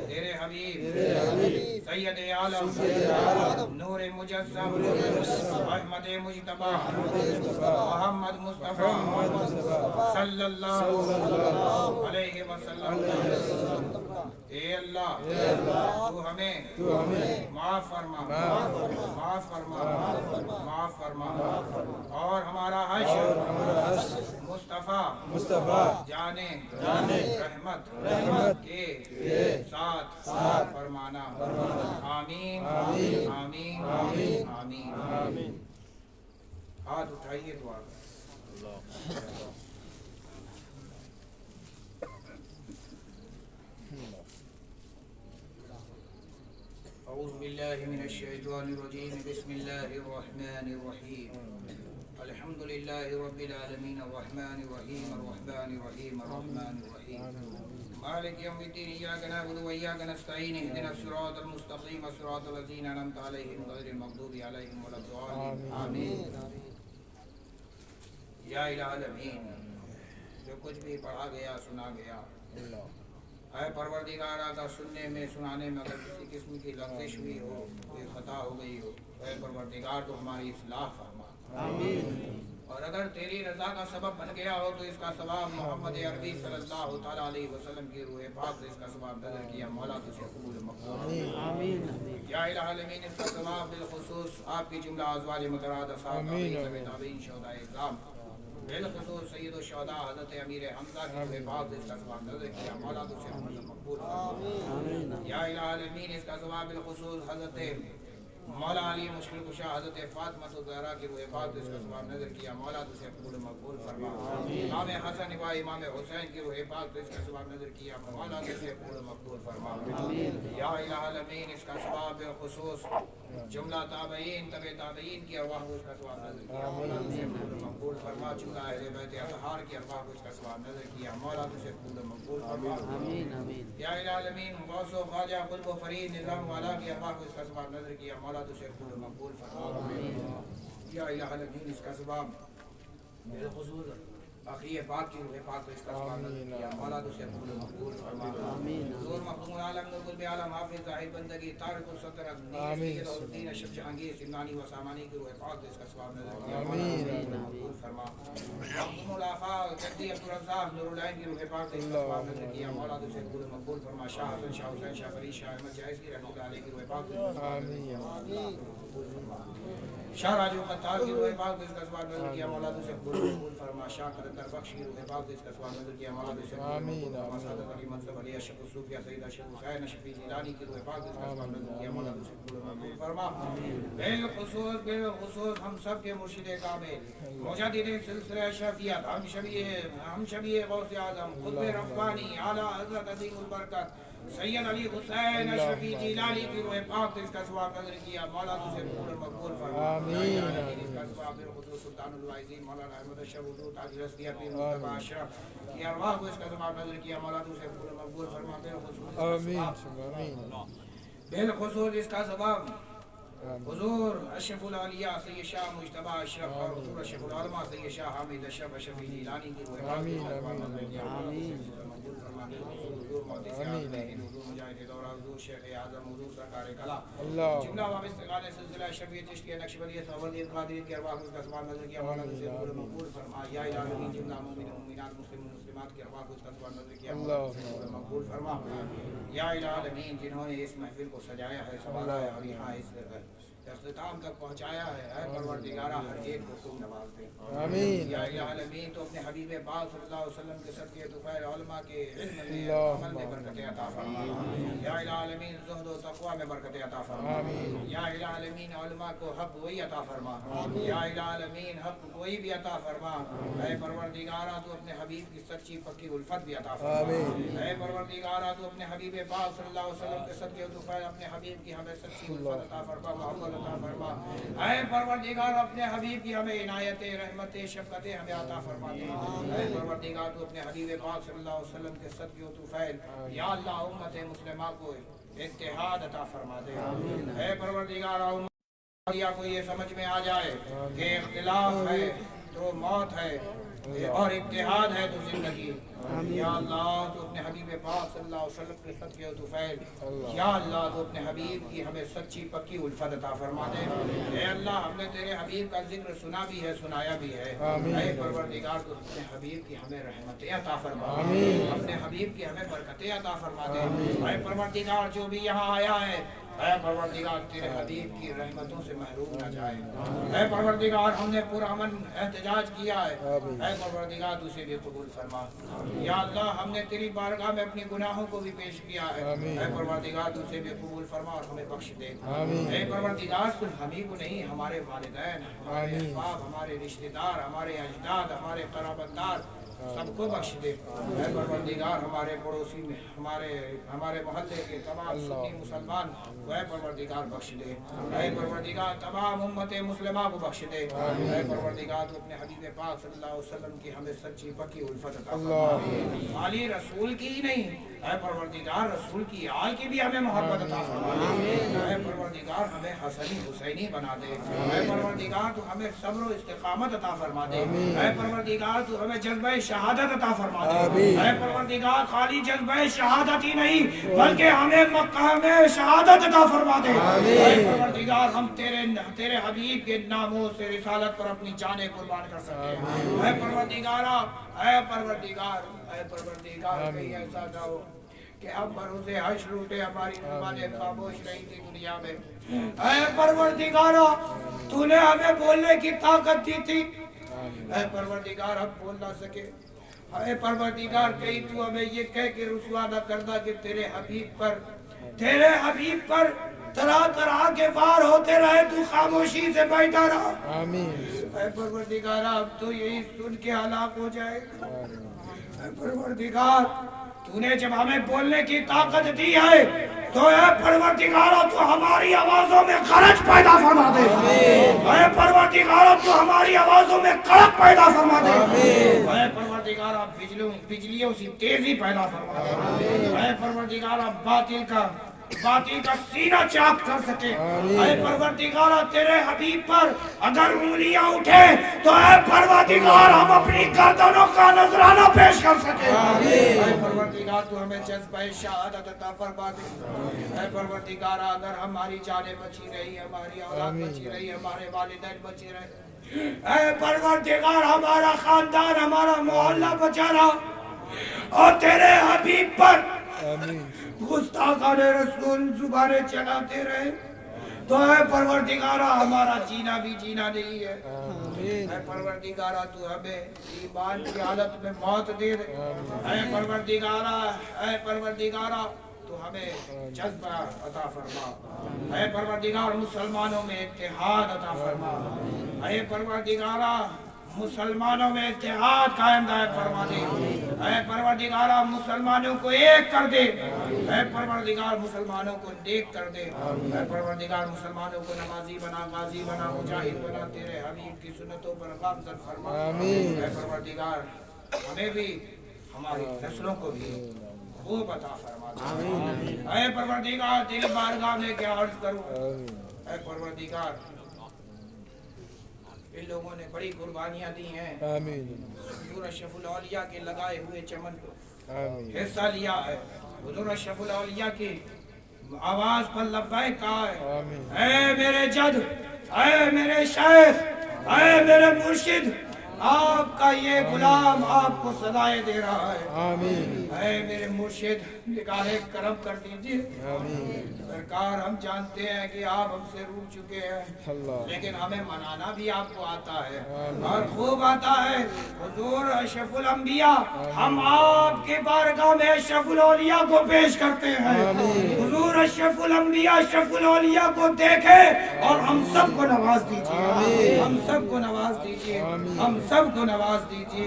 तेरे हबीब सैयद आलम नूर मुजस्सम अहमद मुज्तबा मोहम्मद मुस्तफा सल्लल्लाहु अलैहि वसल्लम। ए अल्लाह तू हमें माफ फरमा, माफ फरमा, माफ फरमा और हमारा हश्र मुस्तफा जाने रहमत के साथ फरमाना। आमीन आमीन आमीन। हाथ उठाइए दुआ। औज़ु बिल्लाहि मिनश शैतानिर रजीम। बिस्मिल्लाहिर रहमानिर रहीम। अल्हम्दुलिल्लाहि रब्बिल आलमीन अर्रहमानिर रहीम अर्रहमानिर रहीम अर्रहमानिर रहीम मालिक यौमिद्दीन। इय्याका नअबुदु व इय्याका नस्तईन। इहदिनस सिरातल मुस्तक़ीम सिरातल लज़ीना अनअमता अलैहिम गैरिल मग़दूबि अलैहिम वलद्दालीन। आमीन। या इलाहुल आमीन। जो कुछ भी पढ़ा गया सुना गया है परवरदिगार का सुनने में सुनाने में अगर किसी किस्म की लग़ज़िश हुई हो, कोई खता हो गई हो, है परवरदिगार तो हमारी इस्लाह फरमा। आमीन। और अगर तेरी रज़ा का सबब बन गया हो तो इसका सवाब मोहम्मद अरबी सल्लल्लाहु ताला अलैहि वसल्लम की रूह पाक से इसका सवाब नज़र किया मौला तुझे कबूल मक़बूल। आमीन। या इलाहुल आमीन। इसका सवाब बिलखुसूस आपकी जुमला अज़वाज मुतअद्दिद असहाब ताबईन शुहदाए इस्लाम बिलखुसूस सय्यदुश शुहदा हज़रत अमीर हमज़ा की रूह पाक से इसका सवाब नज़र किया मौला तुझे कबूल मक़बूल। आमीन। या इलाहुल आमीन। इसका सवाब बिलखुसूस हज़रत मौला अली मुश्किल कुशा हज़रत फातिमा ज़हरा की रूह पाक को इसका सवाब नजर किया, मौला तुझे कबूल मकबूल फरमा। इमाम हसन व इमाम हुसैन की रूह पाक को इसका सवाब नजर किया, मौला तुझे कबूल मकबूल फरमा। या इलाहुल अमीन इसका सवाब बिलखुसूस जुमला ताबईन तबे ताबईन की अरवाह को इसका सवाब नजर किया, मौला तुझे कबूल मकबूल फरमा। जुमला अहले बैत अतहार की अरवाह को इसका सवाब नजर किया, मौला तुझे कबूल मकबूल फरमा। या इलाहुल अमीन गौसो ख्वाजा कुतुब फरीद निजाम वाला की अरवाह को इसका सवाब नजर किया, मौला तुझे कबूल मकबूल फरमा। या इलाहुल अमीन इसका सवाब बिलखुसूस आखिरी पाक की रूह पाक को इसका सवाब नजर किया, मौला तुझे कबूल मकबूल फरमा। हुजूर मखदूम आलम नूरुल आलम हाफिज जाहिद बंदगी तारिक सदर सैयद औद्दीन अशरफ जहांगीर सिमनानी व सामानी की रूह पाक को इसका सवाब नजर किया, मौला तुझे कबूल फरमा। मखदूम आफा जद्दी अब्दुल रज़्ज़ाक नूरुल ऐन की रूह पाक को इसका सवाब नजर किया, मौला तुझे कबूल मकबूल फरमा। शाह हसन शाह हुसैन शाह फरीद शाह अहमद जायज़ की रहमतुल्लाह अलैह की रूह पाक को शाह राजू खत्तार की रूह पाक को इसका सवाब नजर किया, मौला तुझे कबूल मकबूल फरमा। शाह कलंदर बख्श की रूह पाक को इसका सवाब नजर किया, मौला तुझे कबूल मकबूल फरमा। सादत अली मंसूर अली अशरफ सूफिया सईद अशरफ हुसैन शफी जिलानी की रूह पाक को इसका सवाब नजर किया, मौला तुझे कबूल मकबूल फरमा। बिलखुसूस हम सब के मुर्शिद कामिल मुजद्दिद सिलसिला अशरफियत हम शबीए गौस आजम खुतब रब्बानी आला हजरत अजीमुल बरकत सैयद अली हुसैन अशरफी जिलानी की रूह पाक को इसका सवाब नजर किया, मौला तुझे कबूल मकबूल फरमा। आमीन। इसका सवाब बिलखुसूस सुल्तानुल वाइज़ीन मौलाना अहमद अशरफ हुजूर ताज रज़िया पीर मुस्तफा अशरफ की अरवाह को इसका सवाब नजर किया, मौला तुझे कबूल मकबूल फरमा। बिलखुसूस इसका सवाब हुजूर अशरफुल औलिया सैयद शाह मुज्तबा अशरफ और हुजूर अशरफुल उलमा सैयद शाह हामिद अशरफ अशरफी जिलानी की रूह पाक को इसका सवाब नजर किया, आमीन। हुजूर मुहद्दिस आमीन हुजूर मुजाहिद दौरा हुजूर शेख आज़म हुजूर सरकार कला जुमला वाबिस्तगान सिलसिला शफीयत चिश्तिया नक्शबंदी सवरदीन कादरी की अरवाह को इसका सवाब नजर किया, मौला तुझे कबूल मकबूल फरमा। या इलाही जुमला मोमिन मोमिनात मुस्लिम मुस्लिमात की अरवाह को इसका सवाब नजर किया, मौला तुझे कबूल मकबूल फरमा। या इलाही जिन्होंने इस महफिल को सजाया है संवारा है और यहाँ इस इख्तिताम तक पहुँचाया है, ऐ परवरदिगारा हर एक को खूब नवाज दे, आमीन। या इलाही तो अपने हबीब पाक सल्लल्लाहु अलैहि वसल्लम के सदके तुफैल उलमा के इल्म में अमल में बरकत अता फरमा, या इलाही ज़ुहद व तक़वा में बरकत अता फरमा, या इलाही उलमा को हक वही अता फरमा, या इलाही हक कोई भी अता फरमा। ऐ परवरदिगारा तो अपने हबीब की सच्ची पक्की उल्फत भी अता फरमा, ऐ परवरदिगारा तो अपने हबीब पाक सल्लल्लाहु अलैहि वसल्लम के सदके तुफैल अपने हबीब की हमें सच्ची उल्फत अता फरमा, मोहब्बत अता फरमा। ऐ परवरदिगार अपने हबीब की हमें इनायत रहमत शफकत हमें अता फरमा दे। ऐ परवरदिगार तो अपने हबीब पाक सल्लल्लाहु अलैहि वसल्लम के सदके तुफैल या अल्लाह उम्मत मुस्लिमा को इत्तेहाद अता फरमा दे। ऐ परवरदिगार को ये समझ में आ जाए कि इख्तिलाफ है तो मौत है और इत्तेहाद है तो जिंदगी। या अल्लाह तो अपने हबीब पाक सल्लल्लाहु अलैहि वसल्लम के सदके तुफैल या अल्लाह तो अपने हबीब की हमें सच्ची पक्की उल्फत अता फरमा दे। ए अल्लाह हमने तेरे हबीब का जिक्र सुना भी है सुनाया भी है, ऐ परवरदिगार तो अपने हबीब की हमें रहमतें अता फरमा, अपने हबीब की हमें बरकतें अता फरमा दे। ऐ परवरदिगार जो भी यहाँ आया है ऐ परवरदिगार तेरे हबीब की रहमतों से महरूम न जाए। ऐ परवरदिगार हमने पुरअमन एहतजाज किया है, ऐ परवरदिगार तुझे भी कबूल फरमा। या अल्लाह हमने तेरी बारगाह में अपने गुनाहों को भी पेश किया है, ऐ परवरदिगार तुझे भी कबूल फरमा और हमें बख्श दे। ऐ परवरदिगार सिर्फ हम ही को नहीं हमारे वालिदैन हमारे अहबाब हमारे रिश्तेदार हमारे अजदाद हमारे क़राबतदार सबको बख्श दे। ऐ परवरदिगार हमारे पड़ोसी में हमारे मोहल्ले के तमाम सुन्नी मुसलमान को ऐ परवरदिगार बख्श दे। ऐ परवरदिगार तमाम उम्मत मुस्लिमा को बख्श दे। ऐ परवरदिगार तो अपने हबीब पाक सल्लल्लाहु अलैहि वसल्लम की हमें सच्ची पक्की उल्फत अता फरमा। खाली रसूल की ही नहीं ऐ परवरदिगार रसूल की आल की भी हमें मोहब्बत अता फरमा। ऐ परवरदिगार हमें हसनी हुसैनी बना दे। ऐ परवरदिगार तो हमें सब्र व इस्तिकामत अता फरमा दे। ऐ परवरदिगार तो हमें जज्बा शहादत अता फरमा दे। ऐ परवरदिगार खाली जज्बा शहादत ही नहीं बल्कि हमें मकाम शहादत अता फरमा दे। ऐ परवरदिगार हम तेरे हबीब के नामों से रिसालत पर अपनी जानें कुर्बान कर सके। ऐ परवरदिगार कहीं ऐसा ना हो कि अब भरोसे हश्र उठे हमारी ज़ुबानें खामोश रही थी दुनिया में। ऐ परवरदिगार तूने हमें बोलने की ताकत दी थी, ऐ परवरदिगार हम बोल ना सके। ऐ परवरदिगार कहीं तू हमें ये कह के रुसवा न करना कि तेरे हबीब पर तरह तरह के वार होते रहे, तू खामोशी से बैठा रहा। आमीन ऐ परवरदिगार अब तो यही सुन के हलाक हो जाएगा। ऐ परवरदिगार तूने जब हमें बोलने की ताकत दी है तो ऐ परवरदिगार तू हमारी आवाजों में गरज पैदा फरमा दे। ऐ परवरदिगार तू हमारी आवाजों में कड़क पैदा फरमा दे। ऐ परवरदिगार बिजलियों से तेजी पैदा फरमा दे। ऐ परवरदिगार बातिल का सीना चाक कर सके। ऐ परवरदिगार तेरे हबीब पर अगर उंगलियां उठे तो ऐ परवरदिगार हम अपनी गर्दनों का नजराना पेश कर सके। ऐ परवरदिगार तू हमें जज्बा शहादत अता फरमा दे। ऐ परवरदिगार अगर हमारी जानें बची रही, हमारी औलाद बची रही, हमारे वालिदैन बचे रहे, ऐ परवरदिगार हमारा खानदान, हमारा मोहल्ला बचा रहा और तेरे हबीब पर गुस्ताखाने रसूल जुबानें चलाते रहे तो है परवरदिगारा हमारा जीना भी जीना नहीं है। है परवरदिगारा तू हमें ईमान की हालत में मौत दे दे। है परवरदिगारा तू हमें जज्बा अता फरमा। है परवरदिगार मुसलमानों में इत्तेहाद अता फरमा। है परवरदिगारा मुसलमानों में इत्तेहाद कायम दायम फरमा दे। ऐ परवरदिगारा मुसलमानों को एक कर दे। ऐ परवरदिगार मुसलमानों को नेक कर दे। ऐ परवरदिगार मुसलमानों को नमाजी बना, गाजी बना, मुजाहिद बना, तेरे हबीब की सुन्नतों पर गामज़द फरमा। ऐ परवरदिगार हमें भी हमारी नस्लों को भी खूब अता फरमा दे। ऐ परवरदिगार तेरी बारगाह में क्या अर्ज करूं। ऐ परवरदिगार इन लोगों ने बड़ी कुर्बानियां दी हैं। हुजूर अशरफुल औलिया के लगाए हुए चमन को हिस्सा लिया है। हुजूर अशरफुल औलिया की आवाज पर लब्बैक कहा है। ऐ मेरे जद, ऐ मेरे शेख, ऐ मेरे मुर्शिद, आपका ये गुलाम आपको सदाएं दे रहा है। ऐ मेरे मुर्शिद निगाह करम कर दीजिए। सरकार हम जानते हैं कि आप हमसे रूठ चुके हैं, लेकिन हमें मनाना भी आपको आता है और खूब आता है। हुजूर अशरफुल अंबिया, हम आपके बारगाह में अशरफुल औलिया को पेश करते हैं। हुजूर अशरफुल अंबिया, अशरफुल औलिया को देखे और हम सबको नवाज दीजिए। हम सबको नवाज दीजिए। हम सबको नवाज दीजिए।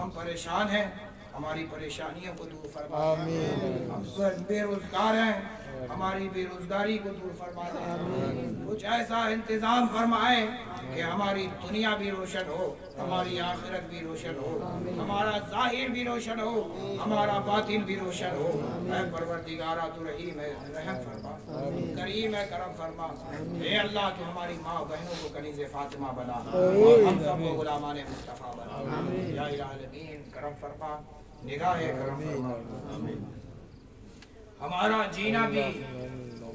हम परेशान हैं, हमारी परेशानियों को दूर फरमा। हम बेरोजगार हैं, हमारी बेरोजगारी को दूर फरमा दें। कुछ ऐसा इंतजाम फरमाए कि हमारी दुनिया भी रोशन हो, हमारी आखिरत भी रोशन हो, हमारा जाहिर भी रोशन हो, हमारा बातिन भी रोशन हो। ऐ परवरदिगारा तू रहीम है, रहम फरमा, करीम है, करम फरमा। ए अल्लाह तू हमारी माँ बहनों को कनीज़े फातिमा बना और हम सबको गुलामाने मुस्तफा बना। या इलाहीन करम फरमा, निगाह करम फरमा। हमारा जीना भी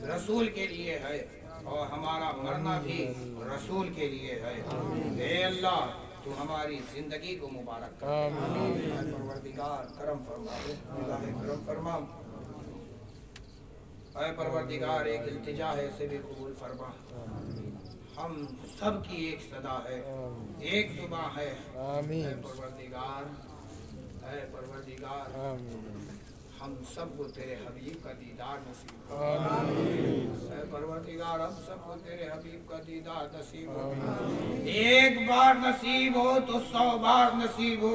रसूल के लिए है और हमारा मरना भी रसूल के लिए है। हे अल्लाह तू हमारी जिंदगी को मुबारक कर। परवरदिगार करम फरमा, करम फरमा। ऐ परवरदिगार एक इल्तिजा है, इसे भी कबूल फरमा। हम सब की एक सदा है, एक जुबां है। ऐ परवरदिगार, ऐ परवरदिगार हम सबको तेरे हबीब का दीदार नसीब कर। परवरदिगार हम सबको तेरे हबीब का दीदार नसीब हो। एक बार नसीब हो तो 100 बार नसीब हो।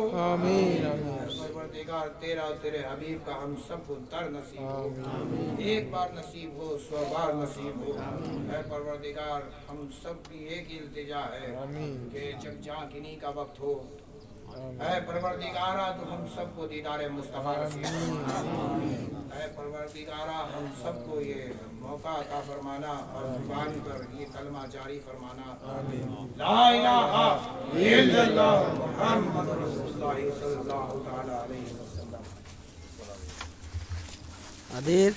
परवरदिगार तेरा और तेरे हबीब का हम सबको दर नसीब हो। एक बार नसीब हो, 100 बार नसीब हो। परवरदिगार हम सब की एक इल्तिजा है कि जब जाकिनी का वक्त हो, ऐ परवरदिगारा तू हम सबको दीदार मुस्तफा नसीब फरमा। ऐ परवरदिगारा हम सबको ये मौका अता फरमाना और जुबान पर ये कलमा जारी फरमाना। ला इलाहा इल्लल्लाह मुहम्मदुर रसूलुल्लाह सल्लल्लाहु तआला अलैहि वसल्लम। आदिल